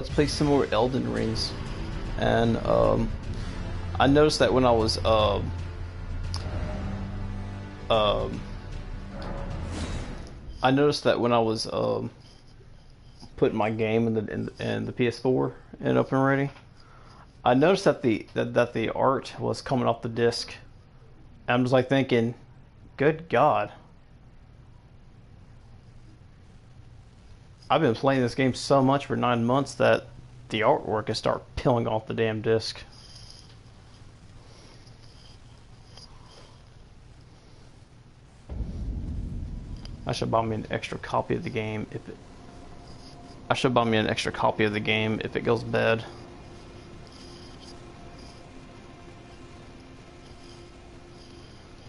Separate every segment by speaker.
Speaker 1: Let's play some more Elden Rings. And I noticed that when I was um, putting my game in the PS4 and Open Ready, I noticed that the art was coming off the disc. And I'm just like thinking, good God. I've been playing this game so much for 9 months that the artwork has started peeling off the damn disc. I should buy me an extra copy of the game if it. I should buy me an extra copy of the game if it goes bad.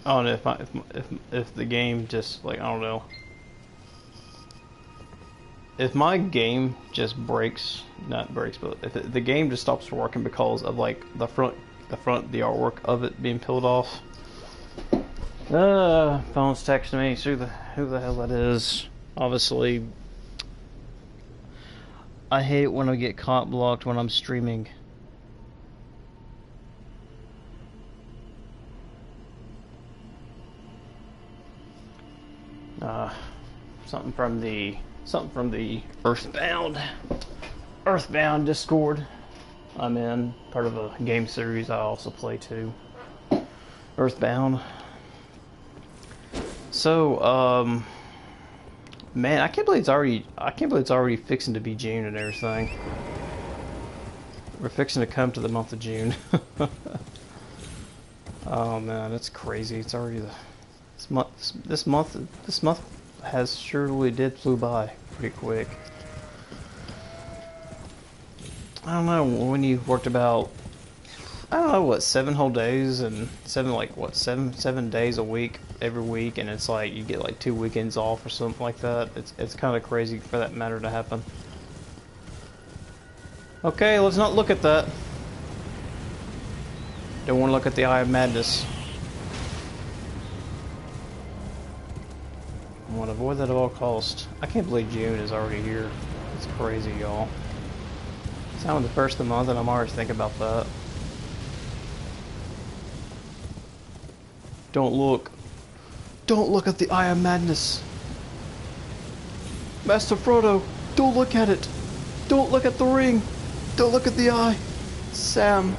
Speaker 1: I don't know if the game just like I don't know. If my game just breaks, not breaks, but if the game just stops working because of like the the artwork of it being peeled off. Phone's texting me. See who the hell that is. Obviously, I hate when I get caught blocked when I'm streaming. Something from the Earthbound Discord. I'm in part of a game series I also play too. Earthbound. So, man, I can't believe it's already fixing to be June and everything. We're fixing to come to the month of June. Oh man, that's crazy. It's already this month has surely did flew by pretty quick. I don't know, when you worked about, I don't know, what, 7 whole days and seven days a week every week, and it's like you get like 2 weekends off or something like that. It's kind of crazy for that matter to happen. Okay, let's not look at that. Don't want to look at the Eye of Madness. I want to avoid that at all costs. I can't believe June is already here. It's crazy, y'all. It's not the first of the month and I'm already thinking about that. Don't look. Don't look at the Eye of Madness. Master Frodo, don't look at it. Don't look at the ring. Don't look at the eye. Sam,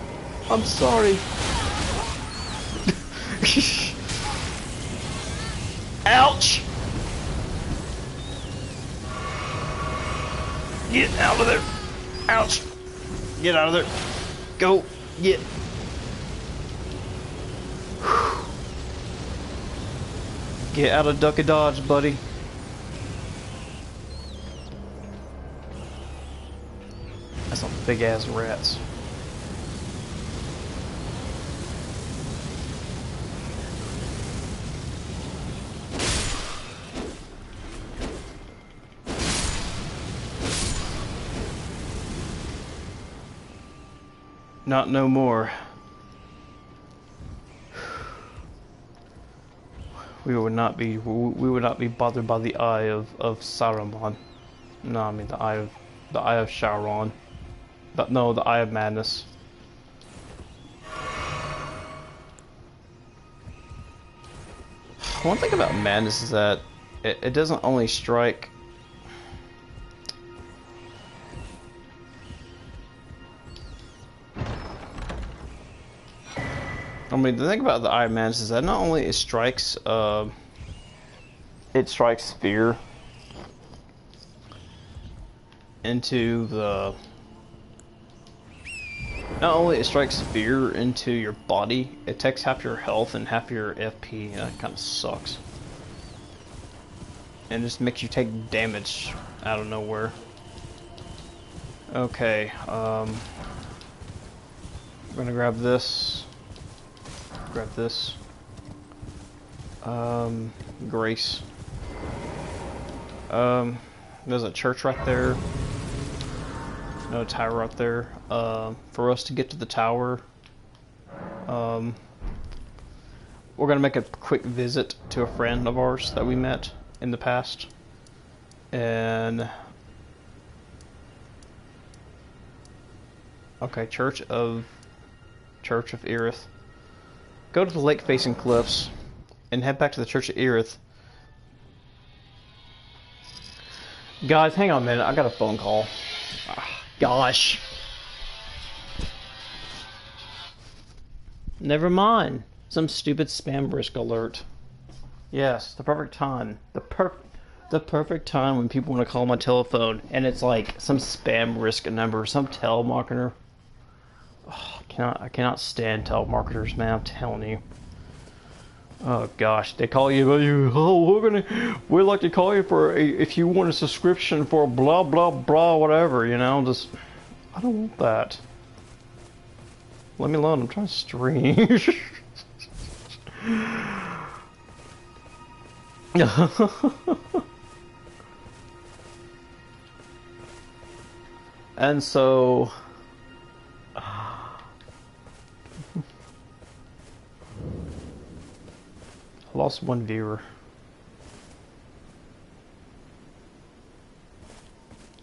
Speaker 1: I'm sorry. Ouch! Get out of there. Ouch. Get out of there. Go. Get. Get out of duck and dodge, buddy. That's some big ass rats. Not no more. We would not be bothered by the eye of Saruman. No, I mean the eye of Sauron. But no, the Eye of Madness. One thing about madness is that it doesn't only strike. I mean, the thing about the Eye of Madness is that not only it strikes fear into the. Not only it strikes fear into your body, it takes half your health and half your FP, and that kind of sucks. And just makes you take damage out of nowhere. Okay, we're gonna grab this. Grab this. Grace. There's a church right there. No tower right there. For us to get to the tower, we're gonna make a quick visit to a friend of ours that we met in the past, and Okay, Church of Erith. Go to the lake-facing cliffs and head back to the Church of Erith. Guys, hang on a minute. I got a phone call. Gosh. Never mind. Some stupid spam risk alert. Yes, the perfect time. The perfect time when people want to call my telephone and it's like some spam risk number, some telemarketer. Oh, I cannot stand telemarketers, man. I'm telling you. Oh gosh, they call you. Oh, we'd like to call you for if you want a subscription for blah blah blah whatever. You know, just I don't want that. Let me alone. I'm trying to stream. And so. I lost one viewer.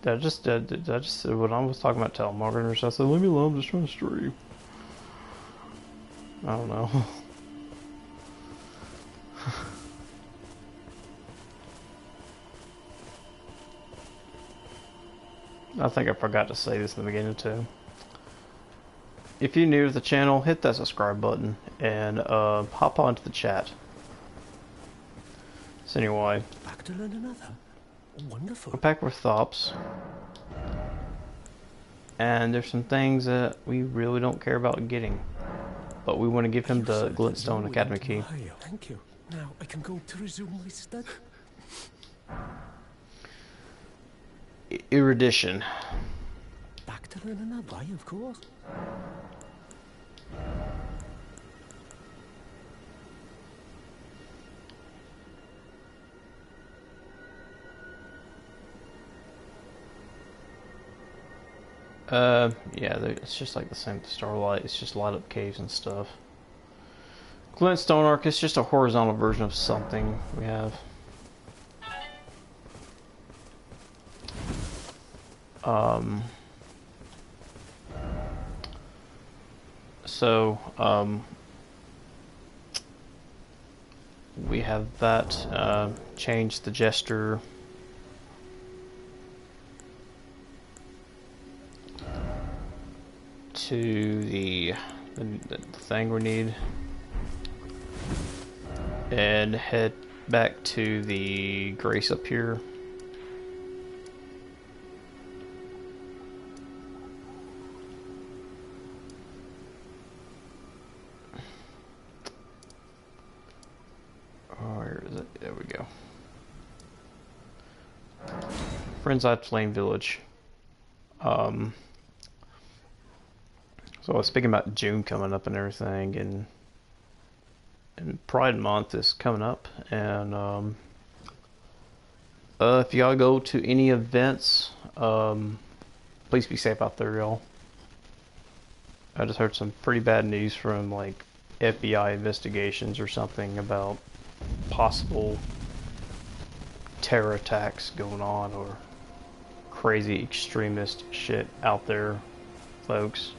Speaker 1: Did I just when I was talking about telemarketers, I said, leave me alone, I'm just trying to stream. I don't know. I think I forgot to say this in the beginning too. If you're new to the channel, hit that subscribe button and hop onto the chat. So anyway,
Speaker 2: back to learn another. Wonderful.
Speaker 1: We're back with Thops. And there's some things that we really don't care about getting. But we want to give him the Glintstone Academy key.
Speaker 2: Thank you. Now I can go to resume my study.
Speaker 1: Erudition.
Speaker 2: Back to learn another, why, of course.
Speaker 1: Yeah, it's just like the same with Starlight. It's just light up caves and stuff. Glintstone Arc is just a horizontal version of something we have. We have that, change the Jester. To the thing we need. And head back to the Grace up here. Where is it? There we go. Friendside Flame Village. So I was speaking about June coming up and everything, and Pride Month is coming up, and if y'all go to any events, please be safe out there, y'all. I just heard some pretty bad news from like FBI investigations or something about possible terror attacks going on or crazy extremist shit out there, folks.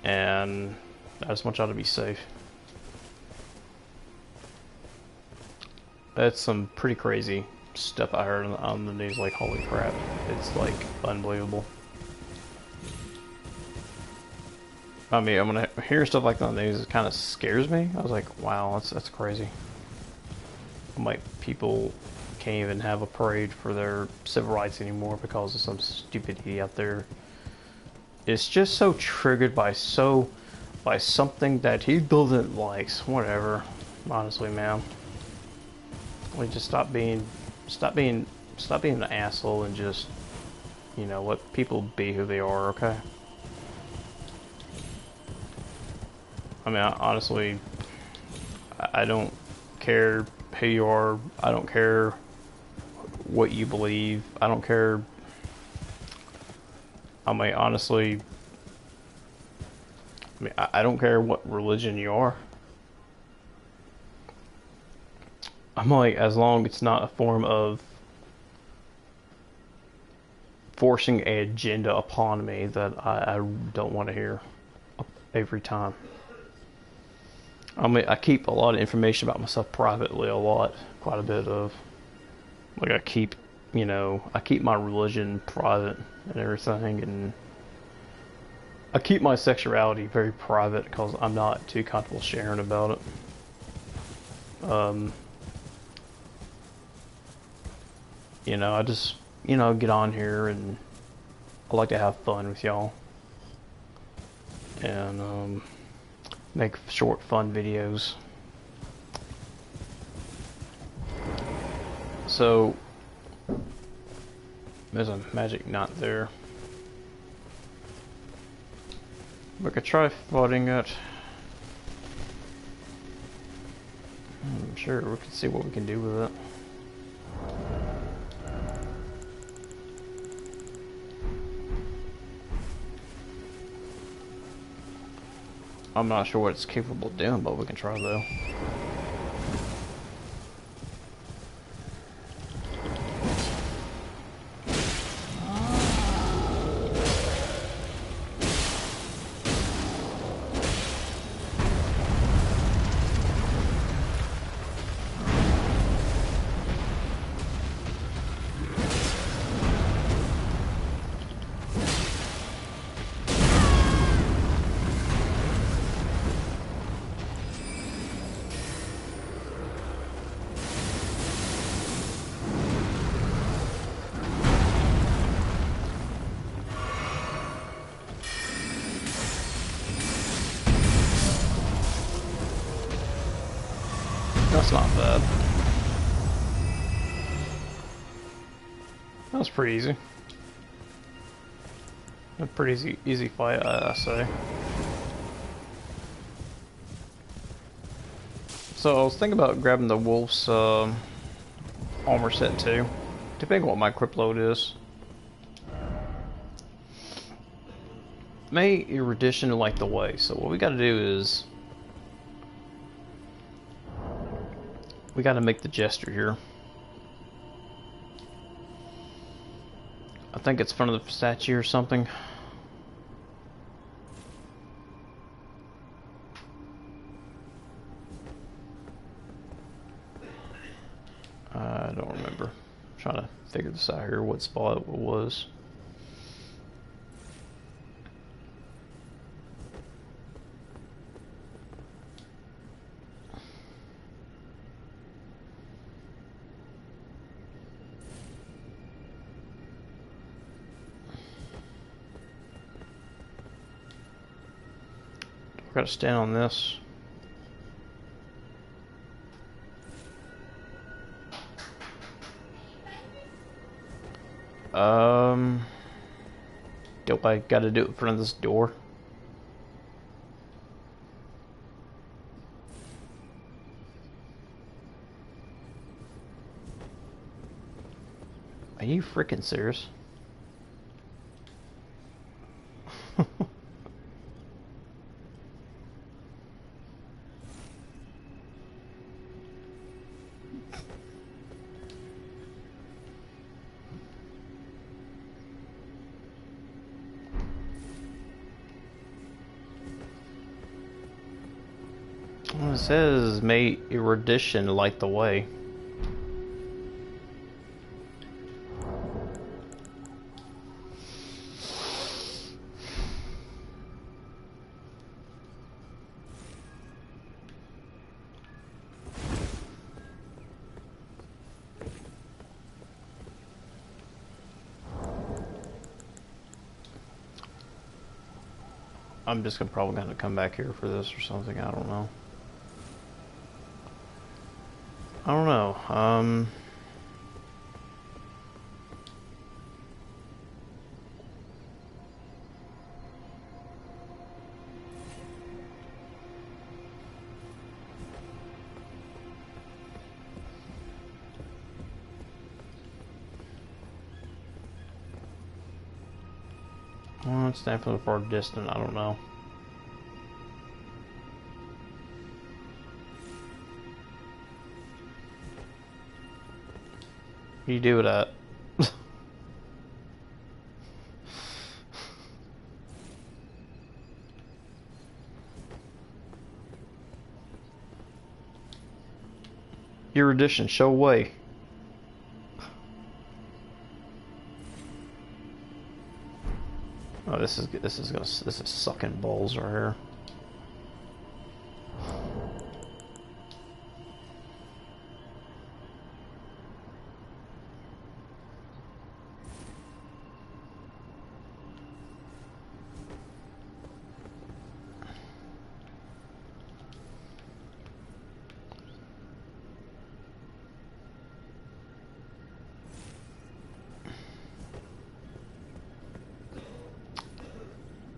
Speaker 1: And I just want y'all to be safe. That's some pretty crazy stuff I heard on the news, like holy crap. It's like unbelievable. I mean, when I hear stuff like that on the news, it kind of scares me. I was like, wow, that's crazy. I'm like, people can't even have a parade for their civil rights anymore because of some stupidity out there. It's just so triggered by something that he doesn't like. Whatever. Honestly, man. We just stop being an asshole and just, you know, let people be who they are, okay? I mean, honestly, I don't care who you are. I don't care what you believe. I don't care. I mean, honestly, I don't care what religion you are. I'm like, as long as it's not a form of forcing an agenda upon me that I don't want to hear every time. I mean, I keep a lot of information about myself privately, quite a bit of. Like I keep my religion private and everything, and I keep my sexuality very private because I'm not too comfortable sharing about it. I just, get on here and I like to have fun with y'all and make short, fun videos. So, there's a magic knot there. We could try fighting it. I'm sure we can see what we can do with it. I'm not sure what it's capable of doing, but we can try though. That's not bad. That was pretty easy. A pretty easy fight, I say. So I was thinking about grabbing the wolf's armor set too, depending on what my equip load is. May erudition like the way. So what we got to do is we got to make the gesture here. I think it's in front of the statue or something. I don't remember. I'm trying to figure this out here, what spot it was. We've got to stand on this. Do I gotta do it in front of this door? Are you freaking serious? Well, it says, may erudition light the way. I'm just probably gonna come back here for this or something, I don't know. I don't know. Well, it's definitely far distant, I don't know. What do you do with that? Erudition, show away. Oh, this is sucking balls right here.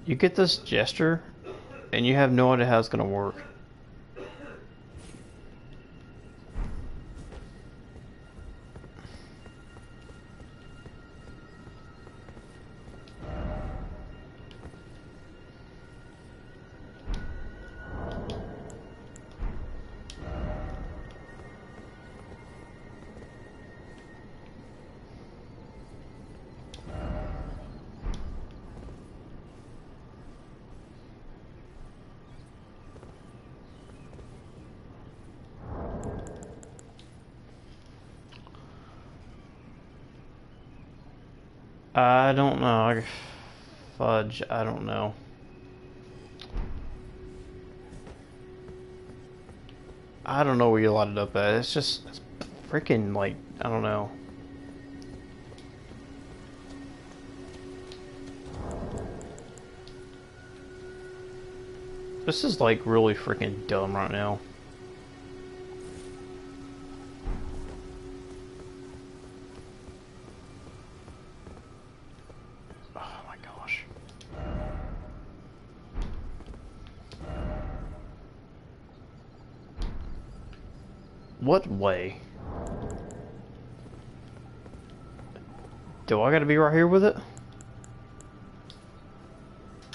Speaker 1: You get this gesture, and you have no idea how it's gonna work. I don't know. Fudge, I don't know. I don't know where you light it up at. It's freaking like, I don't know. This is like really freaking dumb right now. Oh my gosh. What way? Do I gotta be right here with it?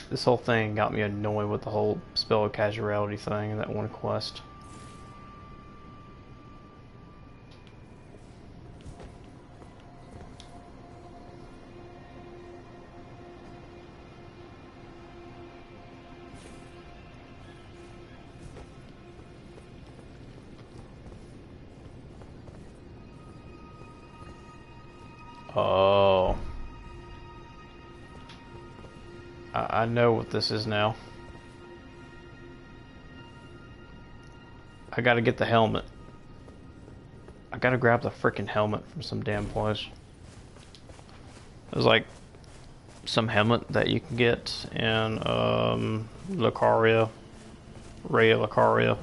Speaker 1: This whole thing got me annoyed with the whole spell of casualty thing in that one quest. Oh. I know what this is now. I gotta get the helmet. I gotta grab the freaking helmet from some damn place. There's like some helmet that you can get in Lucaria, Raya Lucaria.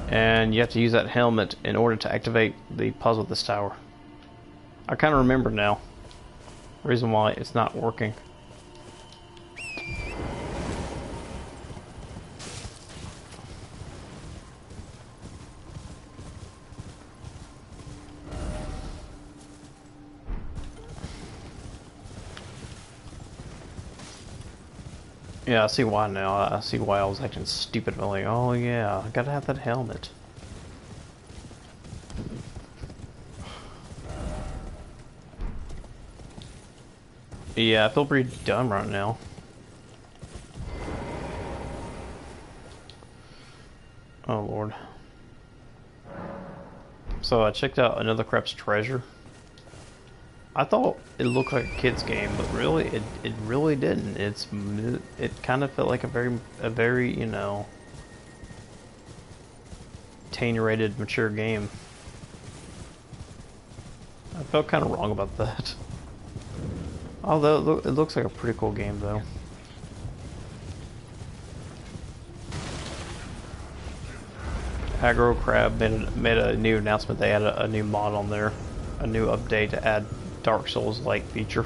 Speaker 1: And you have to use that helmet in order to activate the puzzle of this tower. I kind of remember now. Reason why it's not working. Yeah, I see why now. I see why I was acting stupid. I'm like, oh yeah, I gotta have that helmet. Yeah, I feel pretty dumb right now. Oh lord. So I checked out Another Crap's Treasure. I thought it looked like a kid's game, but really, it really didn't. It kind of felt like a very you know, teen-rated mature game. I felt kind of wrong about that. Although it looks like a pretty cool game though. Aggro Crab made a new announcement. They added a new mod on there, a new update to add Dark Souls-like feature.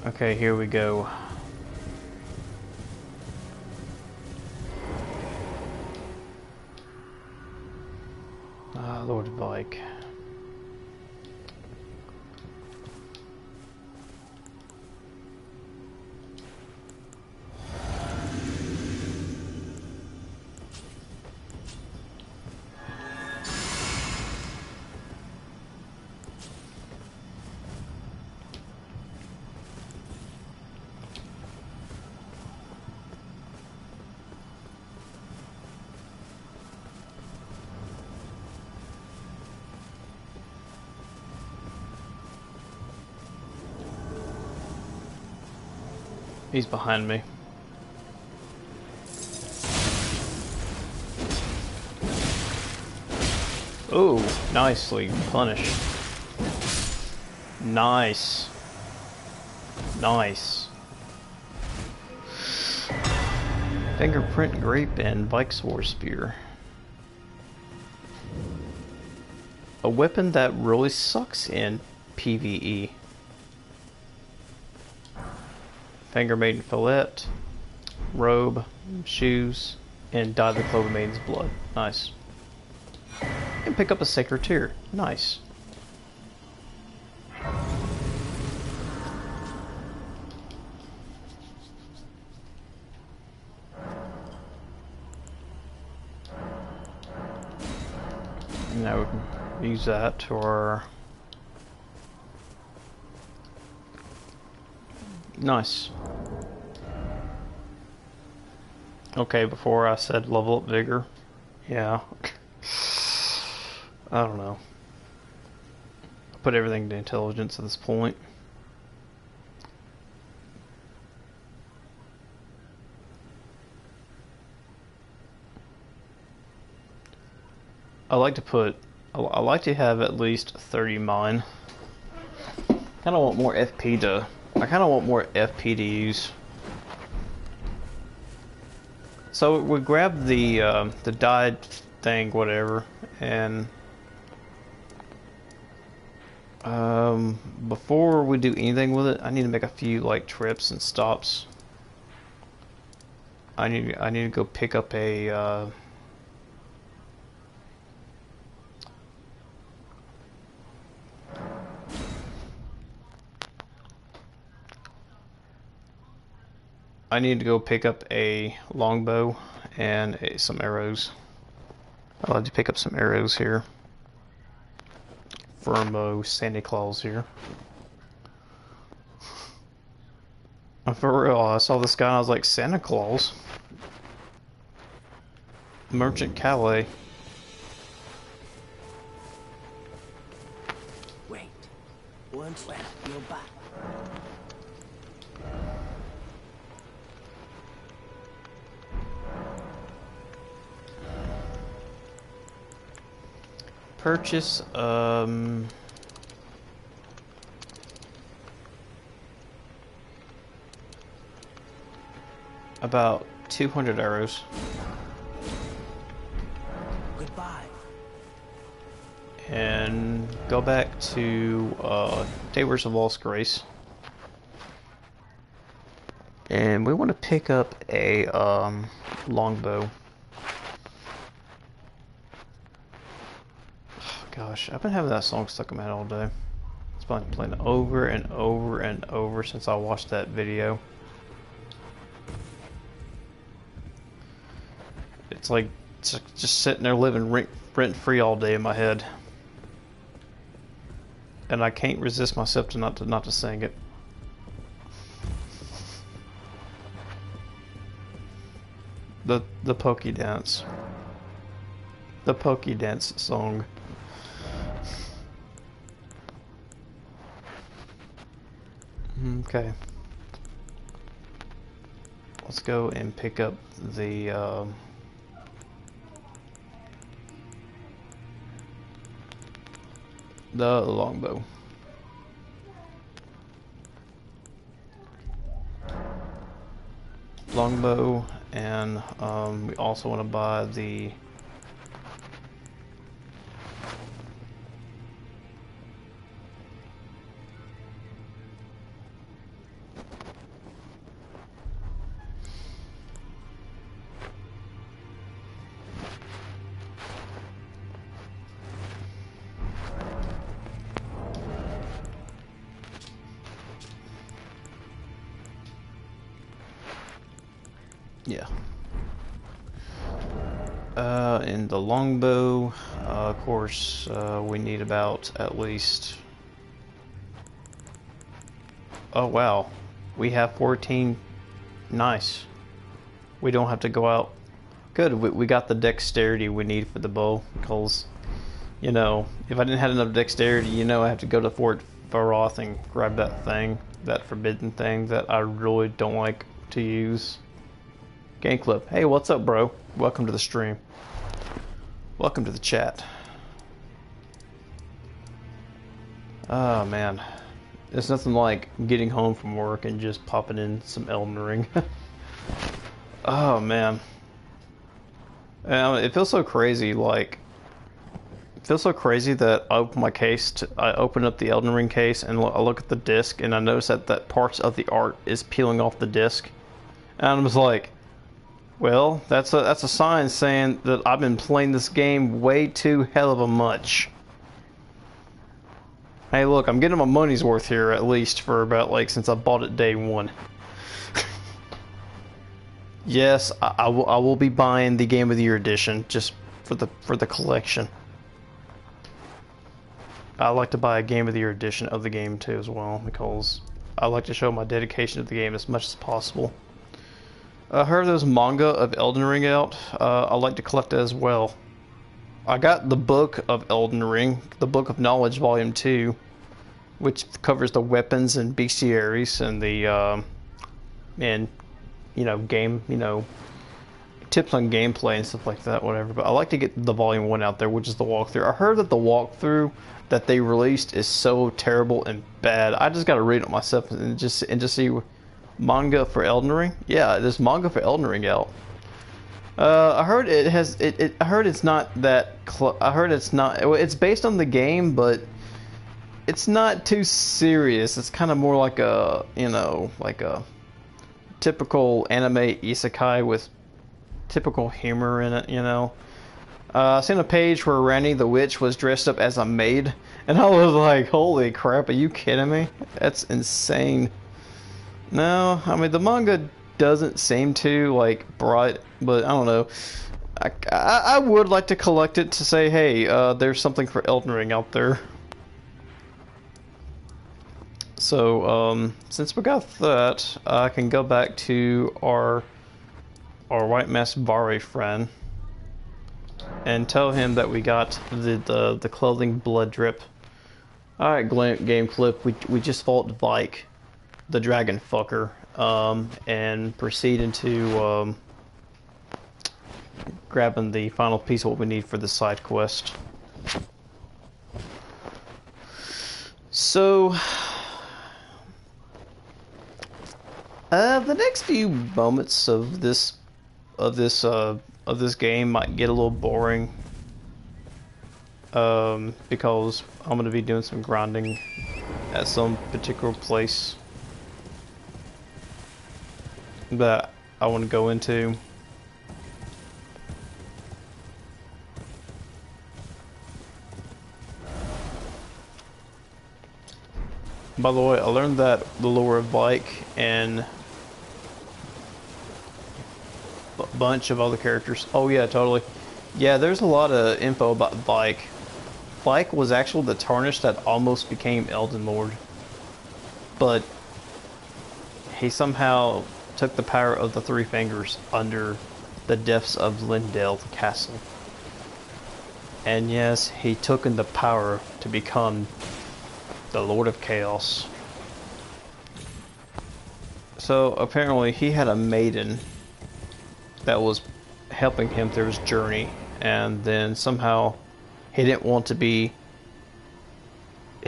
Speaker 1: Okay, here we go. Lord Bike. He's behind me. Oh, nicely punished. Nice. Nice. Fingerprint grape and Vike's War Spear. A weapon that really sucks in PvE. Finger Maiden Fillet, robe, shoes, and dye the Clover Maiden's blood. Nice. And pick up a Sacred Tear. Nice. Now we can use that or nice. Okay, before I said level up vigor. Yeah. I don't know. I put everything to intelligence at this point. I like to have at least 30 mine. Kind of want more FP to. I kind of want more FP to use. So we grab the dyed thing, whatever, and before we do anything with it, I need to make a few like trips and stops. I need to go pick up a. I need to go pick up a longbow and some arrows. I'll have to pick up some arrows here. Firmo Santa Claus here. For real, I saw this guy and I was like, Santa Claus? Merchant Calais.
Speaker 2: Wait. Once left, you're back.
Speaker 1: Purchase, about 200 arrows.
Speaker 2: Goodbye.
Speaker 1: And go back to, Tabor's of Lost Grace. And we want to pick up a, longbow. Gosh, I've been having that song stuck in my head all day. It's been playing over and over and over since I watched that video. It's like just sitting there living rent free all day in my head, and I can't resist myself to not to sing it. The Pokey Dance, the Pokey Dance song. Okay. Let's go and pick up the longbow. Longbow, and we also want to buy the yeah. And the longbow, of course, we need about at least. Oh wow, we have 14. Nice. We don't have to go out. Good. We got the dexterity we need for the bow, because, you know, if I didn't have enough dexterity, you know, I have to go to Varoth and grab that thing, that forbidden thing that I really don't like to use. Game clip. Hey, what's up, bro? Welcome to the stream. Welcome to the chat. Oh, man. There's nothing like getting home from work and just popping in some Elden Ring. Oh, man. It feels so crazy, like... It feels so crazy that I open my case, I open up the Elden Ring case and I look at the disc and I notice that parts of the art is peeling off the disc. And I'm just like, well, that's a sign saying that I've been playing this game way too hell of a much. Hey, look, I'm getting my money's worth here, at least for about, like, since I bought it day one. Yes, I will be buying the Game of the Year edition just for the collection. I like to buy a Game of the Year edition of the game too as well, because I like to show my dedication to the game as much as possible. I heard there's manga of Elden Ring out. I like to collect it as well. I got the book of Elden Ring, the Book of Knowledge Volume 2, which covers the weapons and bestiaries and the game, tips on gameplay and stuff like that, whatever. But I like to get the Volume 1 out there, which is the walkthrough. I heard that the walkthrough that they released is so terrible and bad. I just gotta read it myself and just see manga for Elden Ring. Yeah, there's manga for Elden Ring out. I heard it has I heard it's not that. I heard it's not. It's based on the game, but it's not too serious. It's kind of more like a like a typical anime isekai with typical humor in it. I seen a page where Randy the Witch was dressed up as a maid, and I was like, holy crap, are you kidding me? That's insane. No, I mean, the manga doesn't seem too, like, bright, but I don't know. I would like to collect it to say, hey, there's something for Elden Ring out there. So, since we got that, I can go back to our White Mask Vare friend and tell him that we got the clothing blood drip. Alright, game clip. We just fought Vike, the dragon fucker, and proceed into grabbing the final piece of what we need for the side quest. So, the next few moments of this game might get a little boring, because I'm going to be doing some grinding at some particular place that I want to go into. By the way, I learned that the lore of Vike and a bunch of other characters. Oh yeah, totally. Yeah, there's a lot of info about Vike. Vike was actually the Tarnished that almost became Elden Lord, but he somehow took the power of the Three Fingers under the depths of Lindale Castle. And yes, he took in the power to become the Lord of Chaos. So apparently he had a maiden that was helping him through his journey, and then somehow he didn't want to be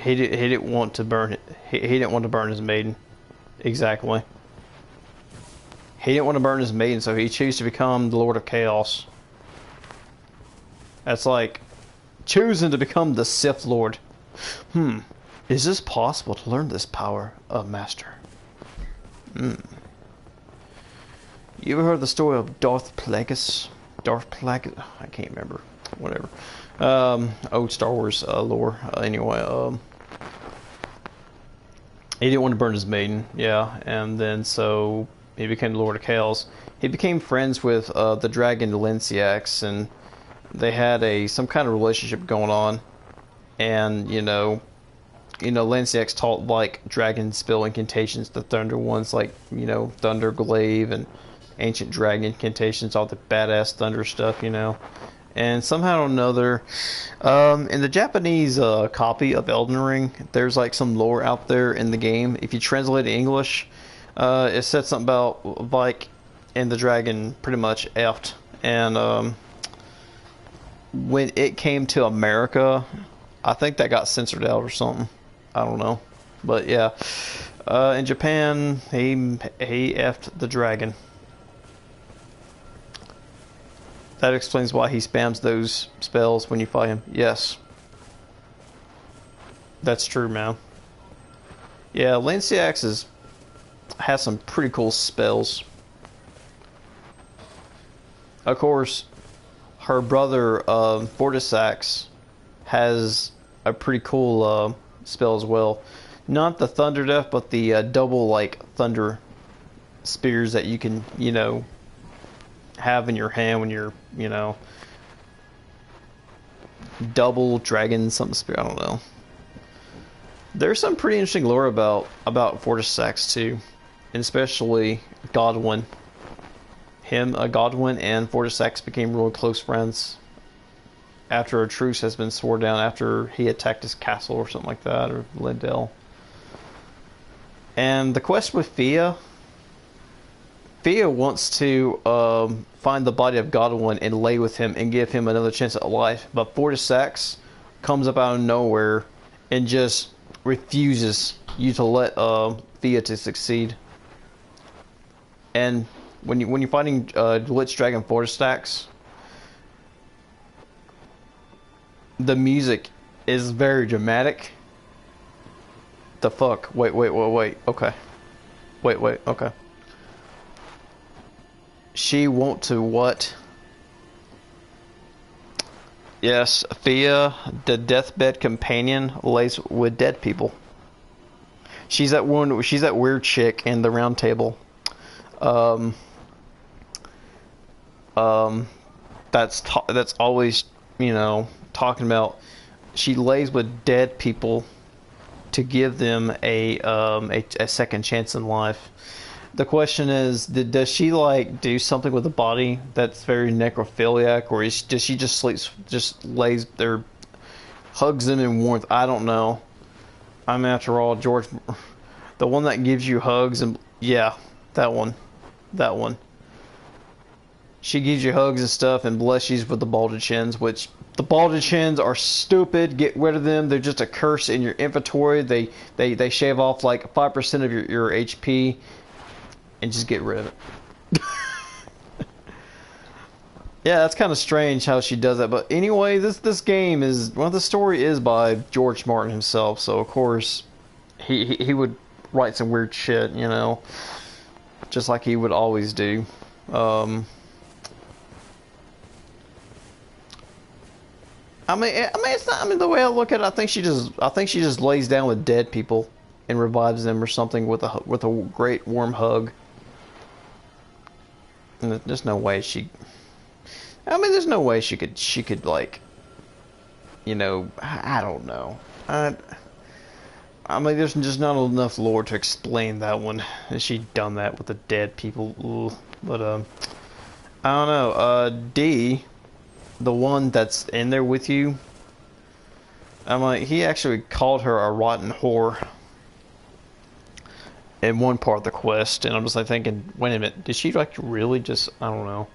Speaker 1: he didn't want to burn his maiden. Exactly. He didn't want to burn his maiden, so he chose to become the Lord of Chaos. That's like choosing to become the Sith Lord. Is this possible to learn this power of Master? You ever heard the story of Darth Plagueis? I can't remember. Whatever. Old Star Wars lore. Anyway, he didn't want to burn his maiden. Yeah, and then so he became the Lord of Chaos. He became friends with the dragon Lenciax, and they had some kind of relationship going on. And Lenciax taught like dragon spell incantations, the thunder ones, like Thunder Glaive and Ancient Dragon incantations, all the badass thunder stuff, And somehow or another, in the Japanese copy of Elden Ring, there's like some lore out there in the game. If you translate it to English, it said something about like, and the dragon pretty much effed. And when it came to America, I think that got censored out or something. I don't know, but yeah, in Japan, he effed the dragon. That explains why he spams those spells when you fight him. Yes, that's true, man. Yeah, Lanciax has some pretty cool spells. Of course, her brother Vortisax has a pretty cool spell as well. Not the Thunder Death, but the double like thunder spears that you can, have in your hand when you're, double dragon something spear. I don't know. There's some pretty interesting lore about Vortisax too, and especially Godwin. Godwin and Vortisax became really close friends after a truce has been sworn down after he attacked his castle or something like that, or Lindell. And the quest with Fia wants to find the body of Godwin and lay with him and give him another chance at life. But Vortisax comes up out of nowhere and just refuses you to let Fia to succeed. And when you're fighting Lich Dragon Vortisax, the music is very dramatic. The fuck? Wait. Okay. Wait. Okay. She want to what? Yes, Fia, the deathbed companion, lays with dead people. She's that one. She's that weird chick in the round table. Um. That's always talking about. She lays with dead people to give them a second chance in life. The question is, does she like do something with the body that's very necrophiliac, or does she just lays there, hugs them in warmth? I don't know. I'm after all George, the one that gives you hugs and yeah, that one. She gives you hugs and stuff and blesses with the Baldachins, which the Baldachins are stupid. Get rid of them. They're just a curse in your inventory. They shave off like 5% of your HP. And just get rid of it. Yeah, that's kind of strange how she does that. But anyway, this game is the story is by George Martin himself. So of course, he would write some weird shit, just like he would always do. It's not. I mean, the way I look at it, I think she just lays down with dead people and revives them or something with a great warm hug. And there's no way there's no way she could like, I don't know. I mean, there's just not enough lore to explain that one. And she done that with the dead people. Ooh. But I don't know. D, the one that's in there with you. I'm like, he actually called her a rotten whore in one part of the quest, and I'm just like thinking, wait a minute, did she like really just, I don't know.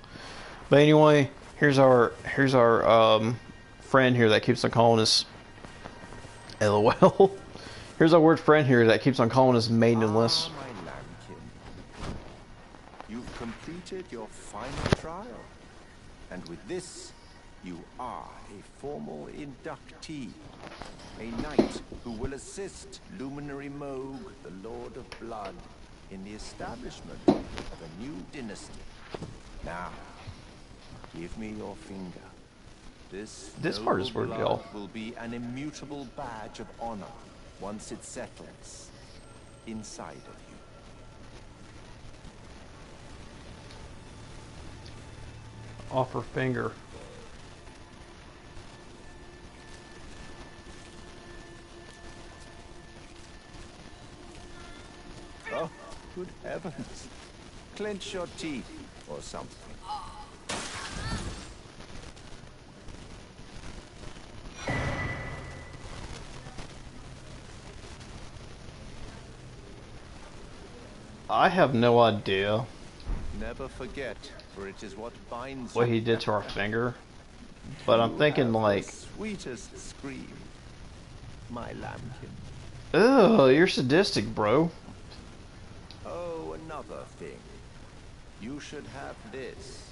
Speaker 1: But anyway, here's our friend here that keeps on calling us LOL. Here's our weird friend here that keeps on calling us maidenless.
Speaker 3: My lambkin. You've completed your final trial, and with this, you are a formal inductee. A knight who will assist Luminary Moog, the Lord of Blood, in the establishment of a new dynasty. Now, give me your finger.
Speaker 1: This part is weird, y'all.
Speaker 3: Will be an immutable badge of honor once it settles inside of you.
Speaker 1: Off her finger.
Speaker 3: Oh, good heavens. Clench your teeth or something.
Speaker 1: I have no idea
Speaker 3: Never forget, for it is what binds
Speaker 1: what
Speaker 3: you.
Speaker 1: he did to our finger, but I'm
Speaker 3: You
Speaker 1: thinking
Speaker 3: have the
Speaker 1: like,
Speaker 3: sweetest scream, my lambkin.
Speaker 1: ugh, you're sadistic, bro.
Speaker 3: Oh, another thing. You should have this.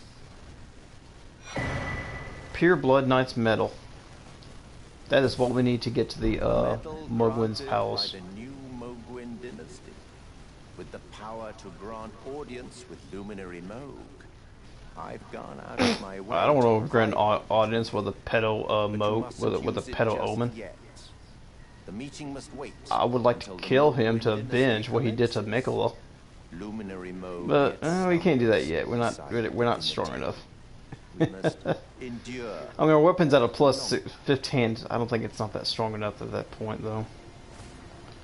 Speaker 1: Pure Blood Knight's medal. That is what we need to get to the
Speaker 3: Medal
Speaker 1: Mogwin's
Speaker 3: granted
Speaker 1: palace.
Speaker 3: by the new Mogwin dynasty, with the power to grant audience with Luminary Moog. I've gone out of my way.
Speaker 1: I don't
Speaker 3: to
Speaker 1: want to grant
Speaker 3: provide
Speaker 1: audience with a pedo
Speaker 3: but you
Speaker 1: Mog
Speaker 3: mustn't
Speaker 1: with a
Speaker 3: use it
Speaker 1: pedo
Speaker 3: just
Speaker 1: omen.
Speaker 3: yet. The meeting must wait.
Speaker 1: I would like to
Speaker 3: until the
Speaker 1: kill him
Speaker 3: Mogwin
Speaker 1: to
Speaker 3: dynasty
Speaker 1: avenge what he did to
Speaker 3: commences.
Speaker 1: Mikola,
Speaker 3: Luminary Moog
Speaker 1: but
Speaker 3: yet
Speaker 1: we can't do that
Speaker 3: slumbers
Speaker 1: yet. We're not
Speaker 3: silent
Speaker 1: strong
Speaker 3: in the
Speaker 1: enough.
Speaker 3: We must endure.
Speaker 1: I mean, our weapon's at a plus
Speaker 3: No.
Speaker 1: 15. I don't think it's not that strong enough at that point, though.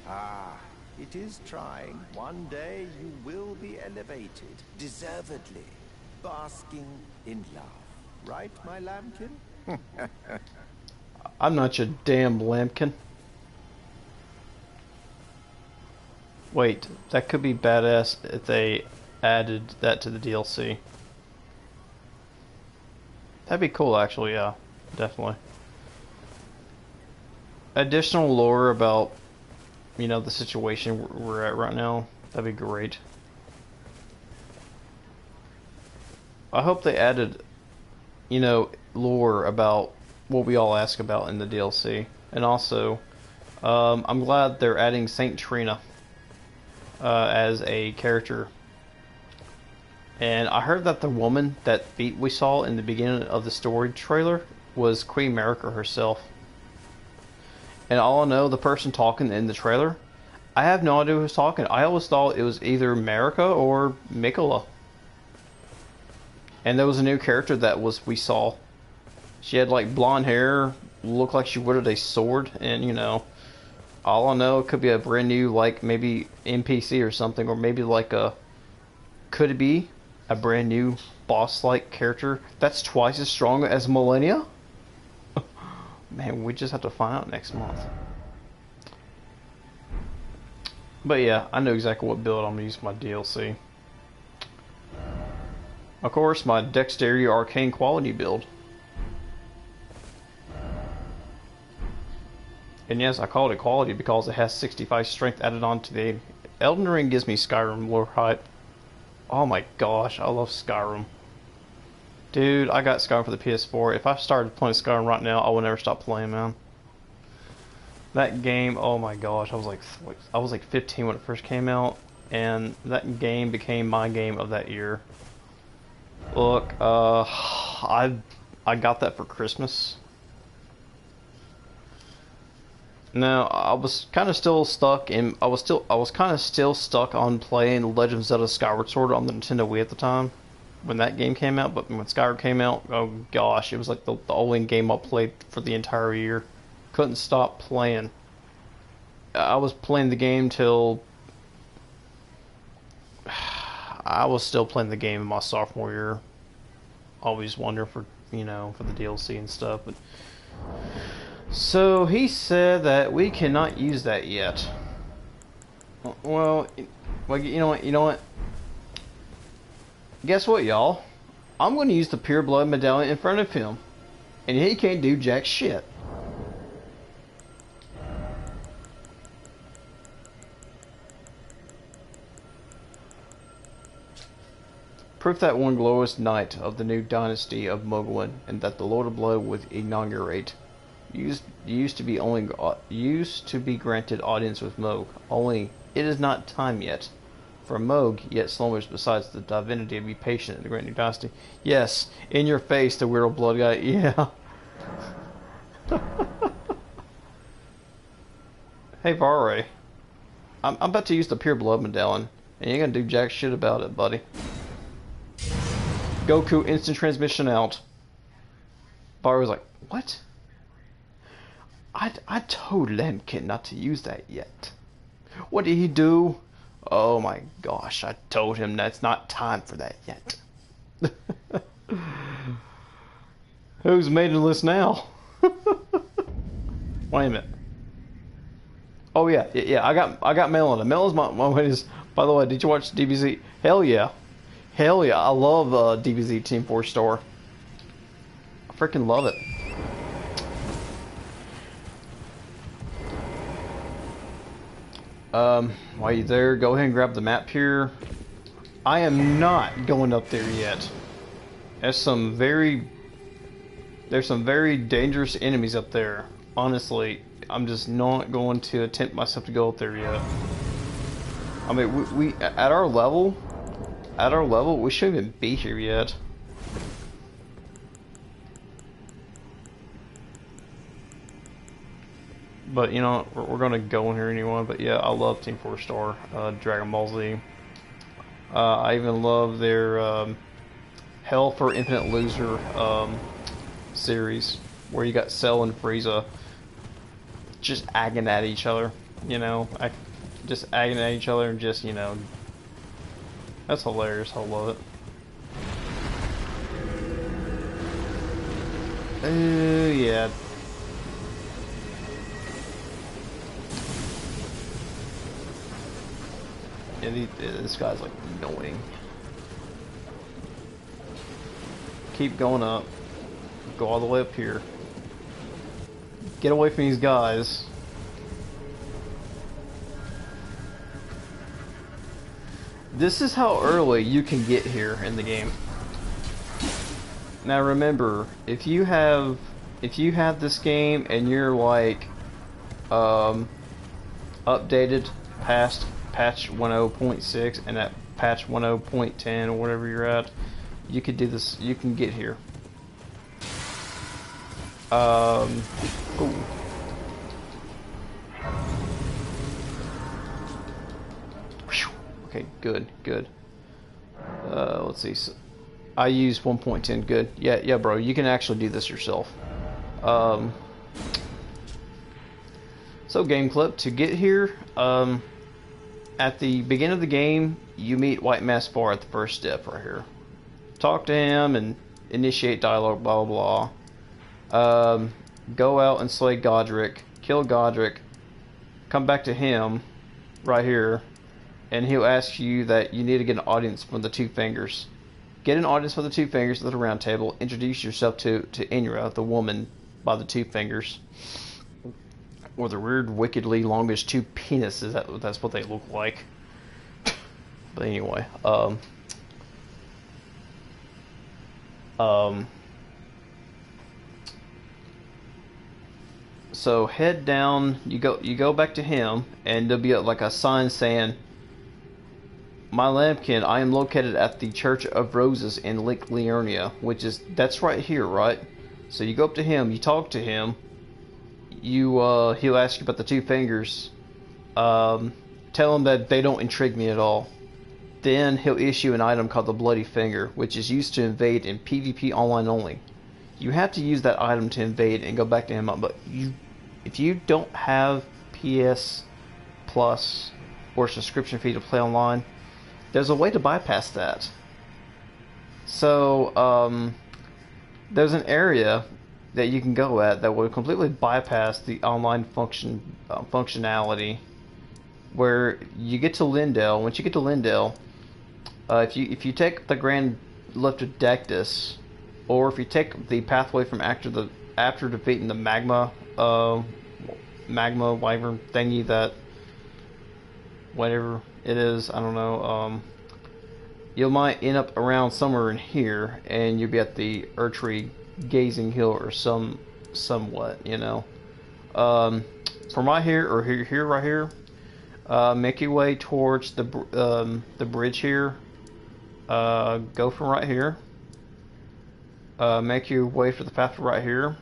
Speaker 3: Ah, it is trying. One day you will be elevated, deservedly, basking in love. Right, my lambkin?
Speaker 1: I'm not your damn lambkin. Wait, that could be badass if they added that to the DLC. That'd be cool, actually, yeah. Definitely. Additional lore about, you know, the situation we're at right now. That'd be great. I hope they added, you know, lore about what we all ask about in the DLC. And also, I'm glad they're adding Saint Trina as a character. And I heard that the woman that we saw in the beginning of the story trailer was Queen America herself. And all I know, the person talking in the trailer, I have no idea who was talking. I always thought it was either America or Mikola. And there was a new character that we saw. She had like blonde hair, looked like she wielded a sword, and you know, all I know, it could be a brand new, like maybe NPC or something, or maybe like could it be a brand new boss-like character that's twice as strong as Millennia? Man, we just have to find out next month. But yeah, I know exactly what build I'm gonna use for my DLC. Of course, my Dexterity Arcane Quality build. And yes, I call it quality because it has 65 strength added on to the... Elden Ring gives me Skyrim lore hype. Oh my gosh, I love Skyrim. Dude, I got Skyrim for the PS4. If I started playing Skyrim right now, I would never stop playing, man. That game, oh my gosh, I was like 15 when it first came out, and that game became my game of that year. Look, I got that for Christmas. No, I was kind of still stuck in. I was kind of still stuck on playing Legend of Zelda Skyward Sword on the Nintendo Wii at the time when that game came out. But when Skyward came out, oh gosh, it was like the only game I played for the entire year. Couldn't stop playing. I was playing the game till I was still playing the game in my sophomore year. Always wondering for for the DLC and stuff, but. So he said that we cannot use that yet. Well, you know what? You know what? Guess what, y'all? I'm going to use the Pure Blood medallion in front of him, and he can't do jack shit. Proof that one glorious night of the new dynasty of Mogwin, and that the Lord of Blood would inaugurate. Used to be granted audience with Moog. Only it is not time yet. For Moog yet slumbers besides the divinity to be patient in the great new dynasty. Yes, in your face, the weird old blood guy. Yeah. Hey Vare, I'm about to use the pure blood medallion, and you ain't gonna do jack shit about it, buddy. Goku instant transmission out. Vare was like, what? I told Lemkin not to use that yet. What did he do? Oh my gosh, I told him that's not time for that yet. Who's maidenless now? Wait a minute. Oh yeah, yeah. I got Melon. Melon's my latest. By the way, did you watch DBZ? Hell yeah, hell yeah. I love DBZ Team 4 Star. I freaking love it. While you're there, go ahead and grab the map here. I am not going up there yet. There's some very dangerous enemies up there. Honestly, I'm just not going to attempt myself to go up there yet. I mean, we at our level, we shouldn't even be here yet. But you know, we're gonna go in here anyway. But yeah, I love Team 4 Star, Dragon Ball Z. I even love their Hell for Infinite Loser series, where you got Cell and Frieza just agging at each other. You know, just agging at each other and just, you know, that's hilarious. I love it. Yeah. Yeah, this guy's like annoying. Keep going up. Go all the way up here. Get away from these guys. This is how early you can get here in the game. Now remember, if you have this game and you're like updated past patch 10.6 and at patch 10.10 or whatever you're at, you could do this. You can get here. Ooh. Okay, good, good. Let's see. So I use 1.10. Good. Yeah, yeah, bro. You can actually do this yourself. So game clip to get here. At the beginning of the game, you meet White Mask 4 at the first step right here. Talk to him and initiate dialogue. Blah blah blah. Go out and slay Godric. Kill Godric. Come back to him right here, and he'll ask you that you need to get an audience from the Two Fingers. Get an audience for the Two Fingers at the round table. Introduce yourself to Inra, the woman by the Two Fingers. Or the weird, wickedly longish two penises. That's what they look like. But anyway, so head down. You go back to him, and there'll be like a sign saying, "My lambkin, I am located at the Church of Roses in Lake Liurnia," that's right here, right? So you go up to him, you talk to him. He'll ask you about the Two Fingers. Tell him that they don't intrigue me at all. Then he'll issue an item called the Bloody Finger, which is used to invade in PvP online only. You have to use that item to invade and go back to him. But if you don't have PS Plus or subscription fee to play online, there's a way to bypass that. So there's an area that you can go at that will completely bypass the online functionality, where you get to Lindell. Once you get to Lindell, if you take the Grand Lift of Dectus, or if you take the pathway from after defeating the magma wyvern thingy, that whatever it is, I don't know. You might end up around somewhere in here, and you'll be at the Urtree Gazing Hill or somewhat, you know. From right here or here right here, make your way towards the bridge here. Go from right here. Make your way for the path right here,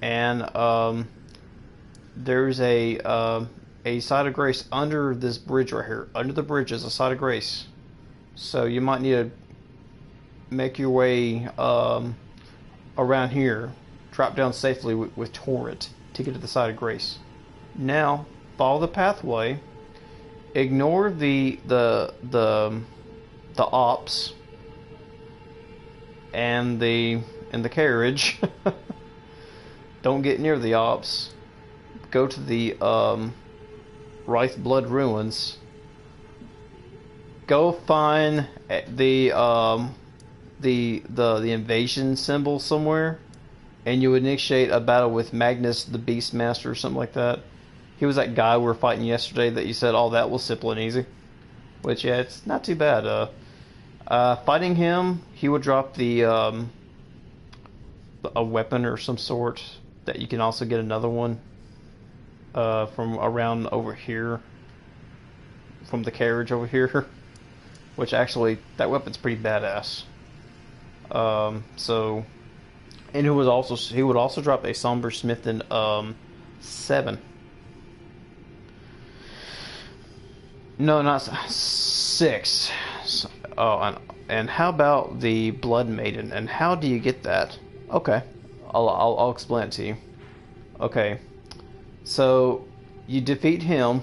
Speaker 1: and there's a site of grace under this bridge right here. Under the bridge is a site of grace, so you might need to make your way around here, drop down safely with Torrent to get to the side of grace. Now follow the pathway. Ignore the ops and the carriage. Don't get near the ops. go to the Rife Blood Ruins. Go find the invasion symbol somewhere, and you initiate a battle with Magnus the Beastmaster or something like that. He was that guy we were fighting yesterday that you said, "Oh, that was simple and easy." Which, yeah, it's not too bad. Fighting him, he would drop the a weapon or some sort that you can also get another one from around over here, from the carriage over here. Which actually, that weapon's pretty badass. So, and he would also drop a Somber Smith in 7. No, not 6. Oh, and how about the Blood Maiden? And how do you get that? Okay, I'll explain it to you. Okay, so you defeat him.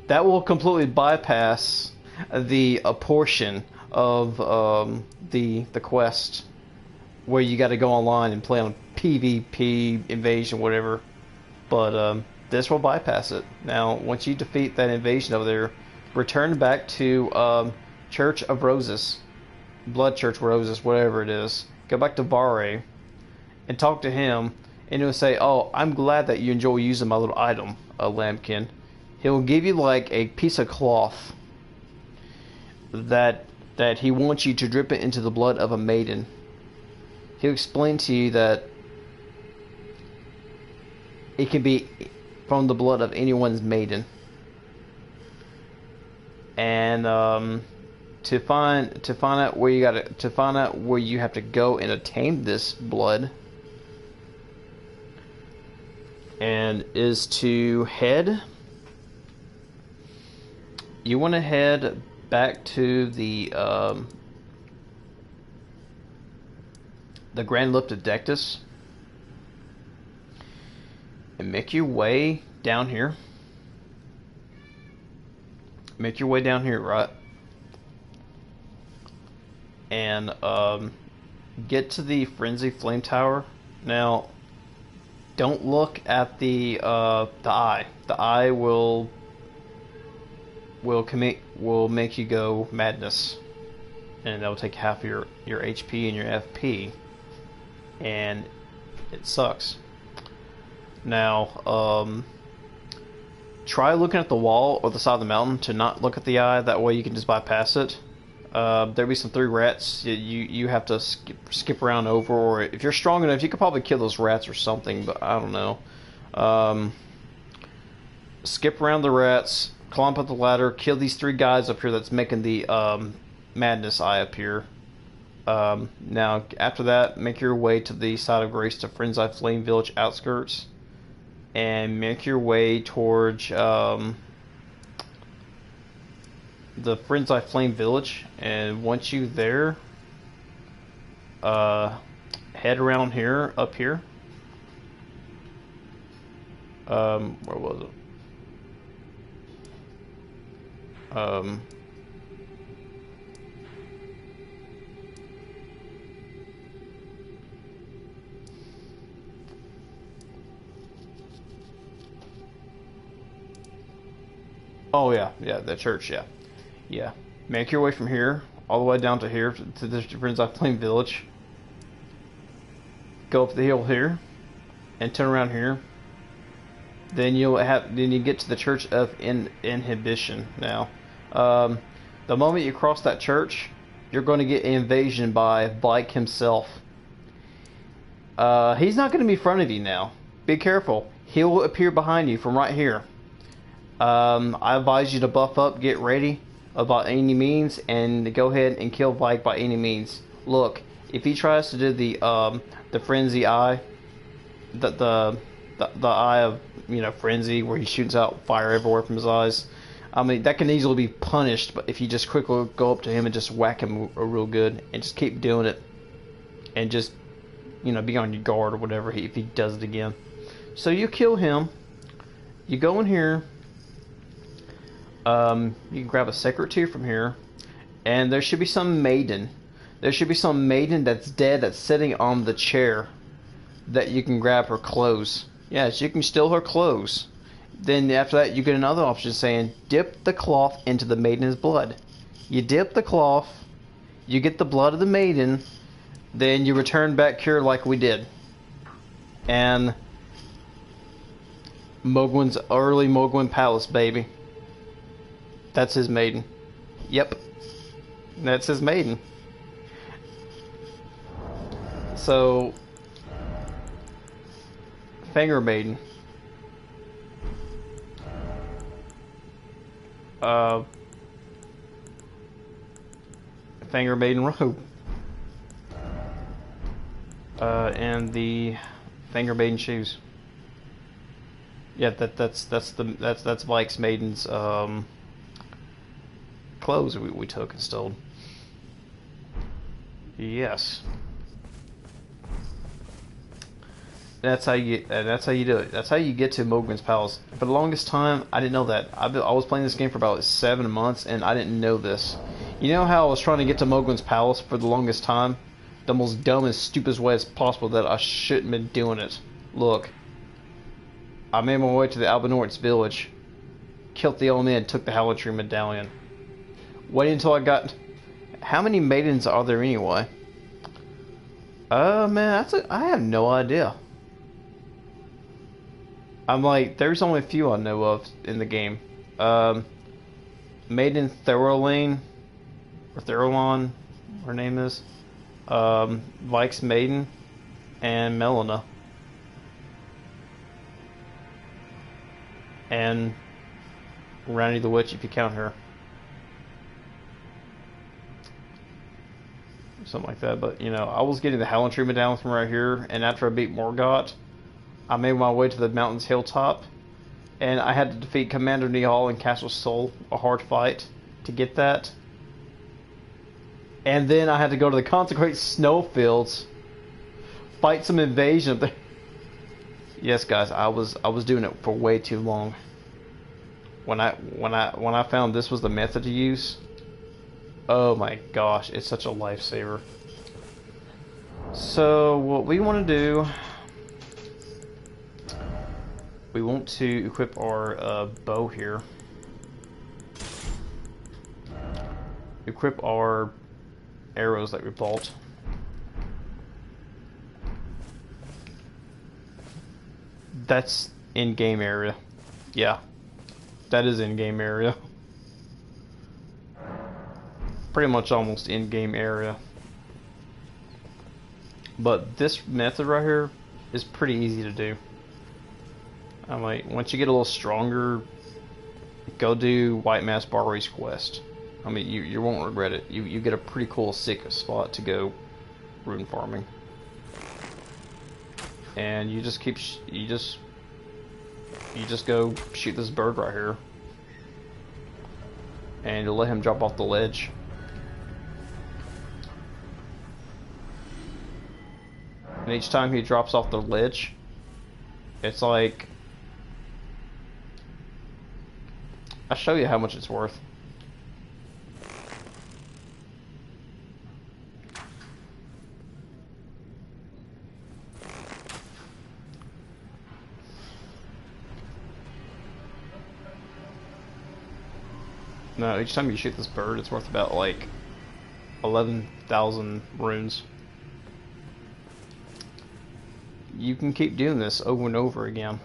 Speaker 1: That will completely bypass the portion of the quest where you got to go online and play on PvP, invasion, whatever. But this will bypass it. Now, once you defeat that invasion over there, return back to Church of Roses, Blood Church Roses, whatever it is. Go back to Vare and talk to him, and he'll say, "Oh, I'm glad that you enjoy using my little item, a lambkin." He'll give you like a piece of cloth that he wants you to drip it into the blood of a maiden. He'll explain to you that it can be from the blood of anyone's maiden. And to find out where you have to go and attain this blood, and is to head. You want to head back to the Grand Lift of Dectus and make your way down here. Make your way down here, right? And get to the Frenzy Flame Tower. Now, don't look at the eye. The eye will make you go madness, and that will take half your HP and your FP, and it sucks. Now, try looking at the wall or the side of the mountain to not look at the eye. That way you can just bypass it. There'll be some 3 rats you have to skip around over, or if you're strong enough, you could probably kill those rats or something, but I don't know. Skip around the rats, climb up the ladder, kill these 3 guys up here that's making the madness eye appear. Now, after that, make your way to the side of Grace to Frenzy Flame Village outskirts, and make your way towards the Frenzy Flame Village. And once you're there, head around here, up here. Where was it? Oh yeah, the church, yeah. Make your way from here all the way down to here to the Frenzy Flame Village. Go up the hill here, and turn around here. Then you get to the Church of Inhibition. Now, the moment you cross that church, you're going to get an invasion by Blake himself. He's not going to be in front of you now. Be careful. He'll appear behind you from right here. I advise you to buff up, get ready by any means, and go ahead and kill Blake by any means. Look, if he tries to do the frenzy eye, the eye of frenzy, where he shoots out fire everywhere from his eyes, I mean, that can easily be punished. But if you just quickly go up to him and just whack him real good, and just keep doing it, and just be on your guard or whatever if he does it again. So you kill him. You go in here. You can grab a sacred tear from here, and there should be some maiden. There should be some maiden that's dead, that's sitting on the chair, that you can grab her clothes. Yes, you can steal her clothes. Then after that, you get another option saying, dip the cloth into the maiden's blood. You dip the cloth, you get the blood of the maiden, then you return back cured like we did. And Mogwin's early Mogwin Palace, baby. That's his maiden. Yep. That's his maiden. So, Finger Maiden. Finger Maiden robe. And the Finger Maiden shoes. Yeah, that's Mike's Maiden's clothes we took and stole. Yes. That's how you do it. That's how you get to Mogwin's Palace. For the longest time, I didn't know that. I was playing this game for about 7 months, and I didn't know this. You know how I was trying to get to Mogwin's Palace for the longest time? The most dumb and stupidest way as possible that I shouldn't have been doing it. Look. I made my way to the Albinort's village. Killed the old man, took the Hallotree medallion. Waited until I got... How many maidens are there anyway? Man, I have no idea. I'm like, there's only a few I know of in the game. Maiden Thorolane, or Thorolon, her name is. Vike's Maiden, and Melina. And Randy the Witch, if you count her. Something like that, but you know, I was getting the Hallotree medallion from right here, and after I beat Morgott, I made my way to the mountain's hilltop, and I had to defeat Commander Nihal and Castle Sol, a hard fight, to get that. And then I had to go to the consecrated snowfields, fight some invasion. Yes, guys, I was doing it for way too long. When I found this was the method to use, oh my gosh, it's such a lifesaver. So what we want to do, we want to equip our bow here. Equip our arrows that we bought. That's in-game area. Yeah, that is in-game area. Pretty much almost in-game area. But this method right here is pretty easy to do. I'm like, once you get a little stronger, go do White Mask Barley's quest. I mean, you won't regret it. You get a pretty cool sick spot to go rune farming. And you just keep you just go shoot this bird right here, and you'll let him drop off the ledge. And each time he drops off the ledge, it's like, I'll show you how much it's worth. No, each time you shoot this bird, it's worth about like 11,000 runes. You can keep doing this over and over again.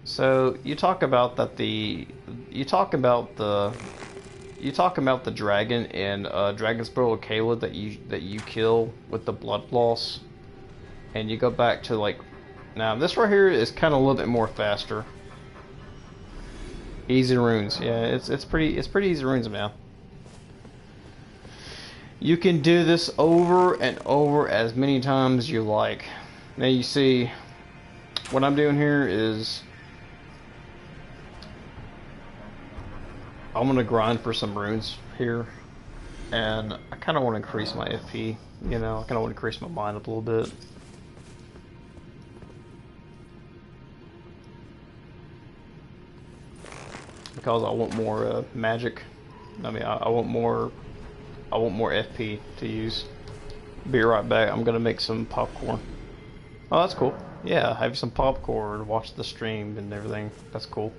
Speaker 1: So you talk about that the dragon in Dragon's Pearl Kayla that you kill with the blood loss, and you go back to like, now this right here is kind of a little bit more faster. Easy runes, yeah, it's pretty easy runes, man. You can do this over and over as many times as you like. Now you see, what I'm doing here is I'm gonna grind for some runes here, and I kind of want to increase my FP. You know, I kind of want to increase my mind up a little bit. Because I want more magic. I mean, I want more FP to use. Be right back. I'm gonna make some popcorn. Oh, that's cool. Yeah, have some popcorn, watch the stream and everything. That's cool.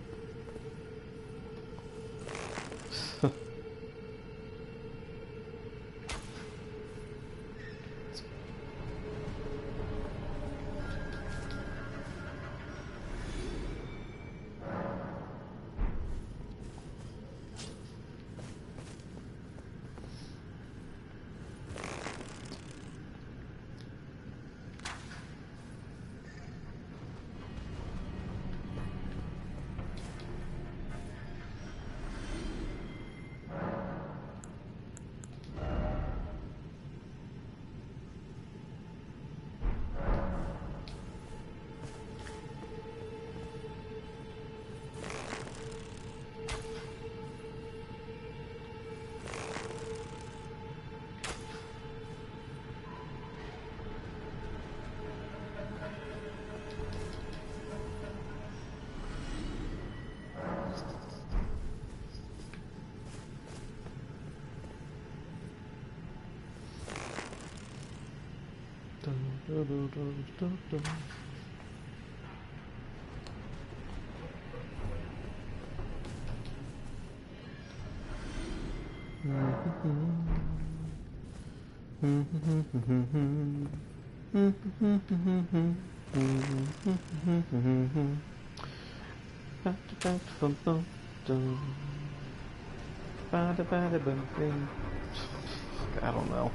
Speaker 1: I don't know.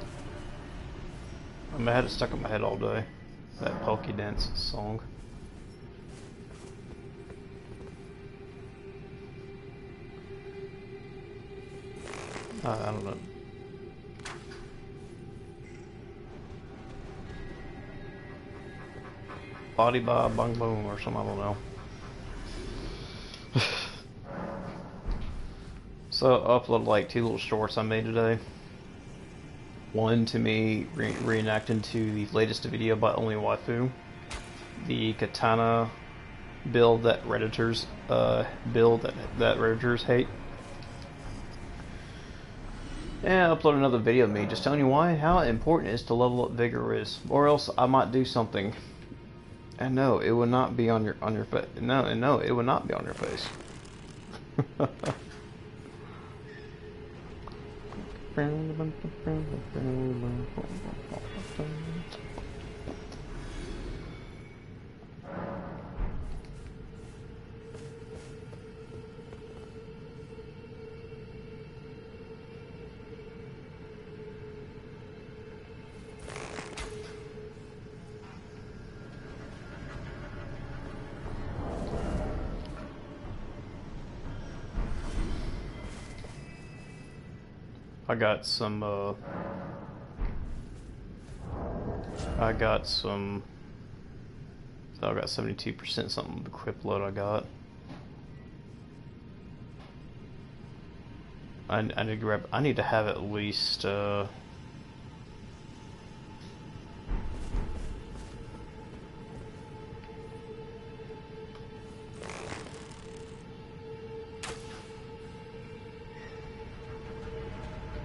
Speaker 1: I had it stuck in my head all day. That Pokey Dance song. I don't know. Body by Bung Boom or something, I don't know. So I uploaded like 2 little shorts I made today. One to me reenacting to the latest video by Only Waifu. The katana build that Redditors that Redditors hate. And I upload another video of me just telling you how important it is to level up Vigor is, or else I might do something. And no, it would not be on your face. No, it would not be on your face. I got some, I got 72% something of the equip load I got. I need to have at least, I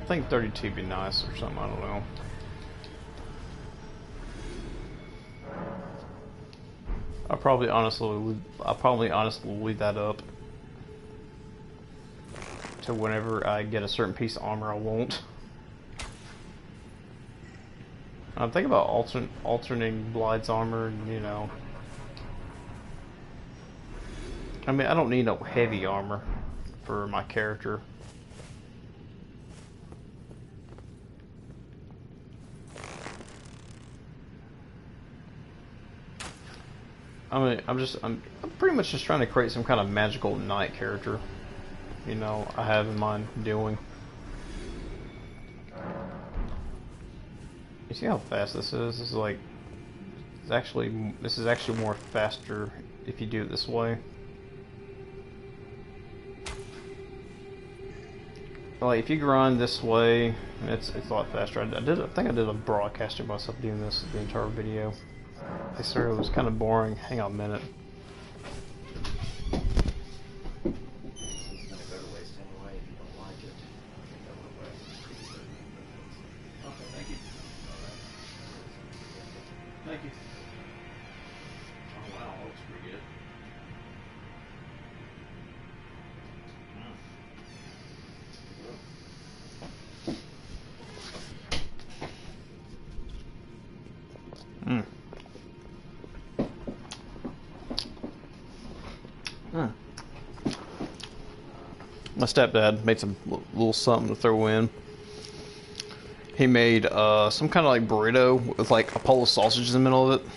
Speaker 1: think 32 would be nice or something, I don't know. I'll probably honestly leave that up to whenever I get a certain piece of armor I want. I'm thinking about alternating Blide's armor, you know. I mean, I don't need no heavy armor for my character. I mean, I'm pretty much just trying to create some kind of magical knight character. You know, I have in mind doing. You see how fast this is? This is actually more faster if you do it this way. Like if you grind this way, it's a lot faster. I think I did a broadcast of myself doing this the entire video. I swear it was kind of boring. Hang on a minute. Mm. My stepdad made some little something to throw in. He made some kind of like burrito with like a Polish sausage in the middle of it.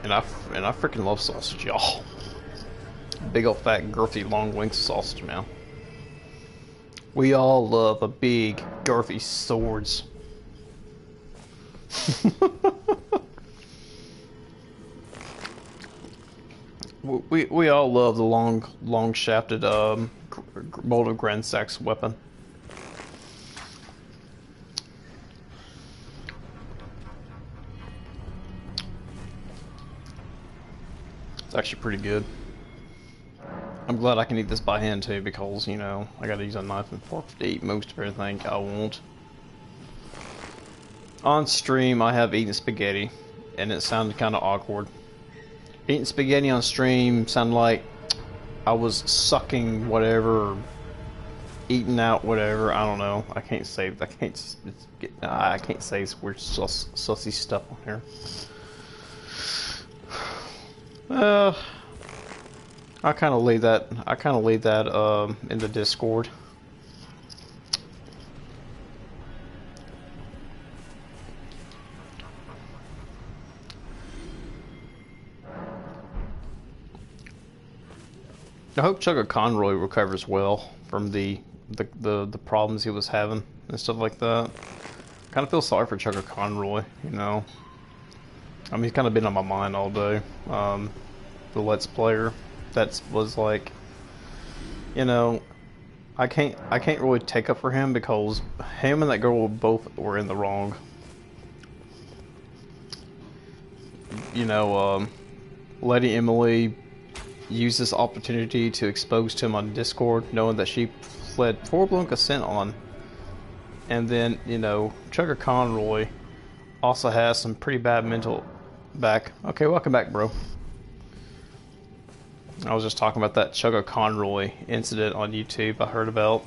Speaker 1: And I freaking love sausage, y'all. Big old fat girthy long length sausage, man. We all love a big girthy swords. we all love the long shafted molded Grand Sax weapon. It's actually pretty good. I'm glad I can eat this by hand too, because, you know, I gotta use a knife and fork to eat most of everything I want. On stream, I have eaten spaghetti, and it sounded kind of awkward. Eating spaghetti on stream sounded like I was sucking whatever, or eating out whatever. I don't know. I can't say weird sussy stuff on here. I kind of leave that. In the Discord. I hope Chugga Conroy recovers well from the problems he was having and stuff like that. Kind of feel sorry for Chugga Conroy, you know. I mean, he's kind of been on my mind all day. The Let's Player that was like, you know, I can't really take up for him because him and that girl both were in the wrong. You know, Lady Emily used this opportunity to expose to him on Discord, knowing that she fled full-blown consent on. And then, you know, Chugga Conroy also has some pretty bad mental back. Okay, welcome back, bro. I was just talking about that Chugga Conroy incident on YouTube. I heard about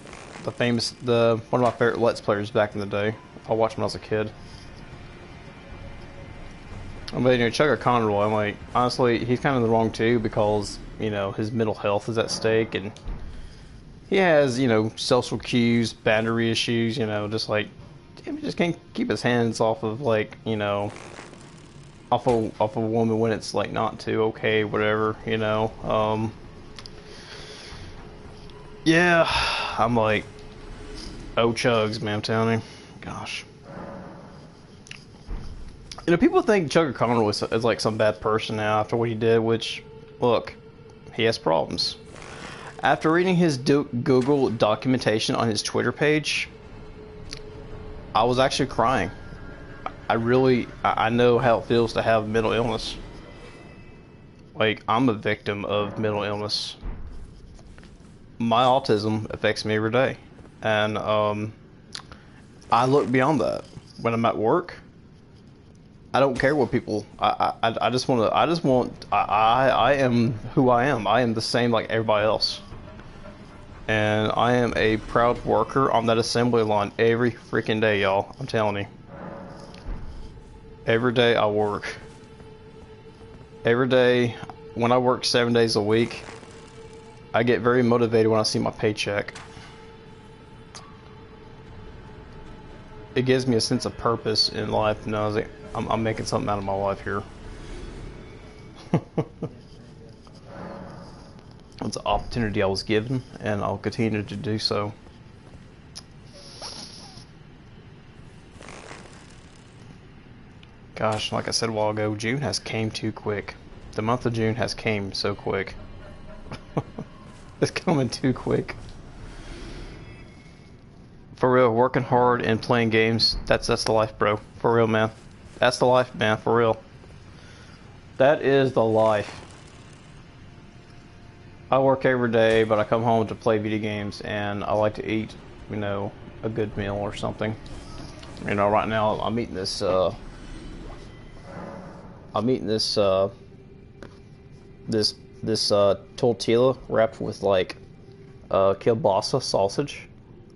Speaker 1: one of my favorite Let's Players back in the day. I watched him when I was a kid. But, you know, Chugga Conroy, I'm like, honestly, he's kind of in the wrong too, because, you know, his mental health is at stake, and he has, you know, social cues, boundary issues, you know, just like, he just can't keep his hands off of, like, you know, off a woman when it's, like, not too okay, whatever, you know. Yeah, I'm like, oh, Chugs, man, I'm telling you. Gosh. You know, people think Chugga Conroy is like some bad person now after what he did, which, look, he has problems. After reading his Google documentation on his Twitter page, I was actually crying. I know how it feels to have mental illness. Like, I'm a victim of mental illness. My autism affects me every day. And, I look beyond that. When I'm at work, I don't care what people. I am who I am. I am the same like everybody else. And I am a proud worker on that assembly line every freaking day, y'all. I'm telling you. Every day I work. Every day, when I work 7 days a week, I get very motivated when I see my paycheck. It gives me a sense of purpose in life, and I was like, I'm making something out of my life here. It's an opportunity I was given, and I'll continue to do so. Gosh, like I said a while ago, June has came too quick. The month of June has came so quick. It's coming too quick. For real, working hard and playing games, that's the life, bro. For real, man. That's the life, man, for real. That is the life. I work every day, but I come home to play video games, and I like to eat, you know, a good meal or something. You know, right now I'm eating this, tortilla wrapped with like kielbasa sausage,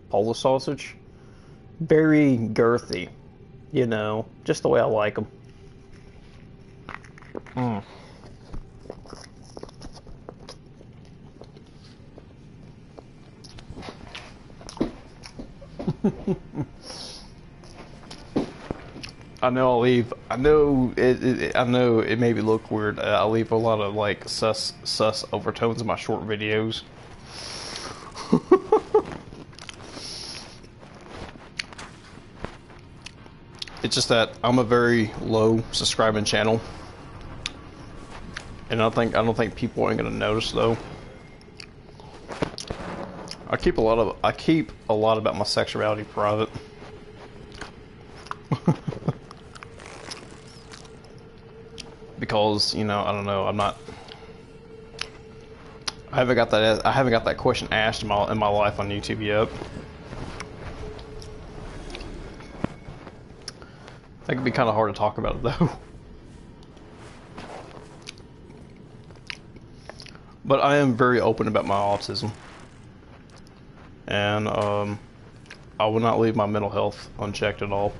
Speaker 1: Polish sausage. Very girthy, you know, just the way I like them. I know I'll leave. I know I know it maybe look weird. I'll leave a lot of like sus overtones in my short videos. It's just that I'm a very low subscribing channel, and I don't think people ain't gonna notice though. I keep a lot about my sexuality private. Because, you know, I don't know, I haven't got that question asked in my life on YouTube yet. I think it'd be kind of hard to talk about it though. But I am very open about my autism. And I will not leave my mental health unchecked at all.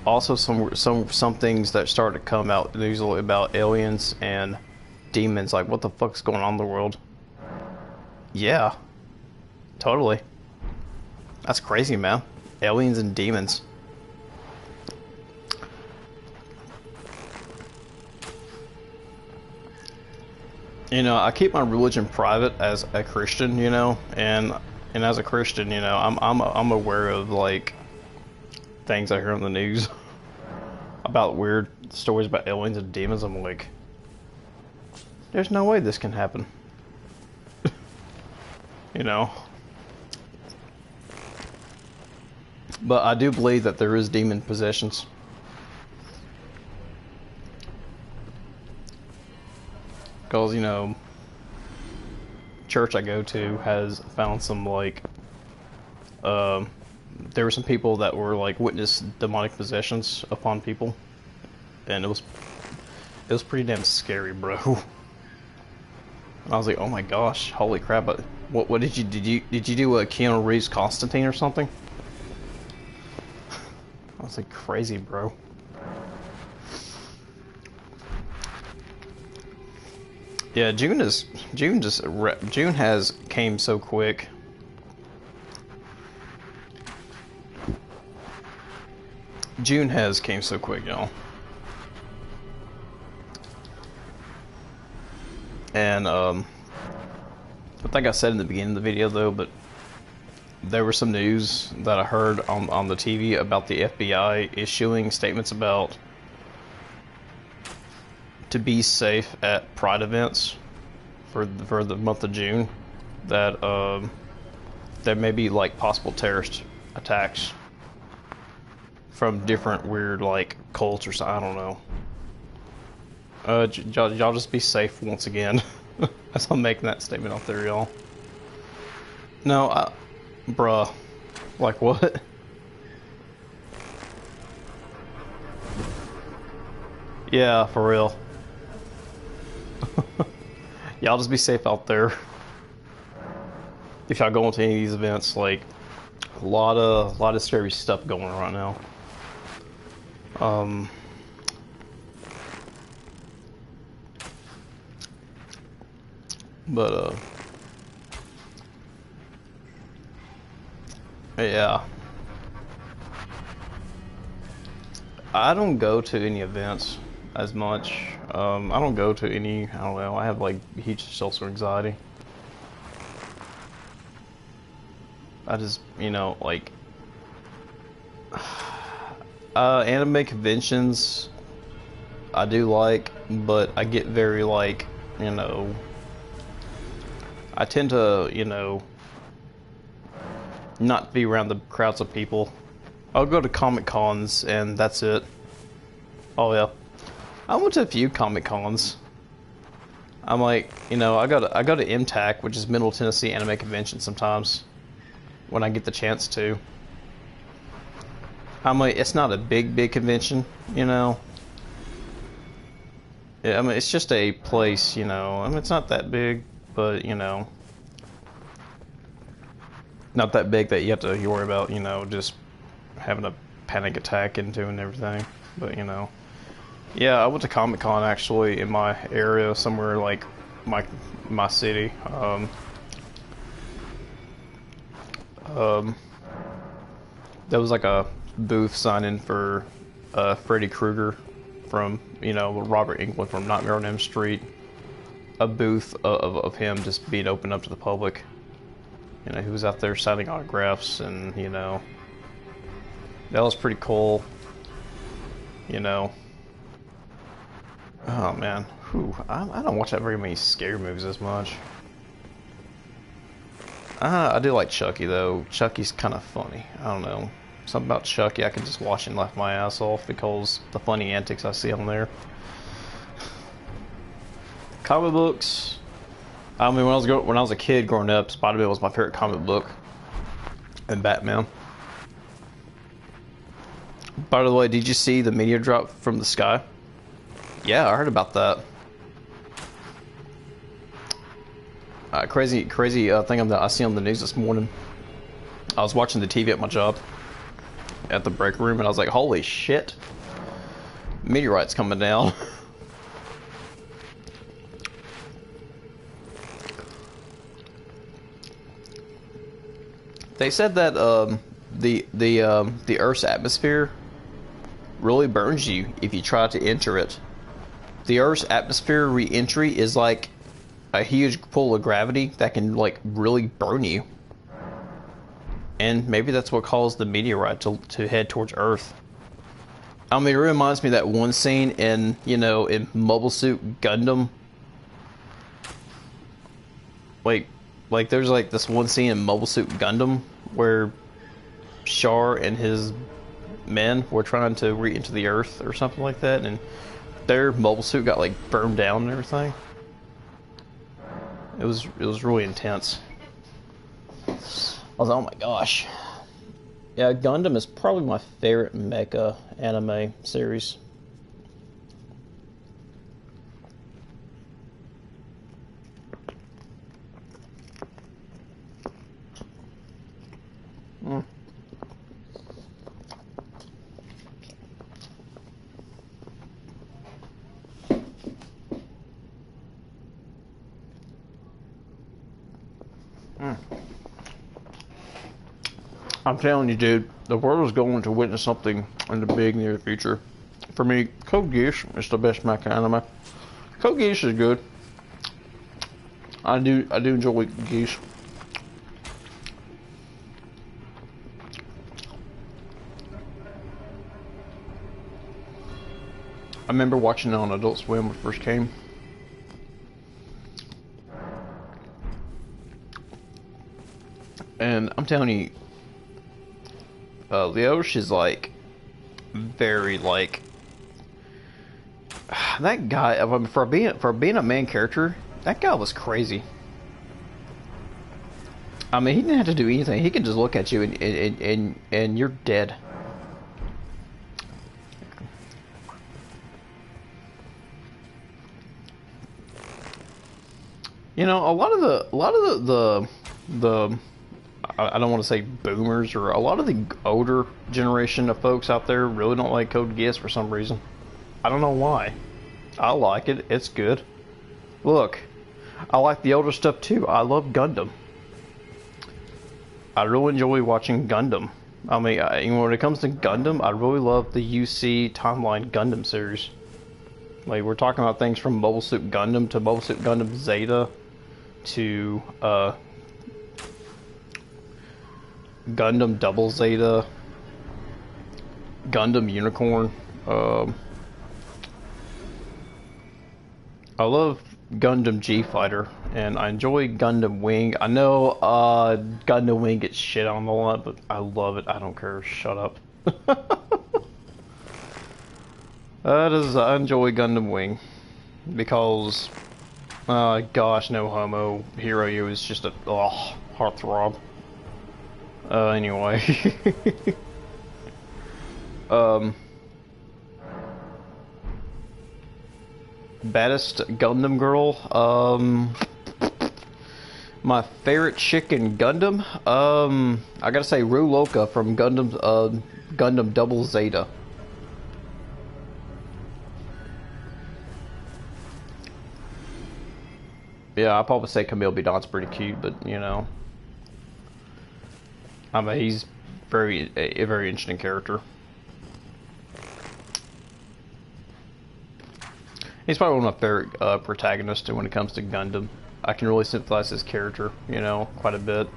Speaker 1: Also, some things that started to come out usually about aliens and demons. Like, what the fuck's going on in the world? Yeah, totally. That's crazy, man. Aliens and demons. You know, I keep my religion private as a Christian, you know, and as a Christian, you know, I'm aware of like things I hear on the news about weird stories about aliens and demons. I'm like, there's no way this can happen. You know. But I do believe that there is demon possessions. Because, you know, church I go to has found some, like, there were some people that were, like, witnessed demonic possessions upon people. And it was pretty damn scary, bro. And I was like, oh my gosh, holy crap, but what did you do a Keanu Reeves Constantine or something? I was like, crazy, bro. Yeah, June has came so quick. June has came so quick, y'all. And I think I said in the beginning of the video though, but there was some news that I heard on the TV about the FBI issuing statements about to be safe at Pride events for the month of June, that there may be like possible terrorist attacks from different weird like cults or something. I don't know. Y'all just be safe once again. As I'm making that statement out there, y'all. No, bruh, like what? Yeah, for real. Y'all just be safe out there. If y'all go into any of these events, like a lot of scary stuff going on right now. But yeah. I don't go to any events as much. I don't go to any, I don't know, I have like huge social anxiety. I just, you know, like, anime conventions I do like, but I get very like, you know, I tend to, you know, not be around the crowds of people. I'll go to Comic Cons and that's it. Oh yeah, I went to a few Comic Cons. I'm like, you know, I go to MTAC, which is Middle Tennessee Anime Convention sometimes when I get the chance to. I'm like, it's not a big convention, you know. Yeah, I mean, it's just a place, you know. I mean, it's not that big, but you know, not that big that you have to worry about, you know, just having a panic attack into and everything. But you know, yeah, I went to Comic Con actually in my area, somewhere like my city. There was like a booth signing for Freddy Krueger from, you know, Robert Englund from Nightmare on Elm Street. A booth of him just being opened up to the public. You know, he was out there signing autographs, and, you know, that was pretty cool. You know. Oh, man. Whew. I don't watch that very many scary movies as much. I do like Chucky, though. Chucky's kind of funny. I don't know. Something about Chucky, I can just watch and laugh my ass off because the funny antics I see on there. Comic books. I mean, when I was a kid growing up, Spider-Man was my favorite comic book, and Batman. By the way, did you see the meteor drop from the sky? Yeah, I heard about that. Crazy thing that I see on the news this morning. I was watching the TV at my job, at the break room, and I was like, holy shit. Meteorite's coming down. They said that the Earth's atmosphere really burns you if you try to enter it. The Earth's atmosphere re-entry is like a huge pull of gravity that can like really burn you. And maybe that's what caused the meteorite to head towards Earth. I mean, it reminds me of that one scene in, you know, in Mobile Suit Gundam. Like there's like this one scene in Mobile Suit Gundam where Char and his men were trying to re-enter the Earth or something like that, and their mobile suit got like burned down and everything. It was really intense. I was like, oh my gosh. Yeah, Gundam is probably my favorite mecha anime series. Mm. I'm telling you, dude, the world is going to witness something in the big near future. For me, Code Geass is the best mecha anime. Code Geass is good. I do enjoy Geass. I remember watching it on Adult Swim when it first came. And I'm telling you, Leosh is like very like that guy. I mean, for being a main character, that guy was crazy. I mean, he didn't have to do anything. He could just look at you and you're dead. You know, a lot of the I don't want to say boomers, or a lot of the older generation of folks out there really don't like Code Geass for some reason. I don't know why. I like it. It's good. Look, I like the older stuff too. I love Gundam. I really enjoy watching Gundam. I mean, when it comes to Gundam, I really love the UC Timeline Gundam series. Like, we're talking about things from Mobile Suit Gundam to Mobile Suit Gundam Zeta to Gundam Double Zeta, Gundam Unicorn. I love Gundam G Fighter, and I enjoy Gundam Wing. I know Gundam Wing gets shit on a lot, but I love it. I don't care. Shut up. I enjoy Gundam Wing because, gosh, no homo. Hero is just a heartthrob. Anyway. Baddest Gundam girl. My favorite chick in Gundam. I gotta say Ruloka from Gundam Double Zeta. Yeah, I'll probably say Camille Bidon's pretty cute, but you know, I mean, he's a very interesting character. He's probably one of my favorite protagonists when it comes to Gundam. I can really sympathize with his character, you know, quite a bit.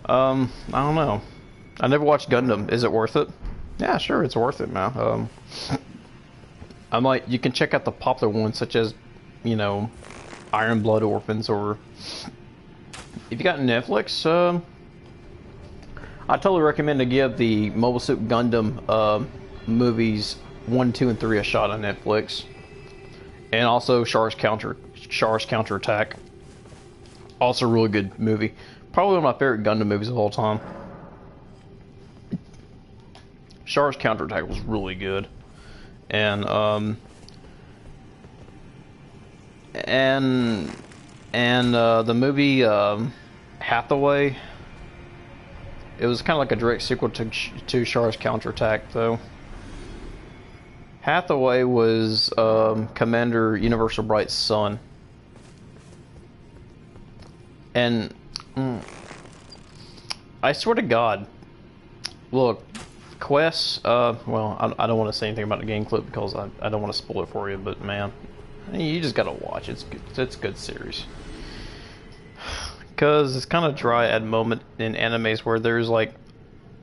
Speaker 1: I don't know. I never watched Gundam. Is it worth it? Yeah, sure, it's worth it, man. I'm like, you can check out the popular ones such as, you know, Iron Blood Orphans, or if you got Netflix, I totally recommend to give the Mobile Suit Gundam movies 1, 2, and 3 a shot on Netflix. And also Char's Counterattack. Also a really good movie. Probably one of my favorite Gundam movies of all time. Char's Counterattack was really good. And the movie Hathaway, it was kind of like a direct sequel to Char's Counterattack, though. Hathaway was Commander Universal Bright's son. And I swear to God, look, quests, well, I don't want to say anything about the game clip because I don't want to spoil it for you, but man, you just gotta watch it. It's a good series. Because it's kind of dry at the moment in animes where there's like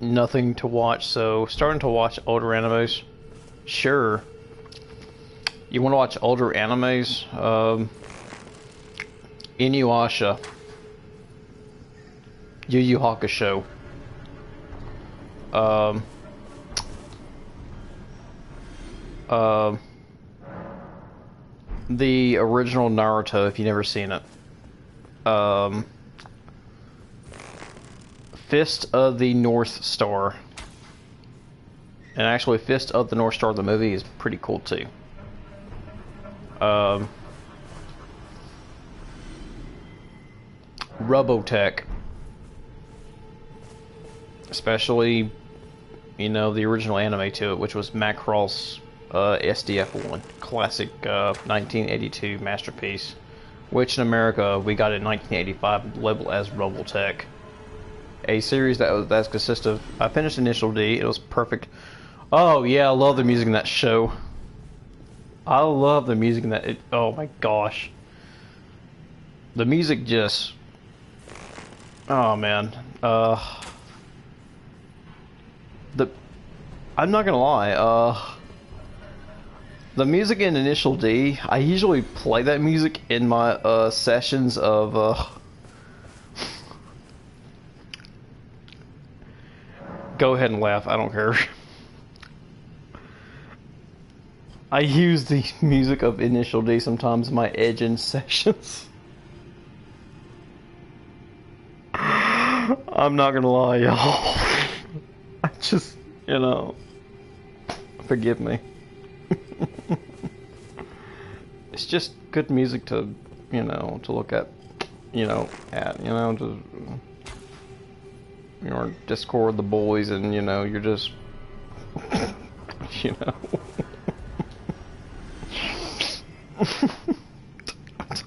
Speaker 1: nothing to watch, so starting to watch older animes, sure. You want to watch older animes? Inuyasha, Yu Yu Hakusho, the original Naruto, if you've never seen it. Fist of the North Star. And actually, Fist of the North Star, the movie, is pretty cool too. Robotech. Especially, you know, the original anime to it, which was Macross SDF1. Classic 1982 masterpiece. Which in America, we got in 1985, labeled as Robotech. A series that's consists of... I finished Initial D, it was perfect. Oh yeah, I love the music in that show. I love the music in that... oh my gosh. The music just... oh man. I'm not gonna lie, the music in Initial D, I usually play that music in my sessions of go ahead and laugh, I don't care. I use the music of Initial D sometimes in my edging sessions. I'm not gonna lie, y'all. I just, you know, forgive me. It's just good music to, you know, to look at, you know, to, you know, Discord the boys, and you know, you're just, you know.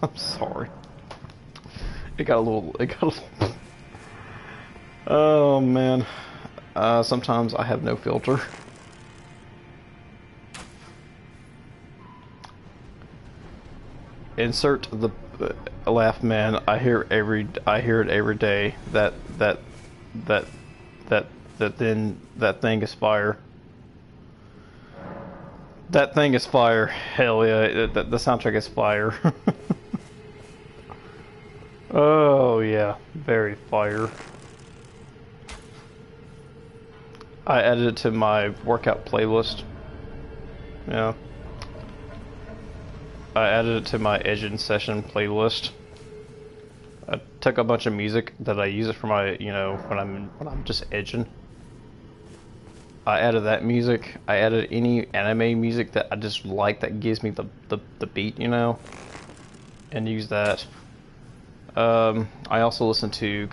Speaker 1: I'm sorry. It got a little. Oh man. Sometimes I have no filter. Insert the laugh, man. I hear it every day. That thing is fire. That thing is fire. Hell yeah, the soundtrack is fire. Oh yeah, very fire. I added it to my workout playlist. Yeah. I added it to my edging session playlist. I took a bunch of music that I use it for my, you know, when I'm just edging. I added that music. I added any anime music that I just like that gives me the beat, you know, and use that. I also listen to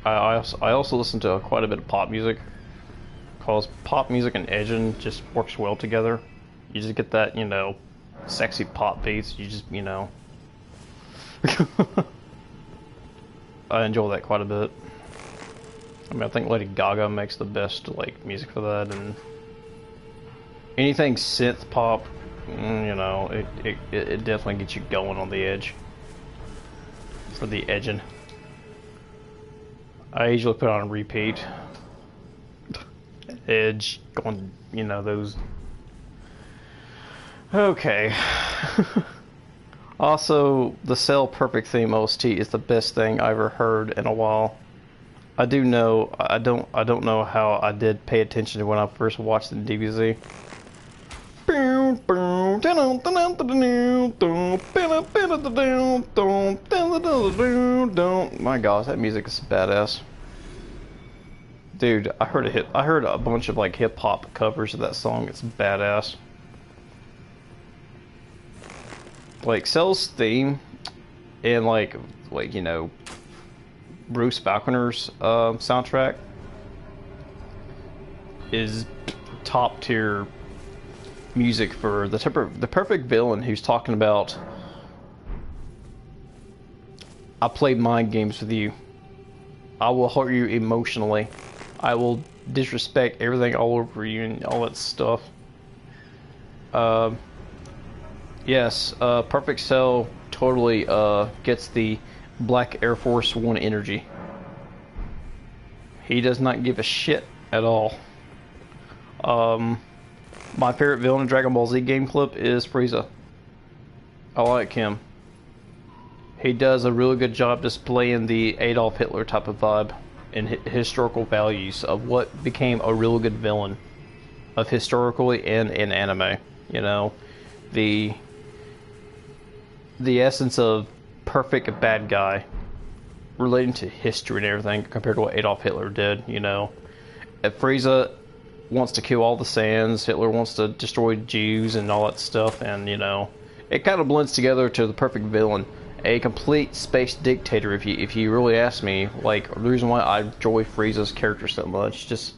Speaker 1: I also listen to quite a bit of pop music. Cause pop music and edging just works well together. You just get that, you know, sexy pop beats. You just, you know. I enjoy that quite a bit. I mean, I think Lady Gaga makes the best like music for that, and anything synth pop, you know, it definitely gets you going on the edge. For the edging. I usually put on repeat. Edge, going, you know, those. Okay. Also, the Cell Perfect theme OST is the best thing I ever heard in a while. I don't know how I did pay attention to when I first watched the DBZ. My gosh, that music is badass. Dude, I heard a bunch of like hip hop covers of that song. It's badass. Like Cell's theme and like you know Bruce Falconer's soundtrack is top tier music for the perfect villain who's talking about I played mind games with you. I will hurt you emotionally. I will disrespect everything all over you and all that stuff. Yes, Perfect Cell totally gets the Black Air Force One energy. He does not give a shit at all. My favorite villain in Dragon Ball Z game clip is Frieza. I like him. He does a really good job displaying the Adolf Hitler type of vibe and historical values of what became a real good villain of historically and in anime. You know, the essence of perfect bad guy relating to history and everything compared to what Adolf Hitler did. You know, if Frieza wants to kill all the Saiyans, Hitler wants to destroy Jews and all that stuff, and you know, it kind of blends together to the perfect villain. A complete space dictator, if you really ask me. Like, the reason why I enjoy Frieza's character so much, just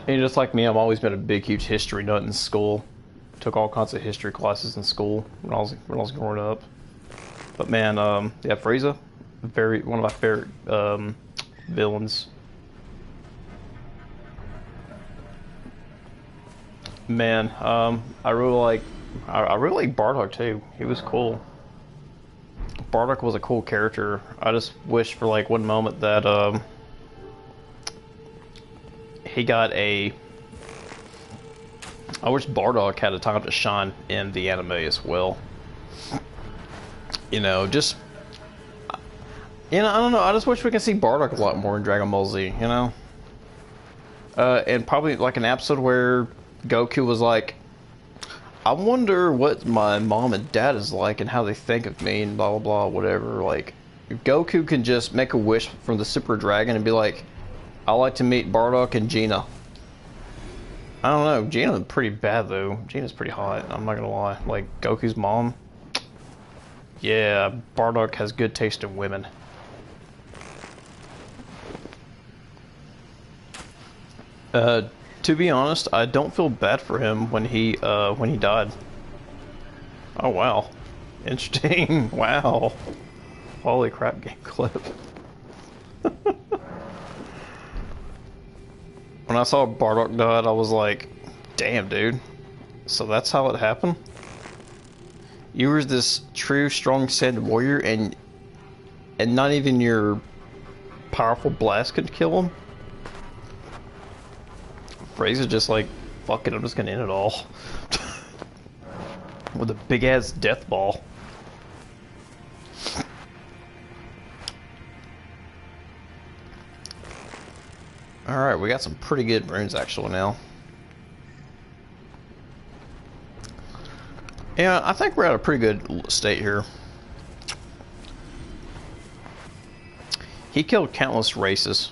Speaker 1: like me, I've always been a big, huge history nut in school. Took all kinds of history classes in school when I was growing up. But man, yeah, Frieza, one of my favorite villains. Man, I really like Bardock too. He was cool. Bardock was a cool character. I just wish for like one moment that he got a. I wish Bardock had a time to shine in the anime as well. You know, just I don't know. I just wish we could see Bardock a lot more in Dragon Ball Z. You know, and probably like an episode where Goku was like, I wonder what my mom and dad is like and how they think of me and blah blah blah whatever. Like, if Goku can just make a wish from the Super Dragon and be like, I like to meet Bardock and Gina. I don't know, Gina's pretty bad though. Gina's pretty hot, I'm not gonna lie. Like, Goku's mom, yeah, Bardock has good taste in women. To be honest, I don't feel bad for him when he died. Oh wow, interesting. Wow, holy crap, game clip. When I saw Bardock died, I was like, damn, dude. So that's how it happened? You were this true, strong, Saiyan warrior, and not even your powerful blast could kill him? Frieza just like, fuck it, I'm just gonna end it all. With a big-ass death ball. Alright, we got some pretty good runes actually now. Yeah, I think we're at a pretty good state here. He killed countless races.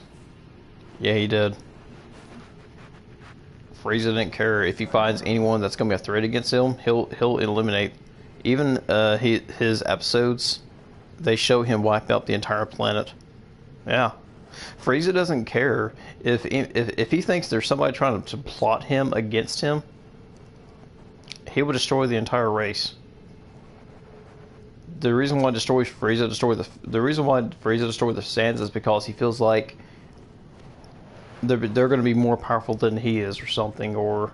Speaker 1: Yeah, he did. Frieza didn't care. If he finds anyone that's gonna be a threat against him, he'll eliminate. Even his episodes, they show him wipe out the entire planet. Yeah, Frieza doesn't care if he thinks there's somebody trying to plot him against him. He will destroy the entire race. The reason why Frieza destroyed the Saiyans is because he feels like they're going to be more powerful than he is or something. Or,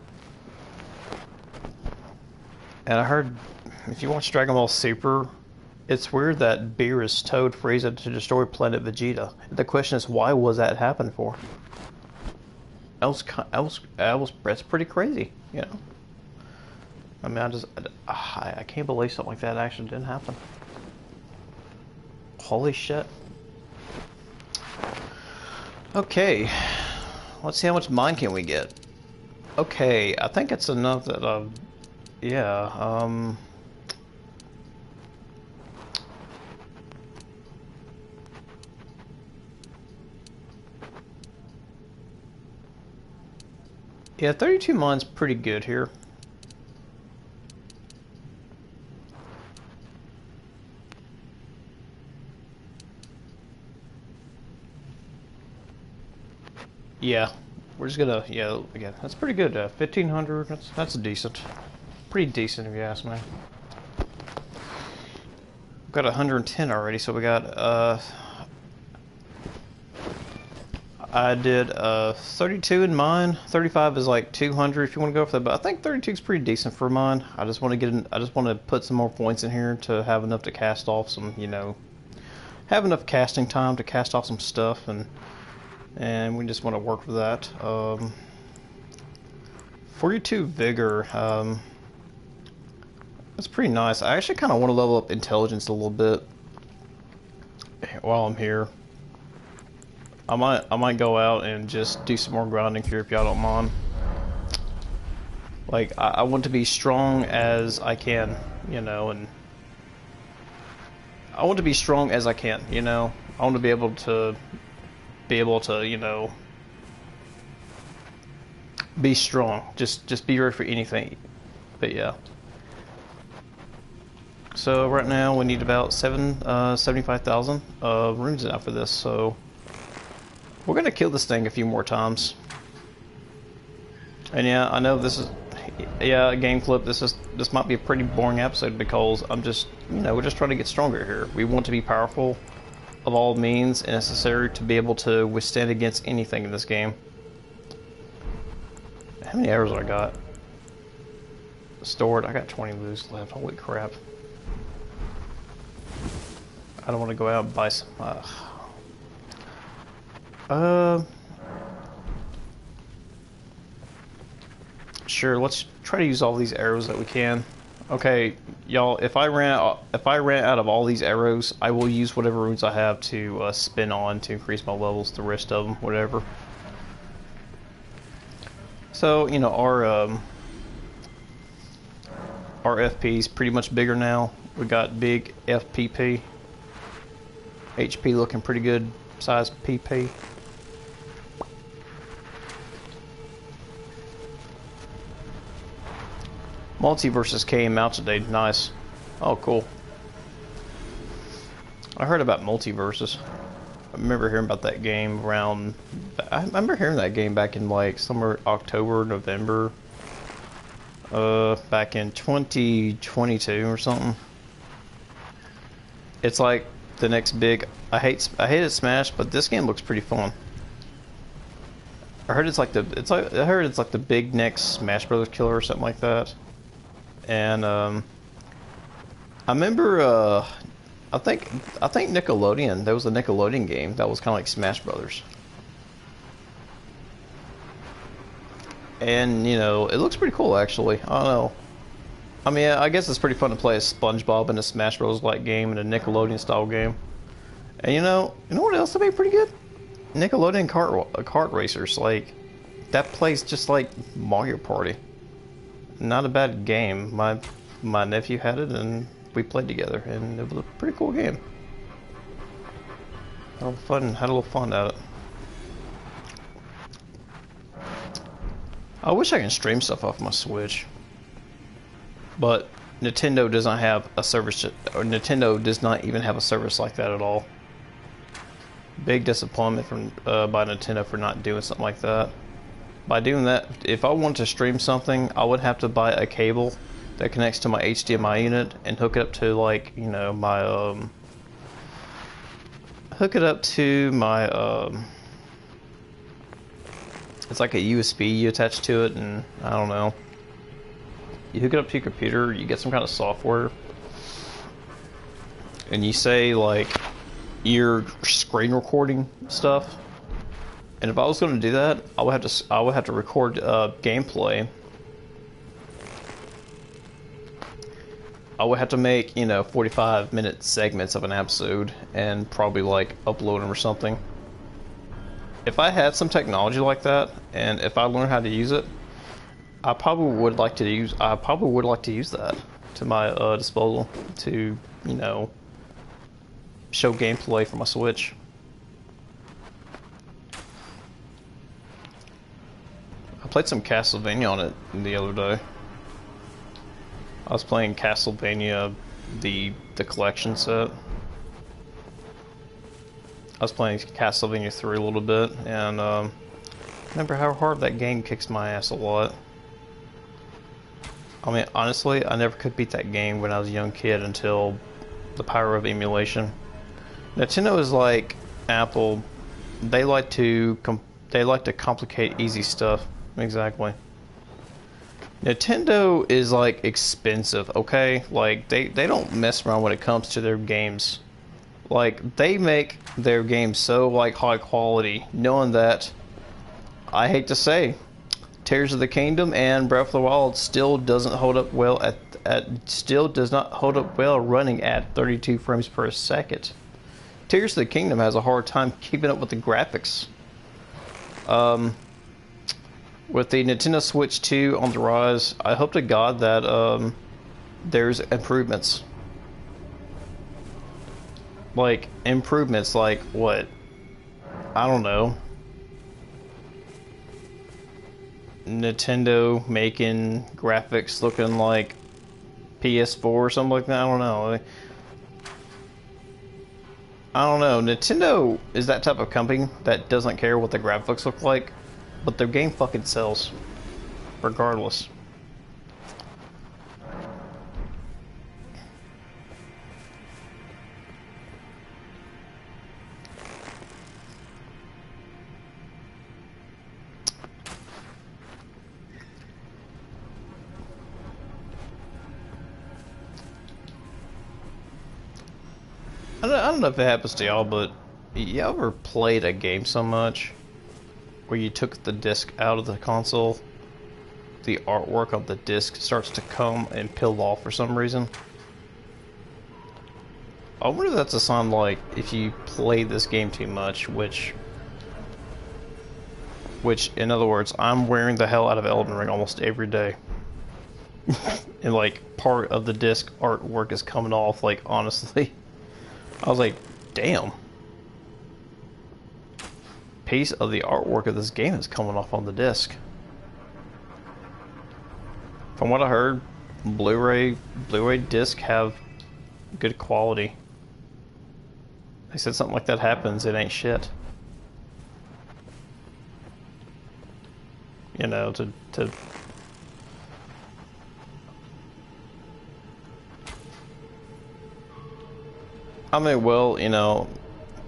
Speaker 1: and I heard if you watch Dragon Ball Super, it's weird that Beer is told Frieza to destroy planet Vegeta. The question is, why was that happen for? That's pretty crazy, you know. I mean, I can't believe something like that actually didn't happen. Holy shit. Okay, let's see how much mine can we get. Okay, I think it's enough that yeah, yeah, 32 mine's pretty good here. Yeah, we're just gonna, yeah, again, that's pretty good. 1500, that's decent. Pretty decent if you ask me. We've got 110 already, so we got, I did 32 in mine. 35 is like 200 if you want to go for that, but I think 32 is pretty decent for mine. I just want to I just want to put some more points in here to have enough to cast off some, you know, have enough casting time to cast off some stuff, and we just want to work with that. 42 vigor. That's pretty nice. I actually kind of want to level up intelligence a little bit while I'm here. I might go out and just do some more grinding here if y'all don't mind. Like I want to be strong as I can, you know, and I want to be strong as I can, you know. I want to be able to you know, be strong. Just be ready for anything. But yeah. So right now we need about 75,000 runes now for this. So we're gonna kill this thing a few more times. And yeah, I know this is, yeah, game flip. This might be a pretty boring episode because I'm just, you know, we're just trying to get stronger here. We want to be powerful of all means necessary to be able to withstand against anything in this game. How many arrows I got stored? I got 20 loose left. Holy crap! I don't want to go out and buy some. Sure. Let's try to use all these arrows that we can. Okay, y'all. If I ran out of all these arrows, I will use whatever runes I have to spin on to increase my levels. The rest of them, whatever. So you know our FP is pretty much bigger now. We got big FPP. HP looking pretty good size PP. Multiverses came out today. Nice. Oh, cool. I heard about Multiverses. I remember hearing about that game around... I remember hearing that game back in like somewhere October, November. Back in 2022 or something. It's like the next big... I hated Smash, but this game looks pretty fun. I heard it's like the big next Smash Brothers killer or something like that. And I remember I think Nickelodeon, there was a Nickelodeon game that was kind of like Smash Brothers. And you know, it looks pretty cool actually. I don't know. I mean, I guess it's pretty fun to play as SpongeBob in a Smash Bros. Like game and a Nickelodeon style game. And you know what else would be pretty good? Nickelodeon kart racers. Like that plays just like Mario Party. Not a bad game. My nephew had it and we played together, and it was a pretty cool game. Had a little fun at it. I wish I can stream stuff off my Switch, but Nintendo does not have a service, or Nintendo does not even have a service like that at all. Big disappointment from by Nintendo for not doing something like that. By doing that, if I want to stream something, I would have to buy a cable that connects to my HDMI unit and hook it up to like, you know, my hook it up to my It's like a USB you attach to it, and I don't know. You hook it up to your computer, you get some kind of software, and you say like your screen recording stuff. And if I was going to do that, I would have to record gameplay. I would have to make 45-minute segments of an episode and probably like upload them or something. If I had some technology like that, and if I learned how to use it, I probably would like to use that to my disposal to show gameplay for my Switch. I played some Castlevania on it the other day. I was playing Castlevania, the collection set. I was playing Castlevania 3 a little bit, and remember how hard that game kicks my ass a lot. I mean, honestly, I never could beat that game when I was a young kid until the power of emulation. Nintendo is like Apple. They like to complicate easy stuff. Exactly. Nintendo is like expensive, okay? Like they don't mess around when it comes to their games. Like they make their games so like high quality, knowing that, I hate to say, Tears of the Kingdom and Breath of the Wild still doesn't hold up well still does not hold up well running at 32 frames per second. Tears of the Kingdom has a hard time keeping up with the graphics. With the Nintendo Switch 2 on the rise, I hope to God that there's improvements. Like, improvements like what? I don't know. Nintendo making graphics looking like PS4 or something like that. I don't know. I don't know. Nintendo is that type of company that doesn't care what the graphics look like, but their game fucking sells, regardless. I don't know if it happens to y'all, but you ever played a game so much where you took the disc out of the console, the artwork of the disc starts to come and peel off for some reason? I wonder if that's a sign like if you play this game too much, which in other words, I'm wearing the hell out of Elden Ring almost every day. And like part of the disc artwork is coming off, like honestly. I was like, damn. Piece of the artwork of this game is coming off on the disc. From what I heard, Blu-ray discs have good quality. They said something like that happens, it ain't shit. You know, to I mean, well, you know,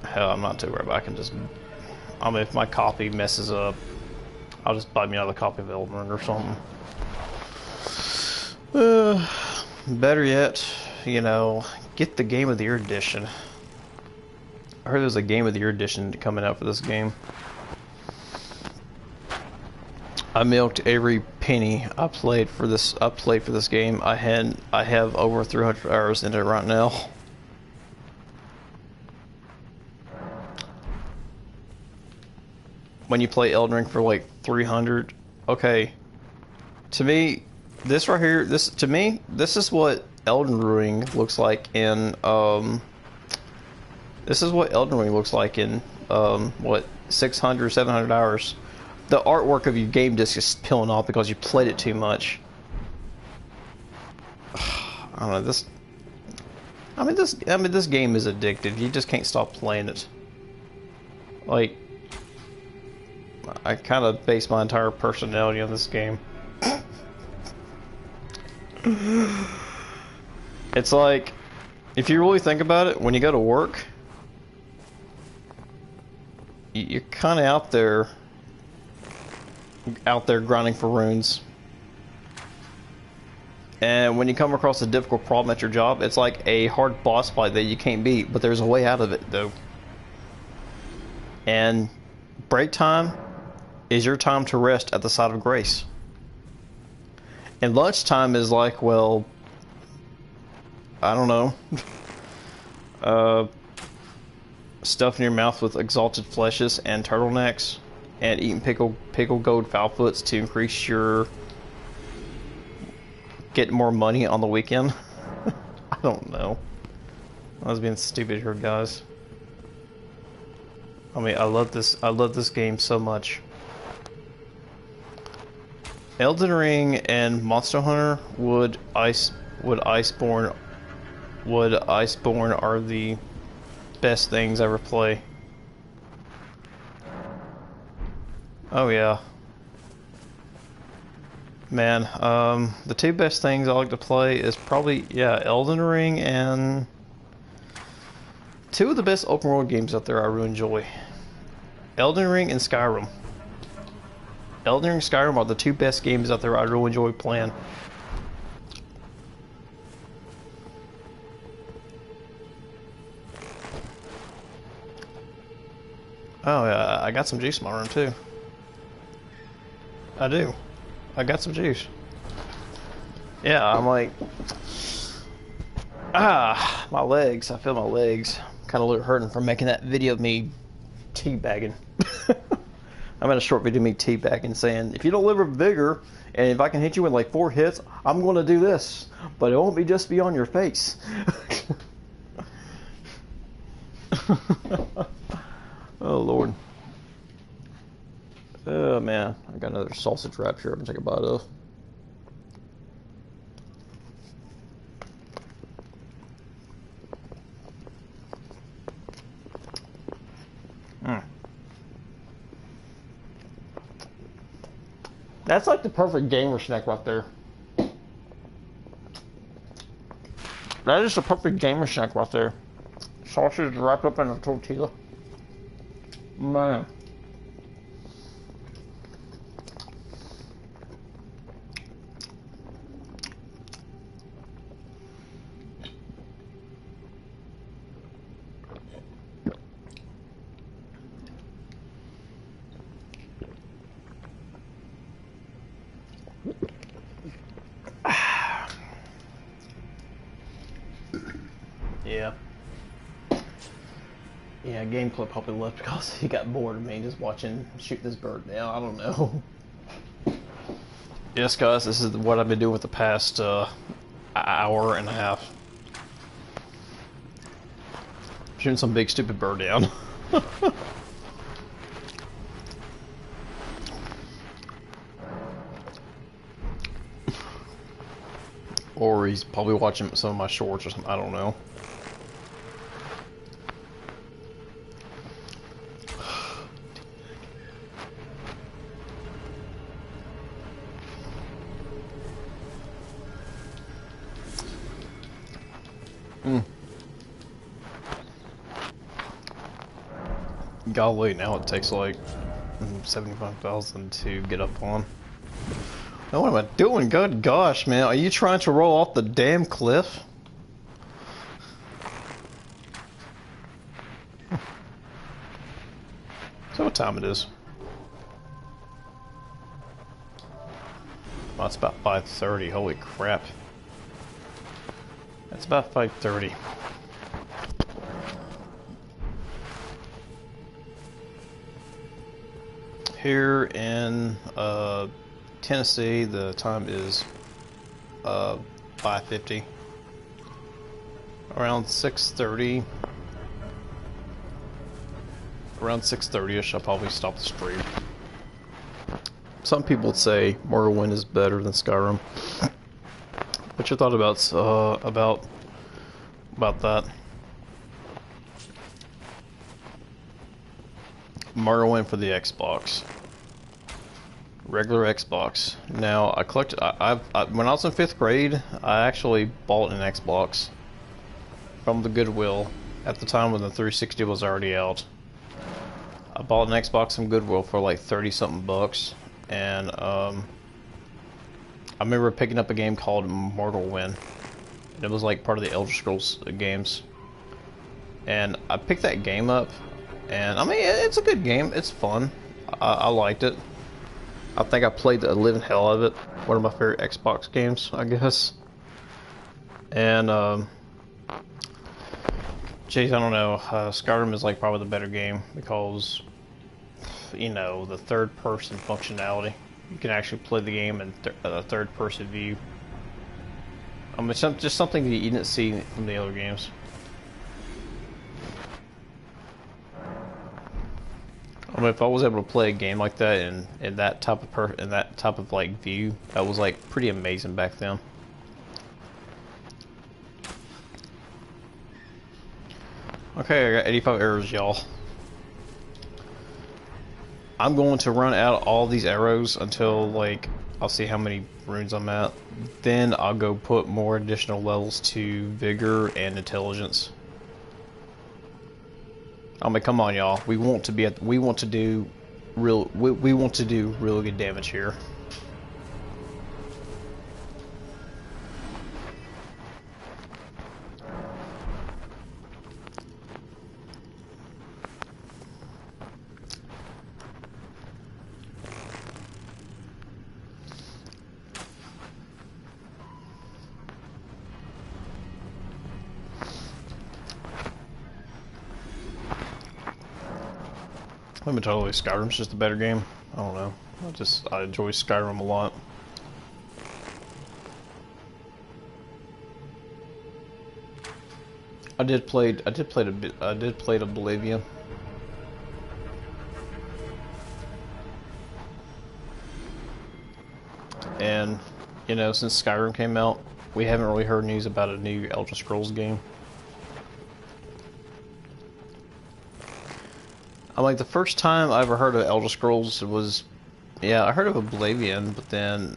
Speaker 1: hell, I'm not too worried about it. I can just, I mean, if my copy messes up, I'll just buy me another copy of Elden Ring or something. Better yet, you know, get the Game of the Year edition. I heard there's a Game of the Year edition coming out for this game. I milked every penny I played for this game. I have over 300 hours in it right now. When you play Elden Ring for like 300, okay. To me, this right here, this is what Elden Ring looks like in this is what Elden Ring looks like in what, 600, 700 hours. The artwork of your game disc is peeling off because you played it too much. I don't know, this game is addictive. You just can't stop playing it. Like, I kind of base my entire personality on this game. It's like, if you really think about it, when you go to work, you're kind of out there out there grinding for runes. And when you come across a difficult problem at your job, it's like a hard boss fight that you can't beat, but there's a way out of it, though. And break time is your time to rest at the side of grace. And lunchtime is like, well, I don't know. Stuff in your mouth with exalted fleshes and turtlenecks, and eating pickled gold foulfoots to increase your get more money on the weekend. I don't know. I was being stupid here, guys. I mean, I love this game so much. Elden Ring and Monster Hunter Iceborne are the best things I ever play. Oh yeah. Man, the two best things I like to play is probably, yeah, Elden Ring and two of the best open world games out there I really enjoy. Elden Ring and Skyrim. Elden Ring and Skyrim are the two best games out there I really enjoy playing. Oh yeah, I got some juice in my room too. I do. I got some juice. Yeah, I'm like, my legs. I feel my legs kind of hurting from making that video of me teabagging. I made a short video of me teabagging saying, if you don't deliver vigor, and if I can hit you with like 4 hits, I'm going to do this. But it won't be just be on your face. Oh, Lord. Oh, man. I got another sausage wrap here I'm going to take a bite of. That's like the perfect gamer snack right there. That is the perfect gamer snack right there. Sausage wrapped up in a tortilla. Man. Yeah. Yeah, Game Club probably left because he got bored of me just watching shoot this bird down. I don't know. Yes, guys, this is what I've been doing with the past hour and a half. Shooting some big stupid bird down. Or he's probably watching some of my shorts or something. I don't know. Golly, now it takes like 75,000 to get up on. Now what am I doing? Good gosh, man. Are you trying to roll off the damn cliff? So what time it is? Oh, it's about 5:30. Holy crap. It's about 5:30. Here in Tennessee, the time is 5:50. Around 6:30. Around 6:30ish, I'll probably stop the stream. Some people would say Morrowind is better than Skyrim. What's your thought about that? Morrowind for the Xbox. Regular Xbox. Now, I collected. When I was in 5th grade, I actually bought an Xbox from the Goodwill at the time when the 360 was already out. I bought an Xbox from Goodwill for like 30-something bucks, and I remember picking up a game called Mortal. It was like part of the Elder Scrolls games, and I picked that game up, and I mean it's a good game. It's fun. I liked it. I think I played the living hell out of it. One of my favorite Xbox games, I guess. And geez, I don't know. Skyrim is like probably the better game because you know the third-person functionality. You can actually play the game in a third-person view. I mean, just something that you didn't see from the other games. I mean, if I was able to play a game like that in that type of like view, that was like pretty amazing back then. Okay, I got 85 arrows, y'all. I'm going to run out all these arrows until like I'll see how many runes I'm at. Then I'll go put more additional levels to vigor and intelligence. I mean, come on, y'all. We want to do really good damage here. I've been totally Skyrim's just a better game. I don't know. I enjoy Skyrim a lot. I did play Oblivion. And you know, since Skyrim came out, we haven't really heard news about a new Elder Scrolls game. I'm like, the first time I ever heard of Elder Scrolls was, yeah, I heard of Oblivion, but then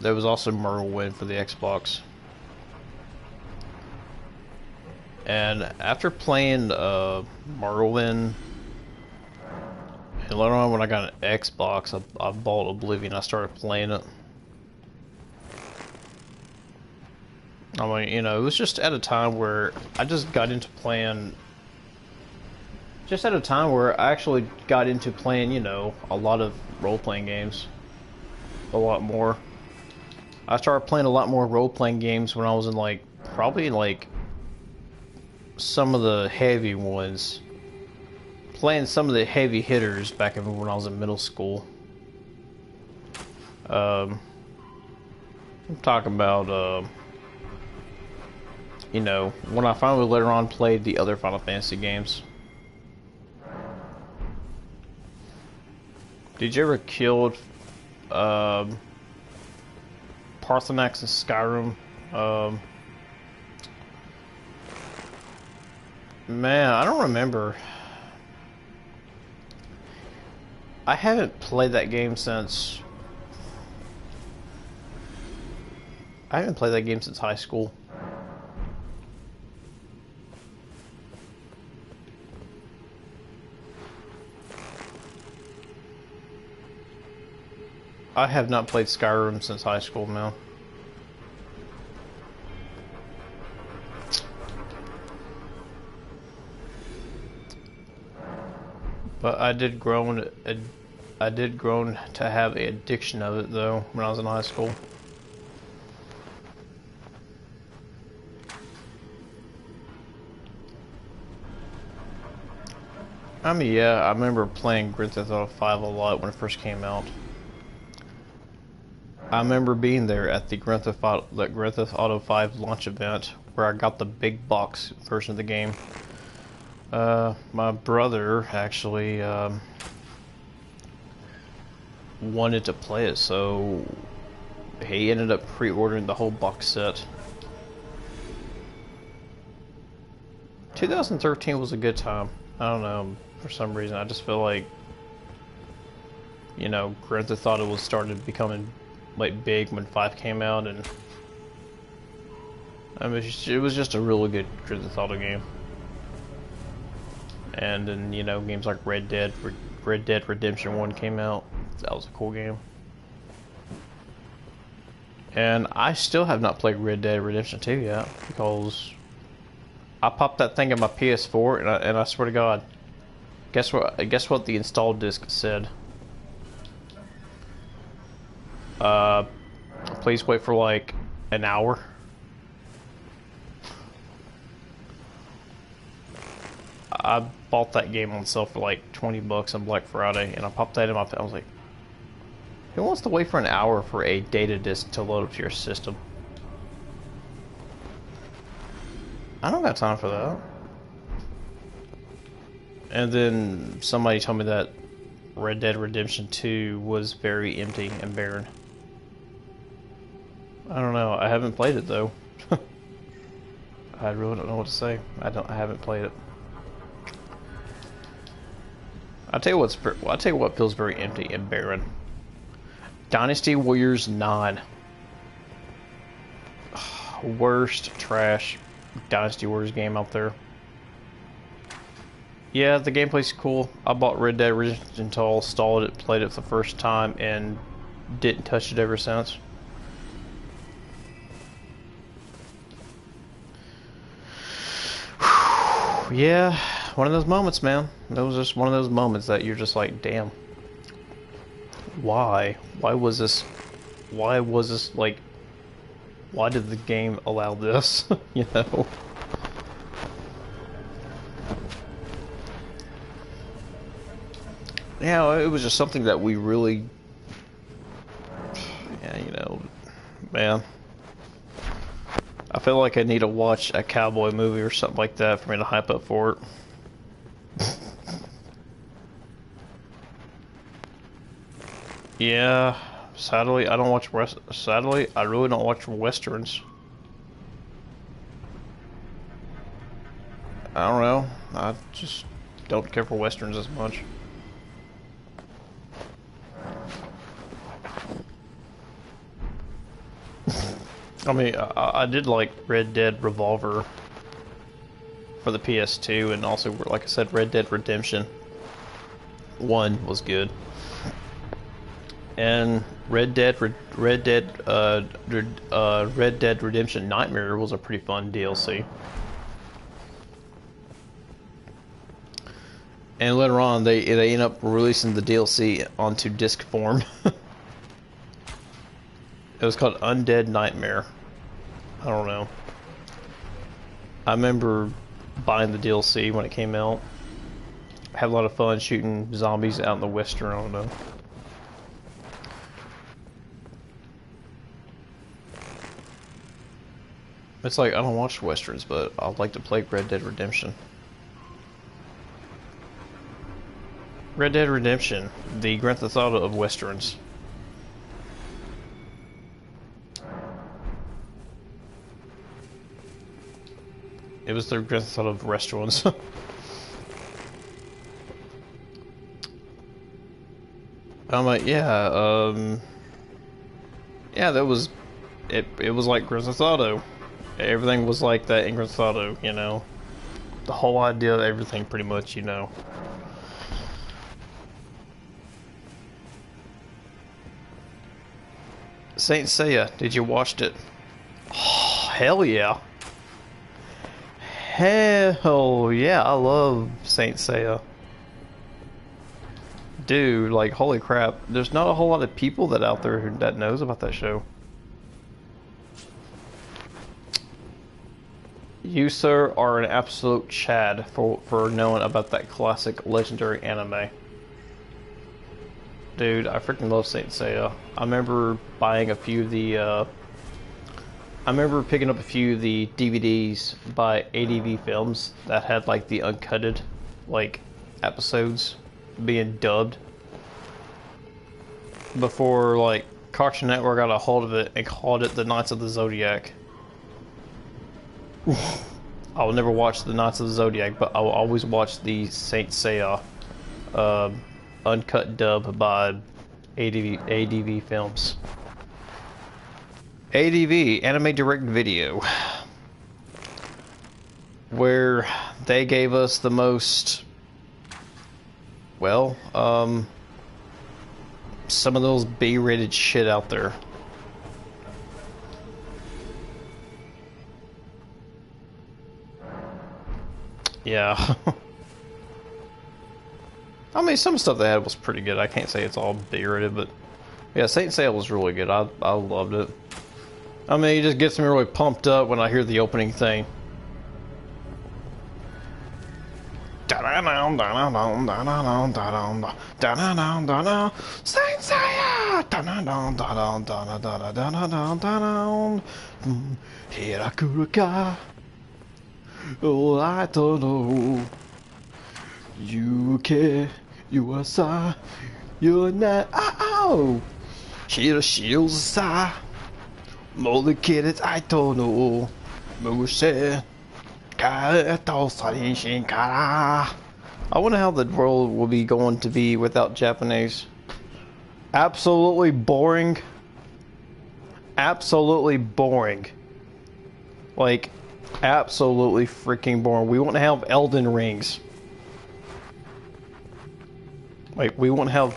Speaker 1: there was also Morrowind for the Xbox. And after playing Morrowind, and later on when I got an Xbox, I bought Oblivion. I started playing it. I mean, you know, it was just at a time where I just got into playing. Just at a time where I actually got into playing, you know, a lot of role-playing games. A lot more. I started playing a lot more role-playing games when I was in, like, probably, like, some of the heavy ones. Playing some of the heavy hitters back when I was in middle school. I'm talking about, you know, when I finally later on played the other Final Fantasy games. Did you ever kill Parthenax in Skyrim? Man, I don't remember. I haven't played that game since... I haven't played that game since high school. I have not played Skyrim since high school now. But I did grow to have an addiction of it though when I was in high school. I mean, yeah, I remember playing Grand Theft Auto 5 a lot when it first came out. I remember being there at the Grand Theft Auto 5 launch event where I got the big box version of the game. My brother actually wanted to play it, so he ended up pre-ordering the whole box set. 2013 was a good time. I don't know, for some reason I just feel like, you know, Grand Theft Auto was started becoming like big when 5 came out, and I mean, it was just a really good Grand Theft Auto game. And then, you know, games like Red Dead Redemption 1 came out. That was a cool game. And I still have not played Red Dead Redemption 2 yet because I popped that thing in my PS4 and I swear to God, guess what? Guess what the install disc said? Please wait for like an hour. I bought that game on sale for like 20 bucks on Black Friday, and I popped that in my. I was like, who wants to wait for an hour for a data disk to load up to your system? I don't got time for that. And then somebody told me that Red Dead Redemption 2 was very empty and barren. I don't know. I haven't played it though. I really don't know what to say. I haven't played it. I'll tell you what feels very empty and barren. Dynasty Warriors 9. Worst trash Dynasty Warriors game out there. Yeah, the gameplay's cool. I bought Red Dead Redemption until I installed it, played it for the first time, and didn't touch it ever since. Yeah, one of those moments, man. That was just one of those moments that you're just like, damn. Why? Why was this like, why did the game allow this? You know? Yeah, it was just something that we really, yeah, you know, man. I feel like I need to watch a cowboy movie or something like that for me to hype up for it. Yeah, sadly, I don't watch sadly, I really don't watch westerns. I don't know. I just don't care for westerns as much. I mean, I did like Red Dead Revolver for the PS2, and also, like I said, Red Dead Redemption 1 was good. And Red Dead Redemption Nightmare was a pretty fun DLC. And later on, they end up releasing the DLC onto disc form. It was called Undead Nightmare. I don't know. I remember buying the DLC when it came out. I had a lot of fun shooting zombies out in the western, I don't know. It's like, I don't watch westerns, but I'd like to play Red Dead Redemption. Red Dead Redemption, the Grand Theft Auto of westerns. It was the Grand Theft Auto of restaurants. I'm like, yeah, yeah, that was, it was like Grand Theft Auto. Everything was like that in Grand Theft Auto, you know. The whole idea of everything, pretty much, you know. Saint Seiya, did you watch it? Oh, hell yeah. Hell yeah, I love Saint Seiya. Dude, like, holy crap. There's not a whole lot of people that out there that knows about that show. You, sir, are an absolute Chad for knowing about that classic legendary anime. Dude, I freaking love Saint Seiya. I remember buying a few of the, I remember picking up a few of the DVDs by ADV Films that had, like, the uncutted, like, episodes being dubbed. Before, like, Cartoon Network got a hold of it and called it the Knights of the Zodiac. I will never watch the Knights of the Zodiac, but I will always watch the Saint Seiya uncut dub by ADV Films. ADV, Anime Direct Video, where they gave us the most, well, some of those B-rated shit out there. Yeah. I mean, some stuff they had was pretty good. I can't say it's all B-rated, but yeah, Saint Seiya was really good. I loved it. I mean, it just gets me really pumped up when I hear the opening thing. Saint Seiya! Hirakuruka. Oh, I don't know. You care, you are sa, you're not. Oh, Shiro sa. Molekit, I don't know. Muse, Kaeto Sarishin Kara. I wonder how the world will be going to be without Japanese. Absolutely boring. Absolutely boring. Like, absolutely freaking boring. We won't have Elden rings. Like, we won't have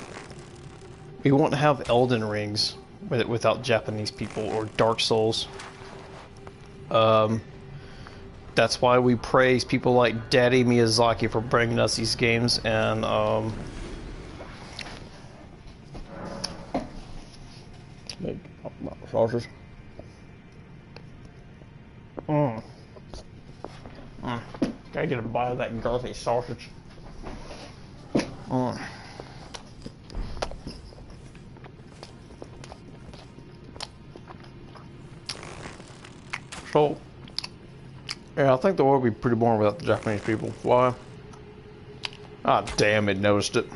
Speaker 1: Elden rings without Japanese people, or Dark Souls. That's why we praise people like Daddy Miyazaki for bringing us these games, and sausage. Gotta get a bite of that girthy sausage. So, yeah, I think the world would be pretty boring without the Japanese people. Why? Ah, damn it, noticed it.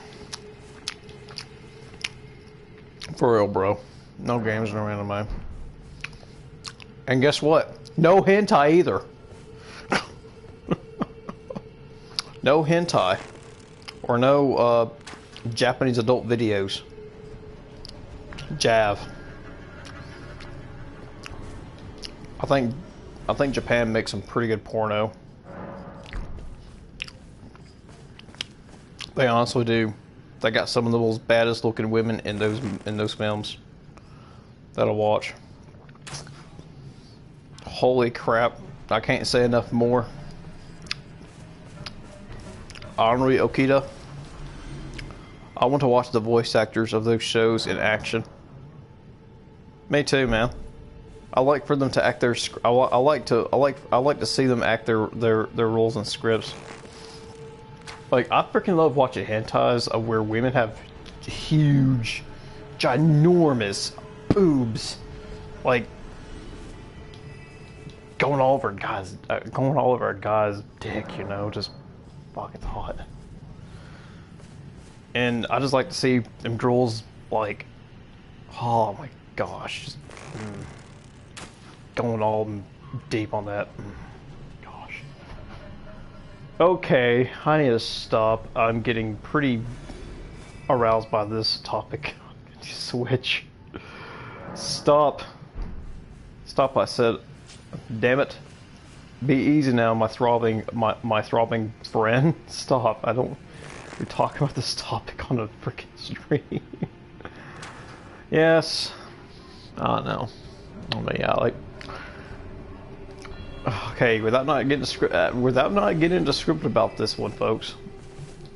Speaker 1: For real, bro. No games, no anime. And guess what? No hentai either. No hentai. Or no, Japanese adult videos. Jav. I think Japan makes some pretty good porno. They honestly do. They got some of the most baddest looking women in those films that I'll watch. Holy crap. I can't say enough more. Henri Okita. I want to watch the voice actors of those shows in action. Me too, man. I like for them to act their. I like to see them act their roles and scripts. Like, I freaking love watching hentais of where women have huge, ginormous boobs, like going all over a guy's dick. You know, just fucking hot. And I just like to see them girls, like, oh my gosh, just, going all deep on that. Gosh. Okay, I need to stop. I'm getting pretty aroused by this topic. Switch. Stop. Stop, I said. Damn it. Be easy now, my throbbing friend. Stop. We're talking about this topic on a freaking stream. Yes. Oh no. Oh but yeah, like. Okay, without not getting into script about this one, folks.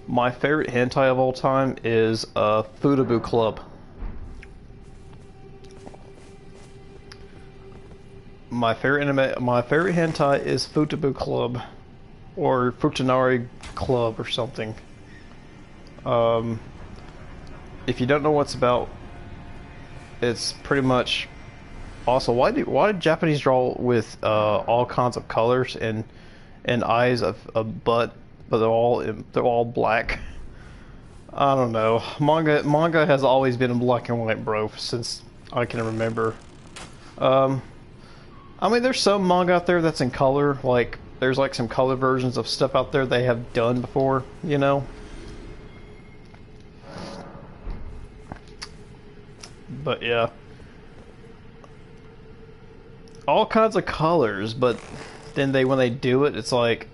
Speaker 1: My favorite hentai of all time is Futaboo Club. My favorite hentai is Futaboo Club, or Futanari Club, or something. If you don't know what's about, it's pretty much. Also, why did Japanese draw with all kinds of colors and eyes of a butt, but they're all black? I don't know. Manga has always been in black and white, bro, since I can remember. I mean, there's some manga out there that's in color. Like, there's like some color versions of stuff out there they have done before, you know. But yeah. All kinds of colors, but then when they do it, it's like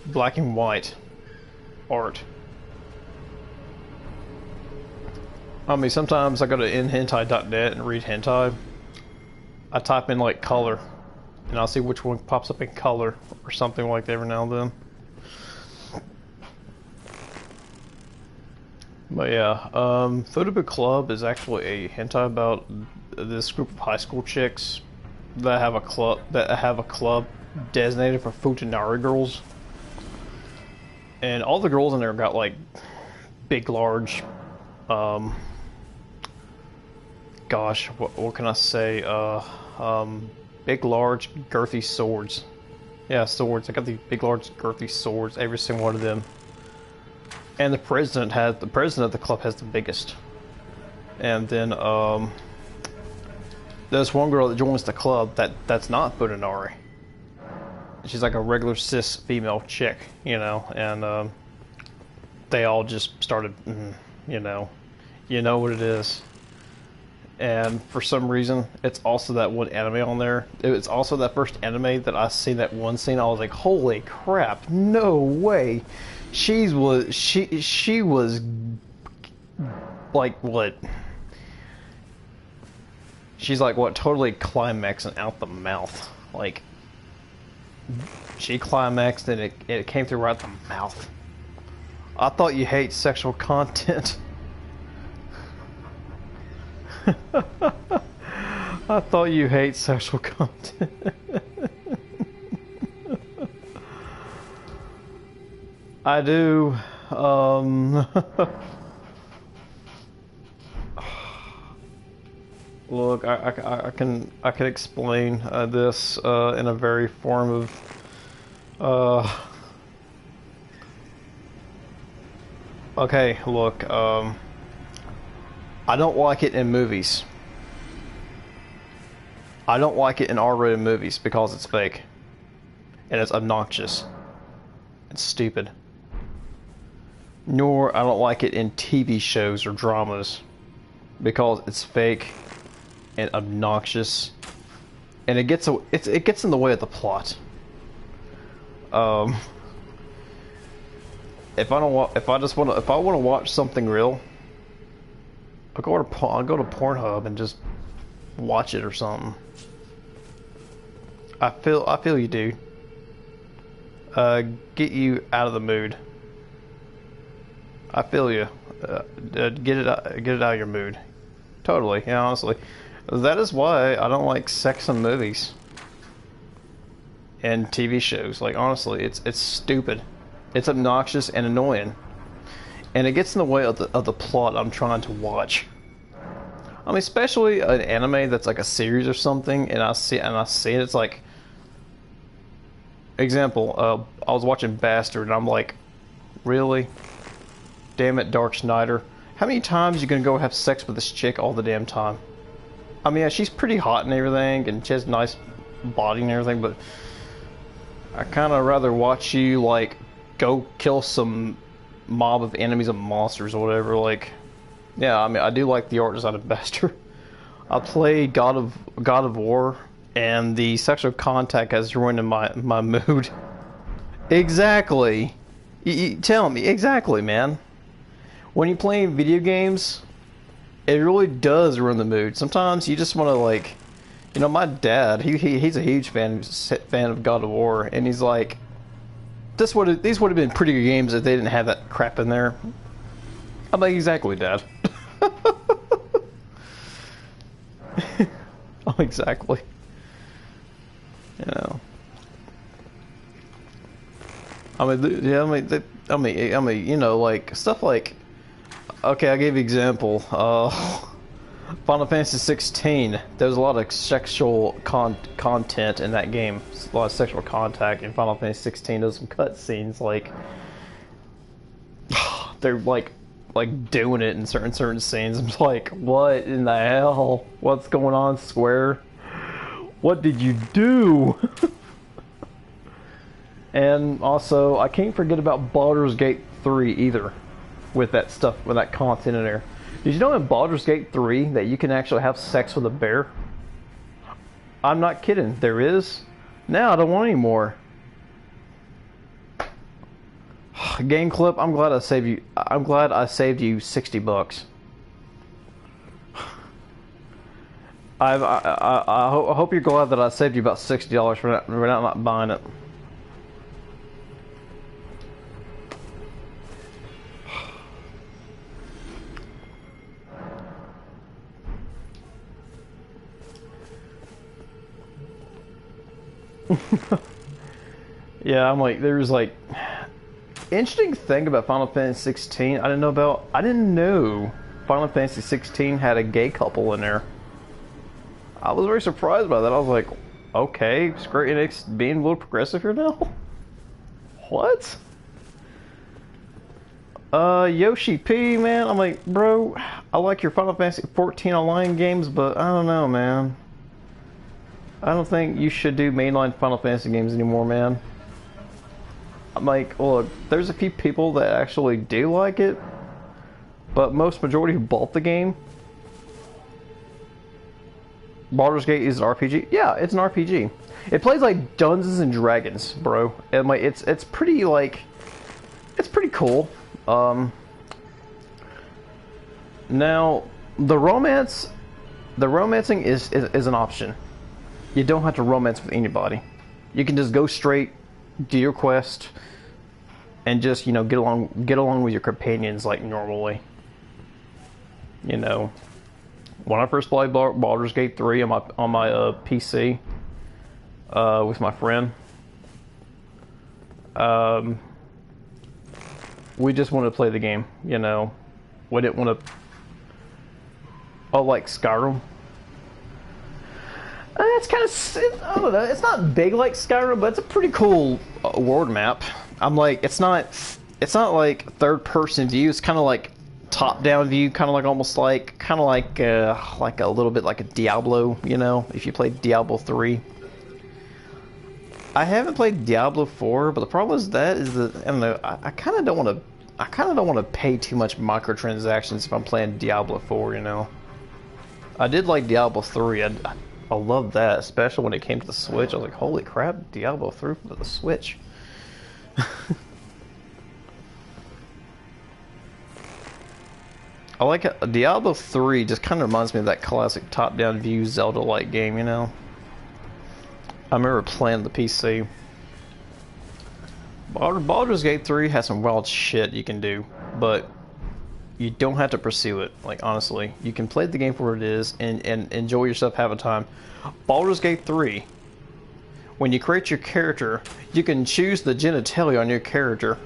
Speaker 1: black and white art. I mean, sometimes I go to nhentai.net and read hentai. I type in like color, and I'll see which one pops up in color or something like that every now and then. But yeah, Photoboo Club is actually a hentai about this group of high school chicks that have a club designated for futanari girls, and all the girls in there got like big, large, um, gosh, what can I say? Big, large, girthy swords. Yeah, swords. I got these big, large, girthy swords. Every single one of them. And the president of the club has the biggest. And then there's one girl that joins the club that's not Futanari. She's like a regular cis female chick, you know, and they all just started, you know what it is. And for some reason, it's also that one anime on there. It's also that first anime that I seen that one scene. I was like, holy crap! No way. She was like what? She's like what? Totally climaxing out the mouth. Like she climaxed and it came through right the mouth. I thought you hate sexual content. I thought you hate sexual content. I do. Look, I can explain this in a very form of. Okay, look. I don't like it in movies. I don't like it in R-rated movies because it's fake. And it's obnoxious. It's stupid. Nor I don't like it in TV shows or dramas because it's fake and obnoxious, and it gets in the way of the plot. If I want to watch something real, I'll go to Pornhub and just watch it or something. I feel you, dude. Get you out of the mood. I feel you. Get it out of your mood. Totally. Yeah, honestly, that is why I don't like sex in movies and TV shows. Like honestly, it's stupid. It's obnoxious and annoying, and it gets in the way of the plot I'm trying to watch. I mean, especially an anime that's like a series or something, and I see it. It's like, example, I was watching Bastard, and I'm like, really? Damn it, Dark Snyder. How many times are you gonna go have sex with this chick all the damn time? I mean, yeah, she's pretty hot and everything, and she has nice body and everything, but I kind of rather watch you, like, go kill some mob of enemies and monsters or whatever. Like, yeah, I mean, I do like the art design of Bastard. I played God of War, and the sexual contact has ruined my mood. Exactly. You tell me, exactly, man. When you play video games, it really does ruin the mood. Sometimes you just want to, like, you know, my dad, he's a huge fan of God of War, and he's like, these would have been pretty good games if they didn't have that crap in there. I'm like, exactly, Dad. Oh, exactly. You know. I mean, yeah, I mean, you know, like stuff like. Okay, I'll give you an example. Final Fantasy 16. There's a lot of sexual content in that game. A lot of sexual contact in Final Fantasy 16. There's some cutscenes like they're like doing it in certain scenes. I'm like, what in the hell? What's going on, Square? What did you do? And also, I can't forget about Baldur's Gate 3 either, with that stuff, with that content in there. Did you know in Baldur's Gate 3 that you can actually have sex with a bear? I'm not kidding. There is. Now I don't want any more. Game clip. I'm glad I saved you. I'm glad I saved you $60. I hope you're glad that I saved you about $60 for not buying it. Yeah, I'm like, there's like interesting thing about Final Fantasy 16 I didn't know about. I didn't know Final Fantasy 16 had a gay couple in there. I was very surprised by that. I was like, okay, Square Enix being a little progressive here now. What? Yoshi P, man. I'm like, bro, I like your Final Fantasy 14 online games, but I don't know, man. I don't think you should do mainline Final Fantasy games anymore, man. I'm like, look, there's a few people that actually do like it, but most majority who bought the game. Baldur's Gate is an RPG. Yeah, it's an RPG. It plays like Dungeons and Dragons, bro. And like, it's pretty like, it's pretty cool. Now the romancing is an option. You don't have to romance with anybody. You can just go straight, do your quest, and just, you know, get along with your companions like normally. You know, when I first played Baldur's Gate 3 on my PC with my friend, we just wanted to play the game. You know, we didn't want to. Oh, like Skyrim. It's kind of, I don't know, it's not big like Skyrim, but it's a pretty cool world map. I'm like, it's not like third person view. It's kind of like top down view, kind of like almost like like a little bit like a Diablo, you know, if you played Diablo 3. I haven't played Diablo 4, but the problem is that I don't know, I kind of don't want to pay too much microtransactions if I'm playing Diablo 4, you know. I did like Diablo 3. I love that, especially when it came to the Switch. I was like, holy crap, Diablo 3 for the Switch. I like it. Diablo 3 just kind of reminds me of that classic top-down view Zelda-like game, you know? I remember playing the PC. Baldur's Gate 3 has some wild shit you can do, but you don't have to pursue it. Like, honestly, you can play the game for what it is and enjoy yourself, have a time. Baldur's Gate 3, when you create your character, you can choose the genitalia on your character.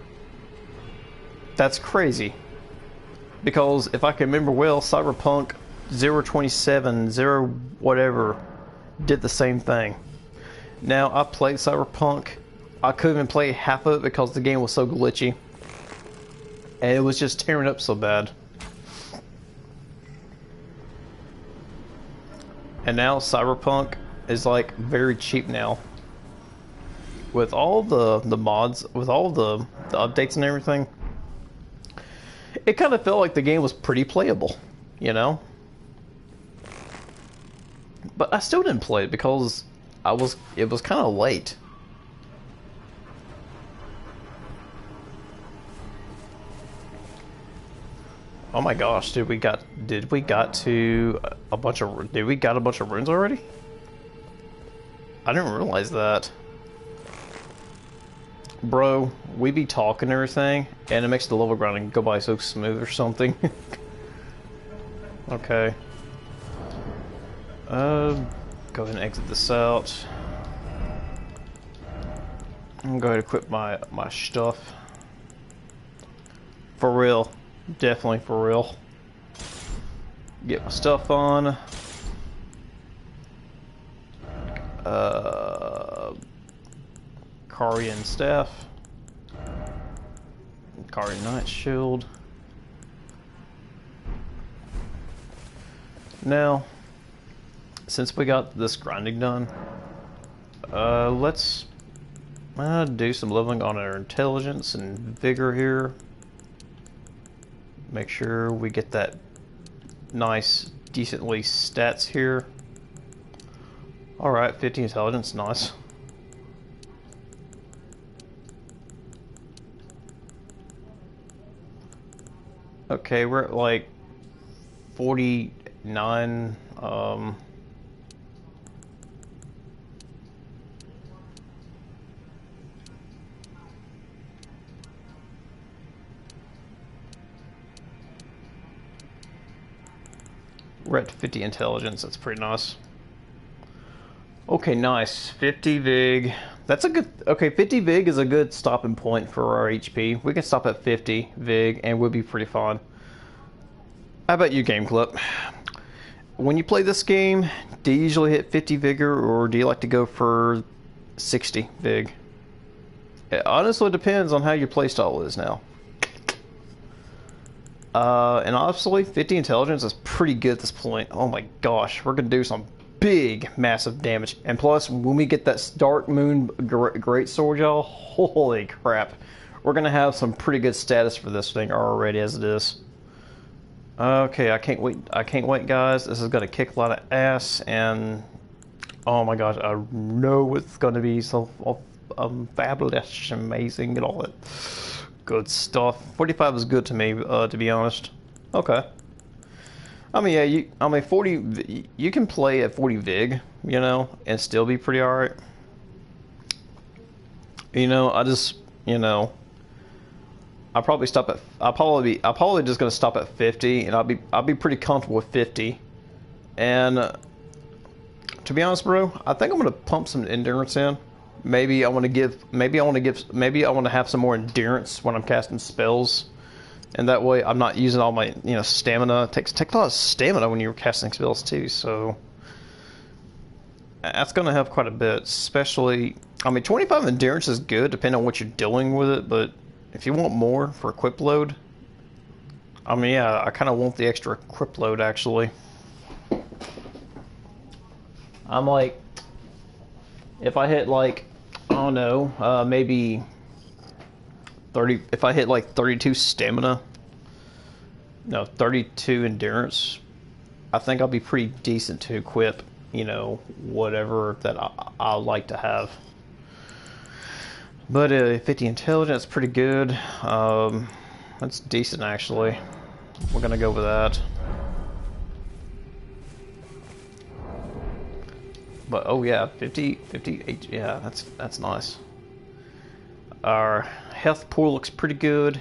Speaker 1: That's crazy. Because if I can remember well, Cyberpunk 027, 0 whatever, did the same thing. Now, I played Cyberpunk. I couldn't even play half of it because the game was so glitchy. And it was just tearing up so bad. And now Cyberpunk is like very cheap now. With all the mods, with all the updates and everything, it kind of felt like the game was pretty playable, you know? But I still didn't play it because it was kind of late. Oh my gosh, did we got a bunch of runes already? I didn't realize that. Bro, we be talking and everything, and it makes the level grinding go by so smooth or something. Okay. Go ahead and exit this out. I'm gonna go ahead and equip my stuff. For real. Definitely for real. Get my stuff on. Karian staff. Karian knight shield. Now, since we got this grinding done, let's do some leveling on our intelligence and vigor here. Make sure we get that nice, decently stats here. Alright, 50 intelligence, nice. Okay, we're at like 49, we're at 50 intelligence, that's pretty nice. Okay, nice. 50 Vig. That's a good... Okay, 50 Vig is a good stopping point for our HP. We can stop at 50 Vig, and we'll be pretty fine. How about you, Game Clip? When you play this game, do you usually hit 50 Vigor, or do you like to go for 60 Vig? It honestly depends on how your playstyle is now. And honestly, 50 Intelligence is pretty good at this point. Oh my gosh, we're going to do some big, massive damage. And plus, when we get that Dark Moon Great Sword, y'all, holy crap. We're going to have some pretty good status for this thing already as it is. Okay, I can't wait, guys. This is going to kick a lot of ass, and oh my gosh, I know it's going to be so fabulous, amazing, and all that good stuff. 45 is good to me, to be honest. Okay. I mean, yeah, 40, you can play at 40 Vig, you know, and still be pretty alright. You know, I'll probably stop at, I'll probably just gonna stop at 50, and I'll be pretty comfortable with 50. And to be honest, bro, I think I'm gonna pump some endurance in. Maybe I want to have some more endurance when I'm casting spells, and that way I'm not using all my stamina. It takes a lot of stamina when you're casting spells too, so that's gonna help quite a bit. Especially, I mean, 25 endurance is good depending on what you're doing with it, but if you want more for equip load, I mean, yeah, I kind of want the extra equip load actually. I'm like, if I hit like, I don't know, maybe 30, if I hit like 32 stamina, no, 32 endurance, I think I'll be pretty decent to equip, whatever that I'll like to have. But 50 intelligence, pretty good. That's decent actually. We're gonna go with that. But oh yeah, 50 yeah, that's nice. Our health pool looks pretty good.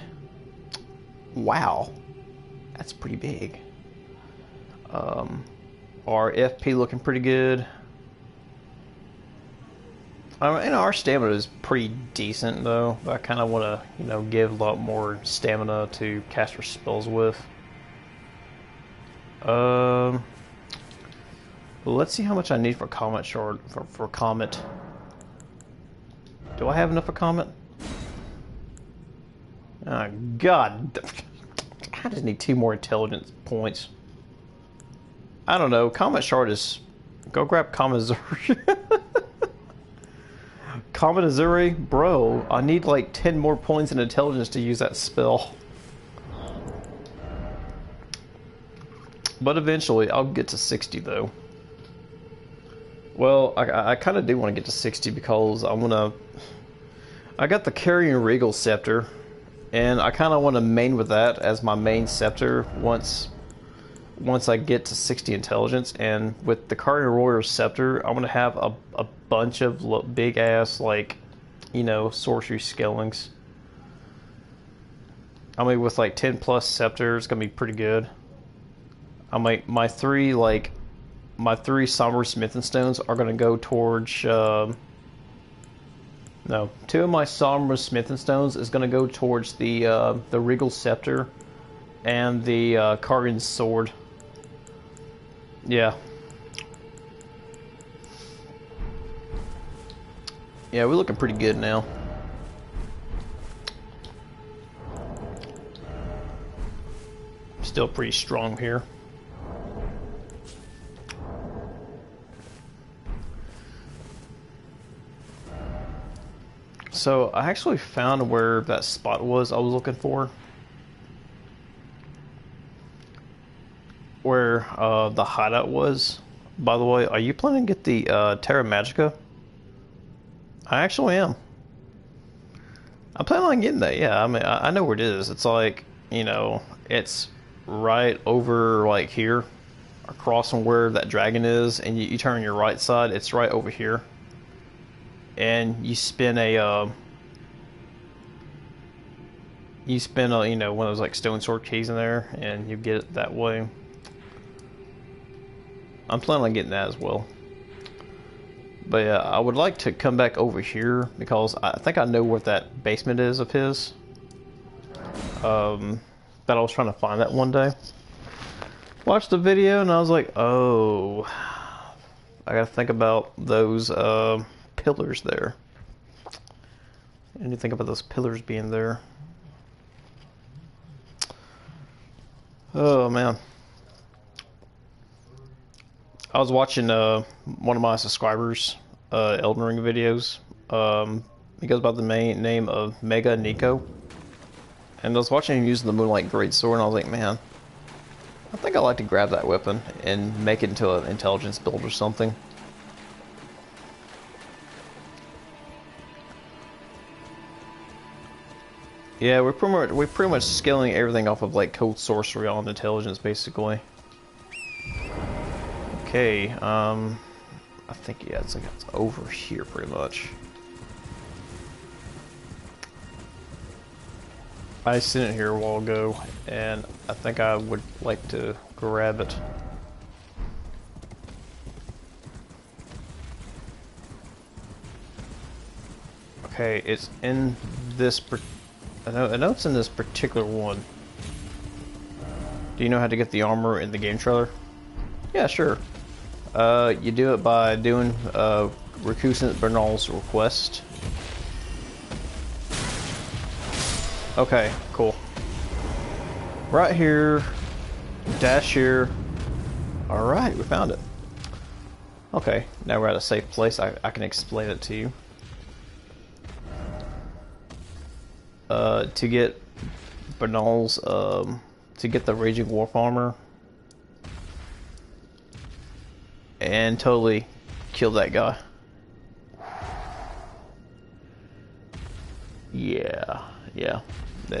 Speaker 1: Wow, that's pretty big. Our FP looking pretty good. And our stamina is pretty decent though. But I kind of want to, give a lot more stamina to cast our spells with. Let's see how much I need for Comet Shard for Comet. Do I have enough for Comet? Oh, God. I just need 2 more intelligence points. I don't know. Comet Shard is... Go grab Comet Azuri. Comet Azuri? Bro, I need like 10 more points in intelligence to use that spell. But eventually, I'll get to 60 though. Well, I kind of do want to get to 60 because I got the Carrion Regal Scepter, and I kind of want to main with that as my main scepter once I get to 60 intelligence. And with the Carrion Warrior Scepter, I'm going to have a bunch of big ass, like, sorcery skillings. I mean, with like 10 plus scepters, it's going to be pretty good. I mean, my three Somber Smithing Stones are going to go towards, no, 2 of my Somber Smithing Stones is going to go towards the Regal Scepter and the Carrion Sword. Yeah. Yeah, we're looking pretty good now. Still pretty strong here. So I actually found where that spot was I was looking for. Where the hideout was. By the way, are you planning to get the Terra Magica? I actually am. I'm planning on getting that, yeah. I mean, I know where it is. It's like, it's right over like here. Across from where that dragon is. And you turn your right side, it's right over here. And you spin a one of those like stone sword keys in there, and you get it that way. I'm planning on getting that as well. But yeah, I would like to come back over here because I think I know what that basement is of his. That I was trying to find that one day. Watched the video and I was like, oh, I gotta think about those pillars there. I need to think about those pillars being there. Oh man. I was watching one of my subscribers' Elden Ring videos. He goes by the main name of Mega Nico. And I was watching him using the Moonlight Greatsword, and I was like, man, I think I'd like to grab that weapon and make it into an intelligence build or something. Yeah, we're pretty much scaling everything off of like cold sorcery on intelligence, basically. Okay, I think yeah, it's over here pretty much. I seen it here a while ago, and I think I would like to grab it. Okay, it's in this. I know it's in this particular one. Do you know how to get the armor in the game trailer? Yeah, sure. You do it by doing Recusant Bernal's request. Okay, cool. Right here, dash here. Alright, we found it. Okay, now we're at a safe place. I can explain it to you. To get Bernal's, to get the Raging Wolf armor and totally kill that guy. Yeah.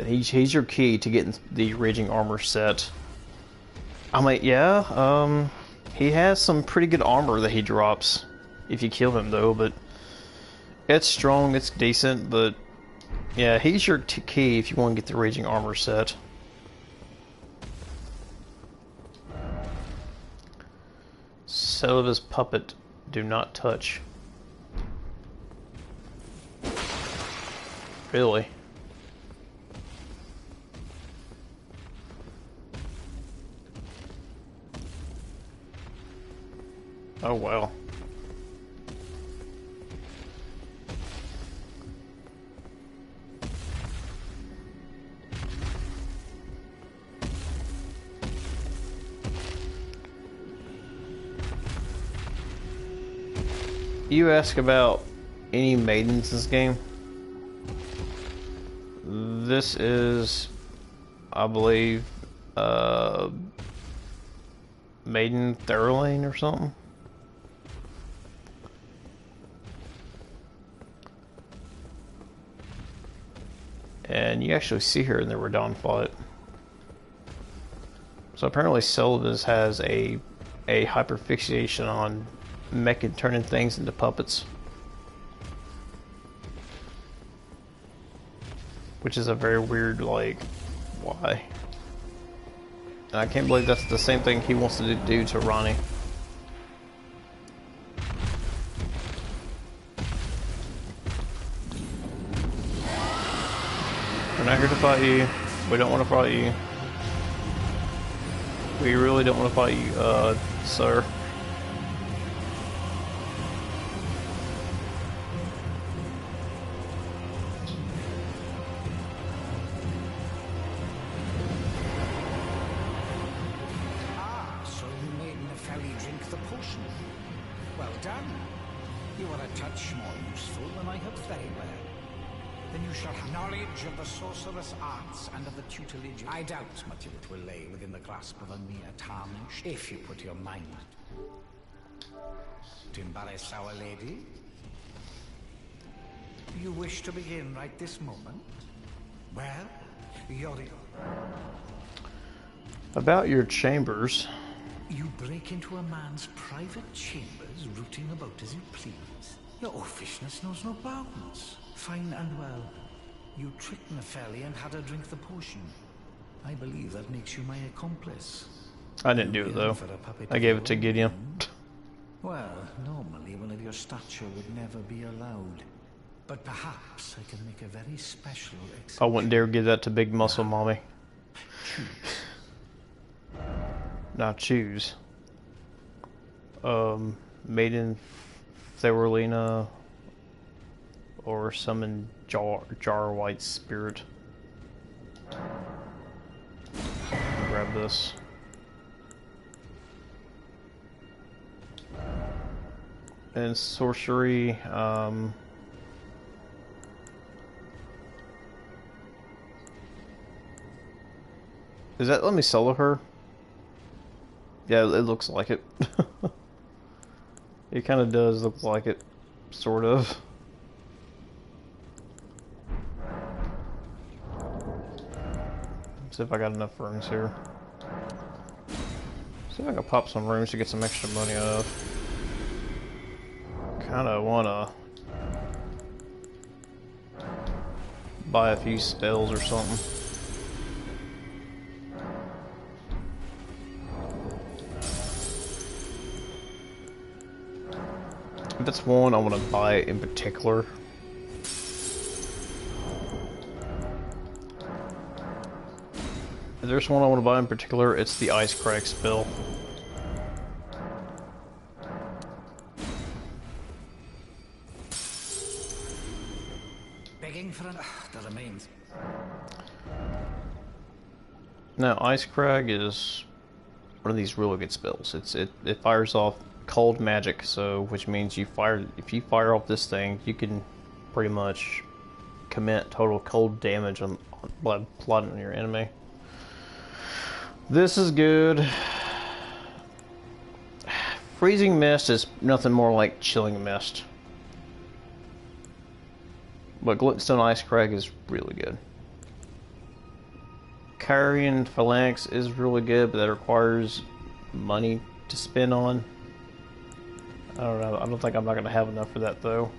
Speaker 1: He's your key to getting the Raging armor set. I mean, yeah, he has some pretty good armor that he drops if you kill him, though, but it's strong, it's decent, but yeah, he's your key if you want to get the Raging armor set. Cell of his puppet, do not touch. Really? Oh well. You ask about any maidens in this game? This is, I believe, Maiden Thurlane or something. And you actually see her in the Radon fight. So apparently Celadus has a hyperfixation on making turning things into puppets. Which is a very weird, like, why? And I can't believe that's the same thing he wants to do to Ronnie. We're not here to fight you. We don't want to fight you. We really don't want to fight you, sir.
Speaker 2: So you made Nepheli drink the potion. Well done. You are a touch more useful than I had very well. Then you shall have knowledge of the sorcerous arts and of the tutelage. I doubt much of it will lay within the grasp of a mere tarnished, if you put your mind to embarrass our lady. Do you wish to begin right this moment? Well, you're...
Speaker 1: About your chambers.
Speaker 2: You break into a man's private chambers, rooting about as you please. Your offishness knows no bounds. Fine and well. You tricked Nepheli and had her drink the potion. I believe that makes you my accomplice.
Speaker 1: I didn't do it though. I gave it to Gideon.
Speaker 2: Well, normally one of your stature would never be allowed. But perhaps I can make a very special
Speaker 1: I wouldn't dare
Speaker 2: exception.
Speaker 1: give that to Big Muscle Mommy.
Speaker 2: Choose.
Speaker 1: Now choose. Maiden Thewrlina or summon Jar White Spirit. Grab this. And sorcery, does that let me solo her? Yeah, it looks like it. It kind of does look like it, sort of. See if I got enough rooms here. See if I can pop some rooms to get some extra money out of. Kinda wanna buy a few spells or something. If that's one I want to buy in particular. If there's one I want to buy in particular, it's the Ice Crack spell.
Speaker 2: Begging for an... that remains.
Speaker 1: Now, Ice Crag is one of these really good spells. It fires off cold magic, so which means if you fire off this thing, you can pretty much commit total cold damage on blood on your enemy. This is good. Freezing Mist is nothing more like Chilling Mist. But Glintstone Ice Crag is really good. Carrion Phalanx is really good, but that requires money to spend on. I don't know. I don't think I'm not going to have enough for that, though.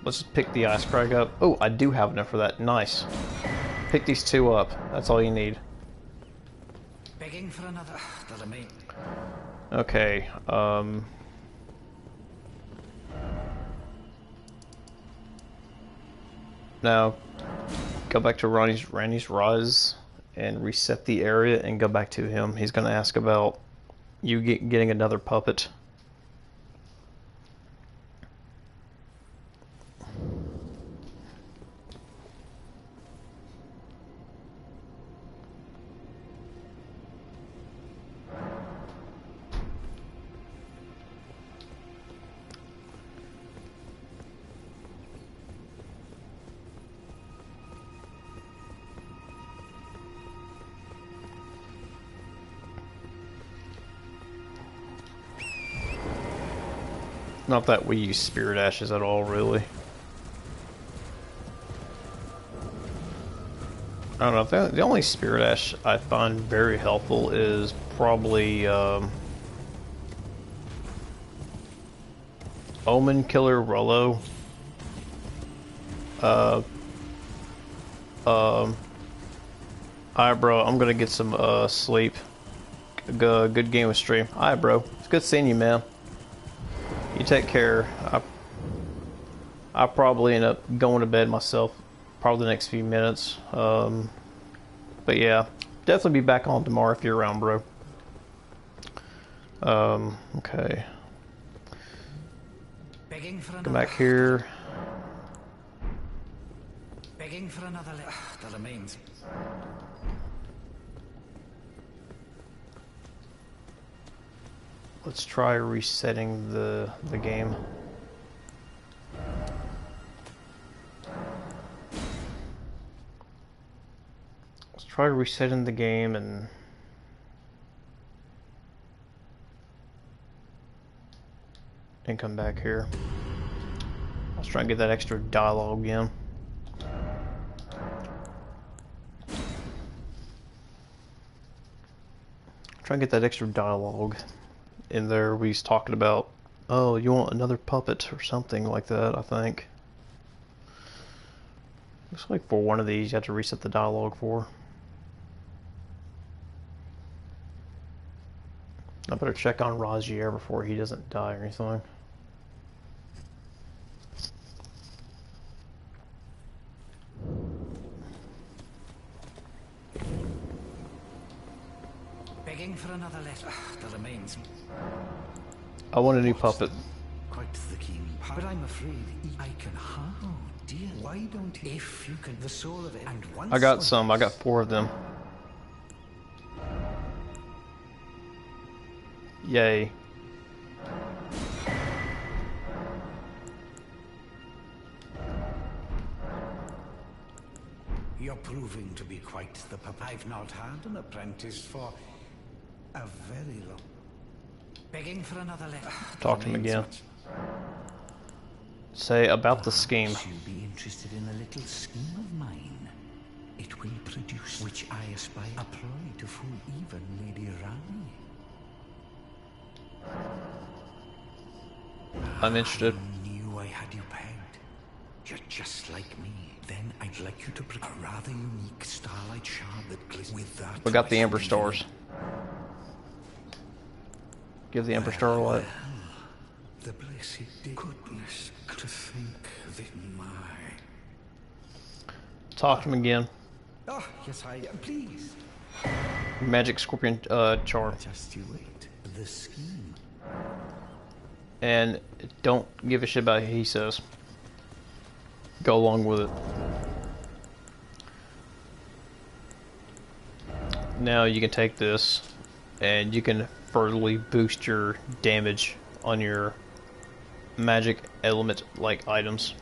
Speaker 1: Let's just pick the Ice Crag up. Oh, I do have enough for that. Nice. Pick these two up. That's all you need.
Speaker 2: Begging for another... that remains.
Speaker 1: Okay, now go back to Randy's Rise and reset the area and go back to him. He's going to ask about you getting another puppet. Not that we use Spirit Ashes at all, really. I don't know. The only Spirit Ash I find very helpful is probably Omen Killer Rollo. Alright, bro. I'm gonna get some sleep. Good game with stream. Alright, bro. It's good seeing you, man. You take care. I'll probably end up going to bed myself, probably the next few minutes. But yeah, definitely be back on tomorrow if you're around, bro. Okay.
Speaker 2: Begging for
Speaker 1: Come
Speaker 2: another...
Speaker 1: back here.
Speaker 2: Begging for another... that remains.
Speaker 1: Let's try resetting the game. Let's try resetting the game and come back here. Let's try and get that extra dialogue in. Try and get that extra dialogue in there. We was talking about, oh, you want another puppet or something like that, I think. Looks like for one of these you have to reset the dialogue for. I better check on Razier before he doesn't die or anything.
Speaker 2: Begging for another letter. The remains.
Speaker 1: I want a new puppet.
Speaker 2: Quite the keen part. But I'm afraid I can. Oh dear. Why don't you? If you can, the soul of it. And once
Speaker 1: I got some. I got 4 of them. Yay.
Speaker 2: You're proving to be quite the pup. I've not had an apprentice for a very long. Begging for another letter.
Speaker 1: Talk to him again. Say about the scheme.
Speaker 2: You'll be interested in a little scheme of mine. It will produce, which I aspire, a ploy to fool even Lady Rani.
Speaker 1: I'm interested.
Speaker 2: I knew I had you pegged. You're just like me. Then I'd like you to bring a rather unique starlight shard that glistens with that.
Speaker 1: We got the Ember Stars. Give the Ember Star a what?
Speaker 2: The blessed goodness to think that my...
Speaker 1: Talk to him again.
Speaker 2: Oh, yes, I am. Please.
Speaker 1: Magic Scorpion charm.
Speaker 2: Just you wait. The scheme.
Speaker 1: And don't give a shit about what he says. Go along with it. Now you can take this and you can furtherly boost your damage on your magic element like items.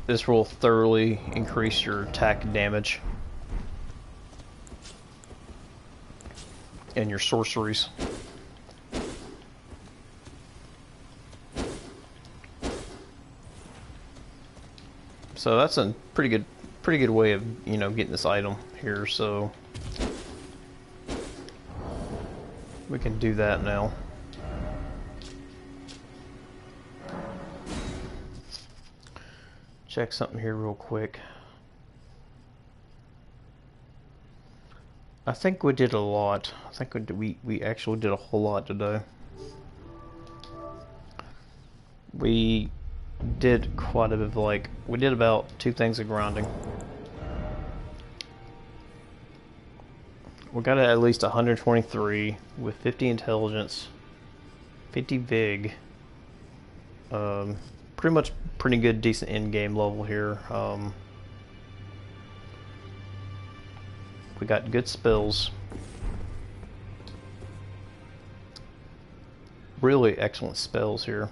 Speaker 1: This will thoroughly increase your attack damage and your sorceries. So that's a pretty good way of, you know, getting this item here, so we can do that now. Check something here real quick. I think we did a lot. I think we actually did a whole lot today. We did quite a bit of, like, we did about 2 things of grinding. We got at least 123 with 50 intelligence, 50 vig. Pretty good, decent end game level here. We got good spells. Really excellent spells here.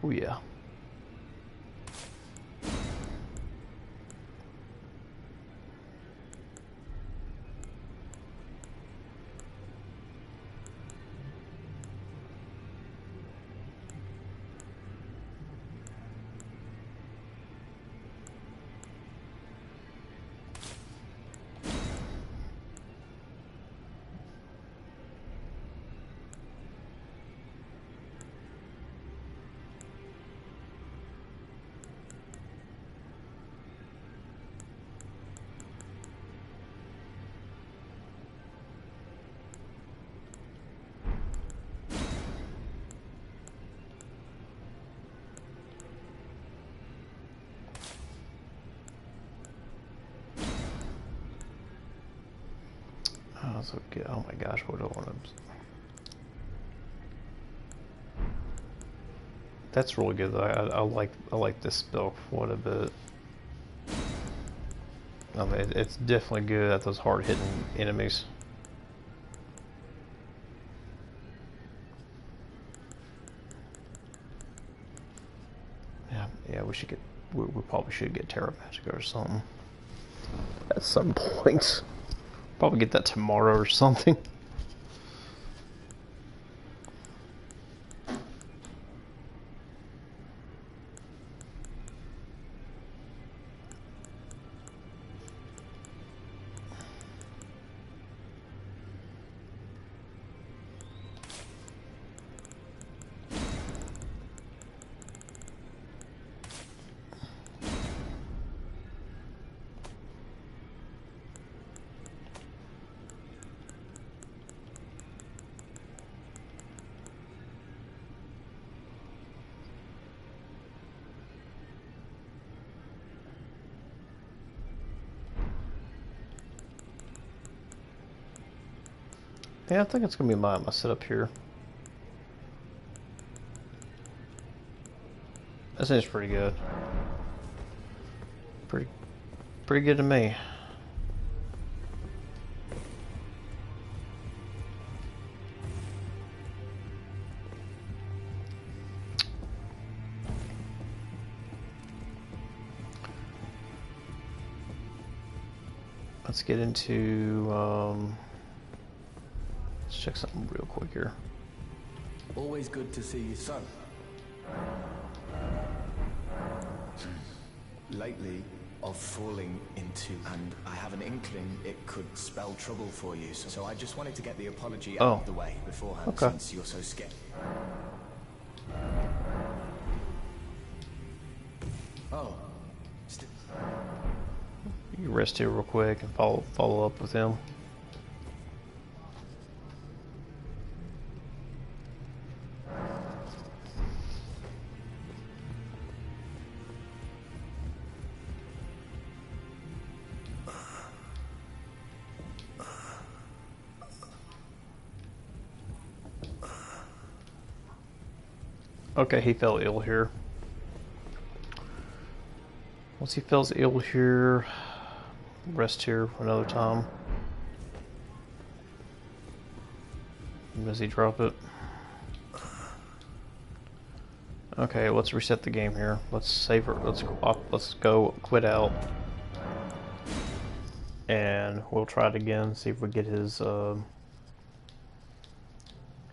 Speaker 1: Oh yeah. Oh, so good. Oh my gosh, what do I want to... That's really good though. I like this spell quite a bit. I mean, it's definitely good at those hard hitting enemies. Yeah, we should get. We probably should get Terra Magica or something at some point. Probably get that tomorrow or something. Yeah, I think it's gonna be my setup here. That seems pretty good. Pretty good to me. Let's get into let's check something real quick here.
Speaker 4: Always good to see you, son. Lately, of falling into, and I have an inkling it could spell trouble for you. So I just wanted to get the apology out of the way beforehand,
Speaker 1: Okay.
Speaker 4: since you're so scared. Oh.
Speaker 1: You rest here real quick and follow up with him. Okay, he fell ill here. Once he feels ill here, rest here for another time. Does he drop it? Okay, let's reset the game here. Let's save her. Let's go quit out, and we'll try it again. See if we get his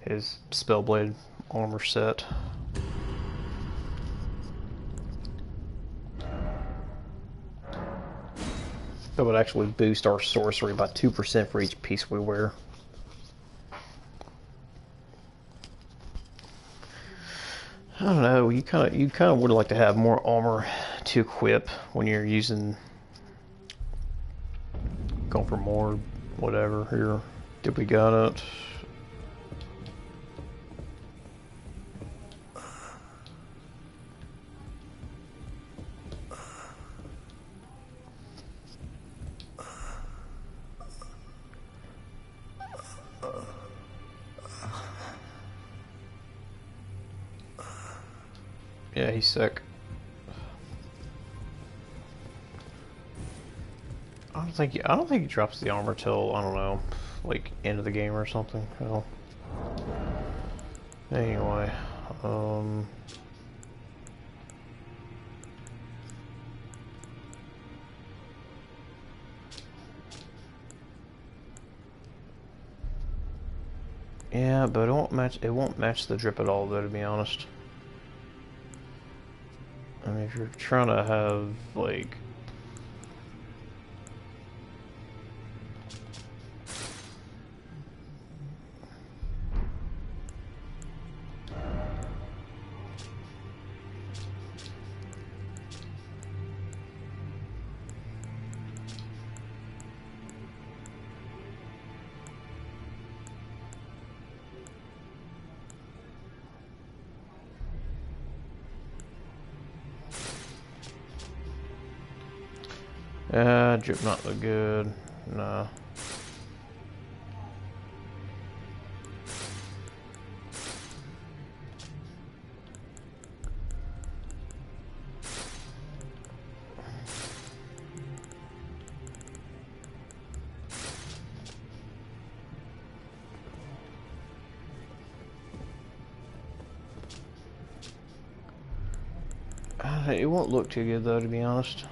Speaker 1: Spellblade armor set. That would actually boost our sorcery by 2% for each piece we wear. I don't know. You kind of would like to have more armor to equip when you're going for more, whatever. Here, did we got it? Yeah, he's sick. I don't think he drops the armor till, I don't know, like end of the game or something. Well, anyway, yeah, but it won't match the drip at all though, to be honest. I mean, if you're trying to have, like... drip not look good. Nah. It won't look too good though, to be honest.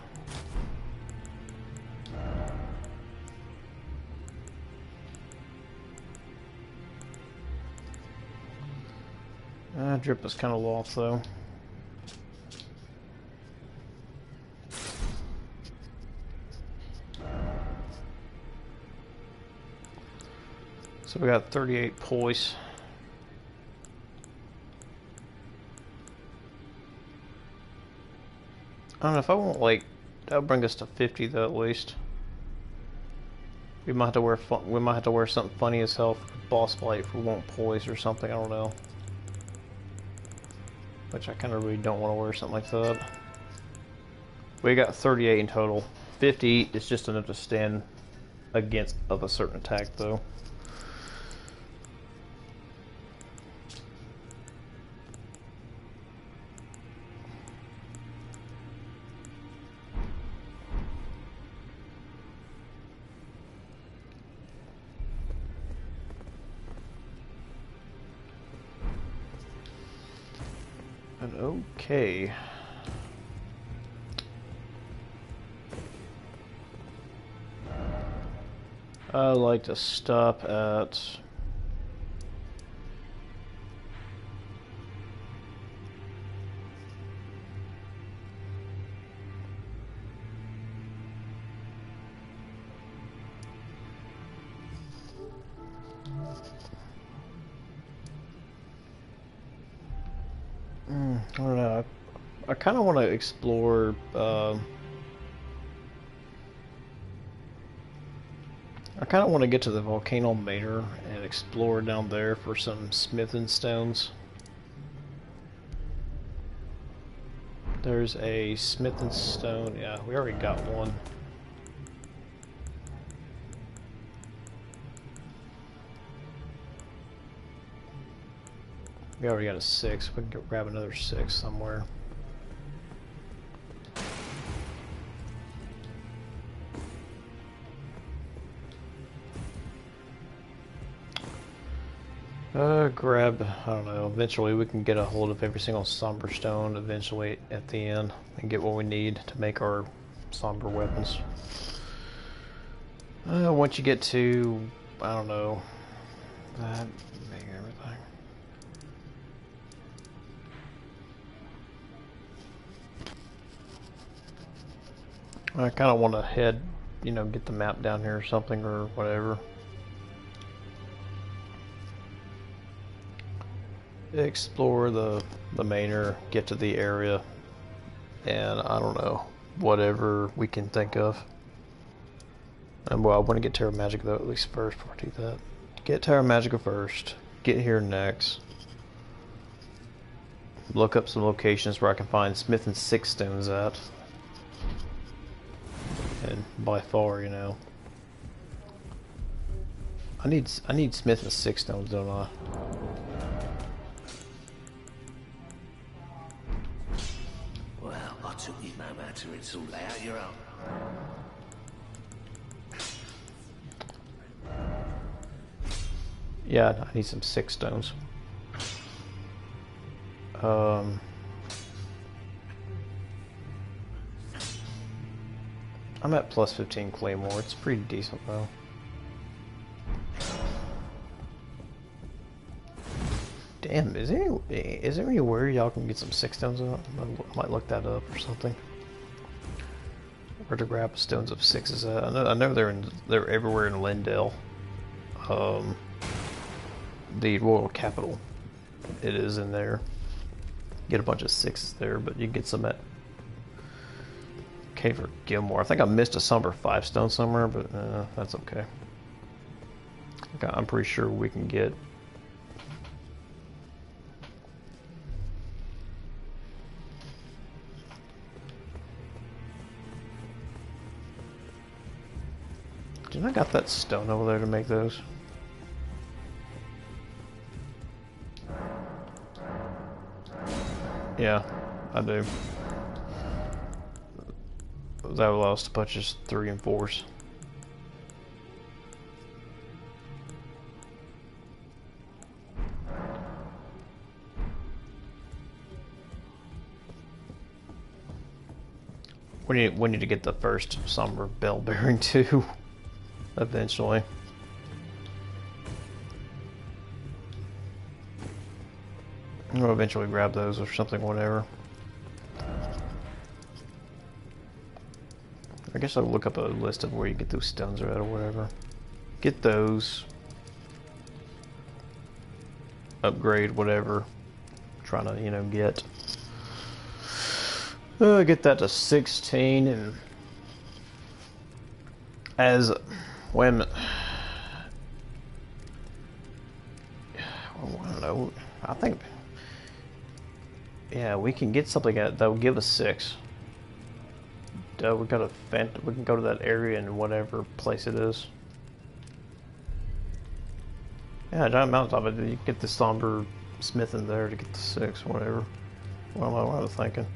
Speaker 1: Drip is kind of low off though. So we got 38 poise. I don't know if I want, like, that'll bring us to 50 though at least. We might have to wear we might have to wear something funny as hell for boss fight if we want poise or something. I don't know. Which I kind of really don't want to wear something like that. We got 38 in total. 50 is just enough to stand against of a certain attack though. Okay. I like to stop at I don't know. I kind of want to explore. I kind of want to get to the volcano Manor and explore down there for some smithing stones. There's a smithing stone. Yeah, we already got one. We already got a 6. We can grab another 6 somewhere. Grab, I don't know, eventually we can get a hold of every single somber stone eventually at the end and get what we need to make our somber weapons. Once you get to, I don't know, that, make everything. I kind of want to head, you know, get the map down here or something or whatever. Explore the manor, get to the area, and I don't know, whatever we can think of. And well, I want to get Terra Magica though at least first before I do that. Get Terra Magica first, get here next. Look up some locations where I can find Smith and 6 stones at. And by far, you know. I need Smith and 6 stones, don't I?
Speaker 5: I took you no matter, it's all out your own.
Speaker 1: Yeah, I need some 6 stones. I'm at plus 15 Claymore. It's pretty decent though. Damn, is there anywhere y'all can get some 6 stones out? I might look that up or something. Where to grab stones of 6s at? I know they're everywhere in Lindale. The Royal Capital. It is in there. Get a bunch of 6s there, but you can get some at Cave or Gilmore. I think I missed a Somber 5 stone somewhere, but that's okay. I'm pretty sure we can get. Didn't I got that stone over there to make those? Yeah, I do. That will allow us to purchase 3 and 4s. We need to get the first Somber Bell Bearing too, eventually. We'll eventually grab those or something, whatever. I guess I'll look up a list of where you get those stones at or whatever. Get those. Upgrade whatever. Trying to, you know, get that to 16 and as wait a minute. I don't know. I think yeah, we can get something that will give us 6. We can go to that area in whatever place it is. Yeah, giant mountaintop. You get the somber smith in there to get the 6, whatever. What I was thinking.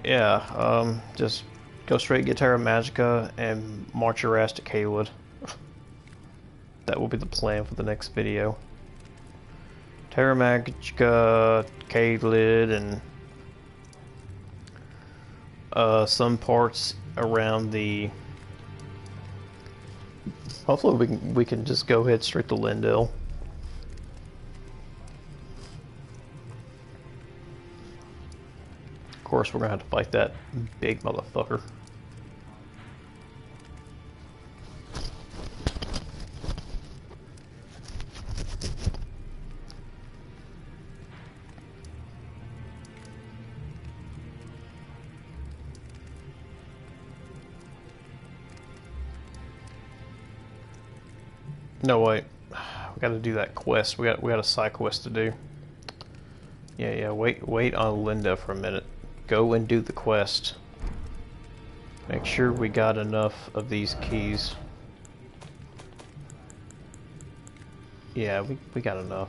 Speaker 1: Yeah, just go straight, get Terra Magica, and march your ass to Caelid. That will be the plan for the next video. Terra Magica, Caelid, and some parts around the. Hopefully we can just go ahead straight to Lindell. Of course, we're gonna have to fight that big motherfucker. No, wait. We gotta do that quest. We got a side quest to do. Yeah, wait on Linda for a minute. Go and do the quest. Make sure we got enough of these keys. Yeah, we got enough.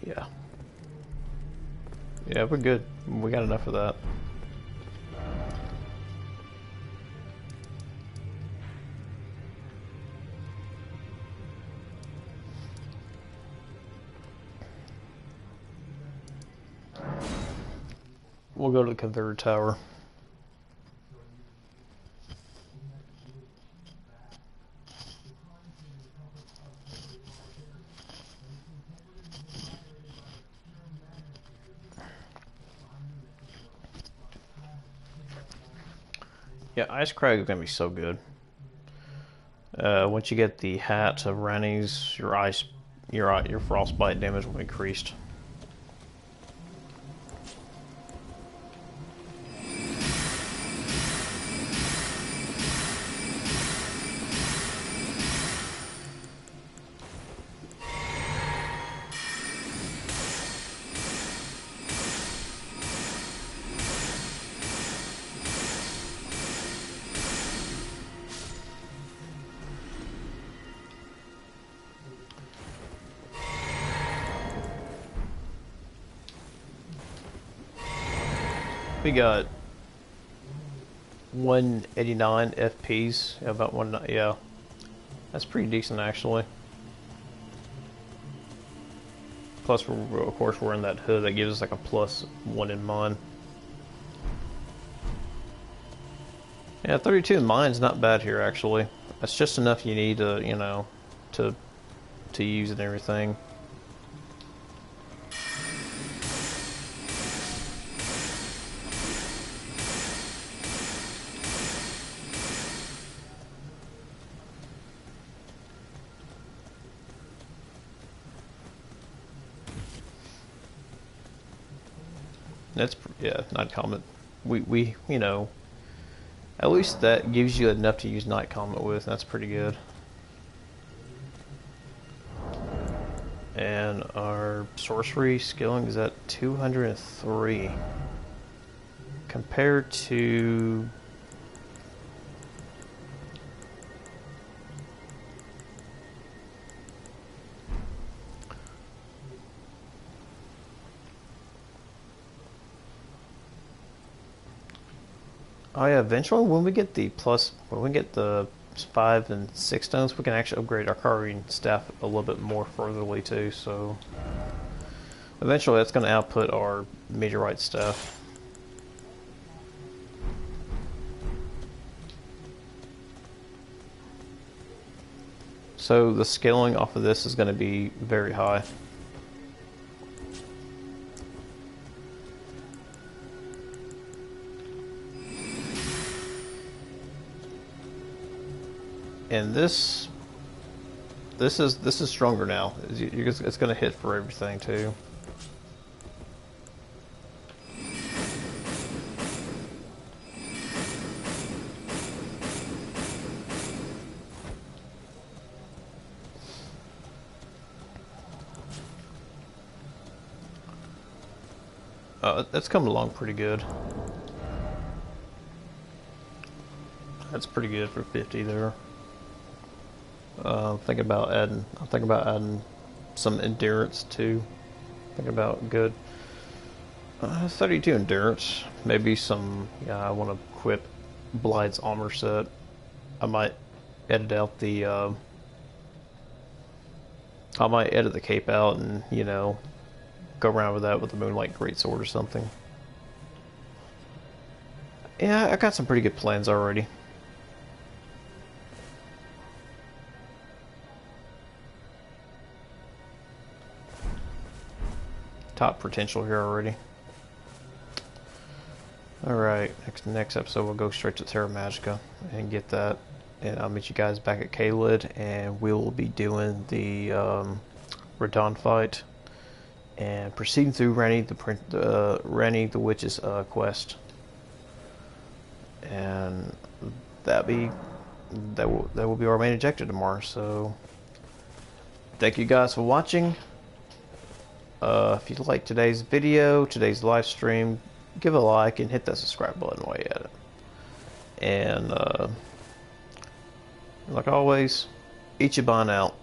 Speaker 1: Yeah. Yeah, we're good. We got enough of that. We'll go to the conveyor tower. Yeah, Ice Crag is gonna be so good. Once you get the hat of Ranni's, your frostbite damage will be increased. We got 189 FPs, yeah, about one. Yeah, that's pretty decent actually. Plus, of course, we're in that hood that gives us like a +1 in mine. Yeah, 32 in mine's not bad here actually. That's just enough you need to, you know, to use and everything. That's, yeah, Night Comet. We you know, at least that gives you enough to use Night Comet with. That's pretty good. And our sorcery skilling is at 203 compared to oh yeah, eventually when we get the 5 and 6 stones, we can actually upgrade our carving staff a little bit more furtherly too, so eventually that's going to output our meteorite staff. so the scaling off of this is going to be very high. And this is stronger now. It's going to hit for everything too. That's coming along pretty good. That's pretty good for 50 there. I'm thinking about adding some endurance too. Thinking about good 32 endurance. Maybe some. Yeah, I want to equip Blythe's armor set. I might edit out the. I might edit the cape out and go around with that with the Moonlight Greatsword or something. Yeah, I got some pretty good plans already. Top potential here already. Alright, next episode we'll go straight to Terra Magica and get that. And I'll meet you guys back at Caelid, and we'll be doing the Radon fight and proceeding through Ranni the Witch's quest. And that will be our main objective tomorrow. So thank you guys for watching. If you like today's video, today's live stream, give a like and hit that subscribe button while you're at it. And like always, Ichiban out.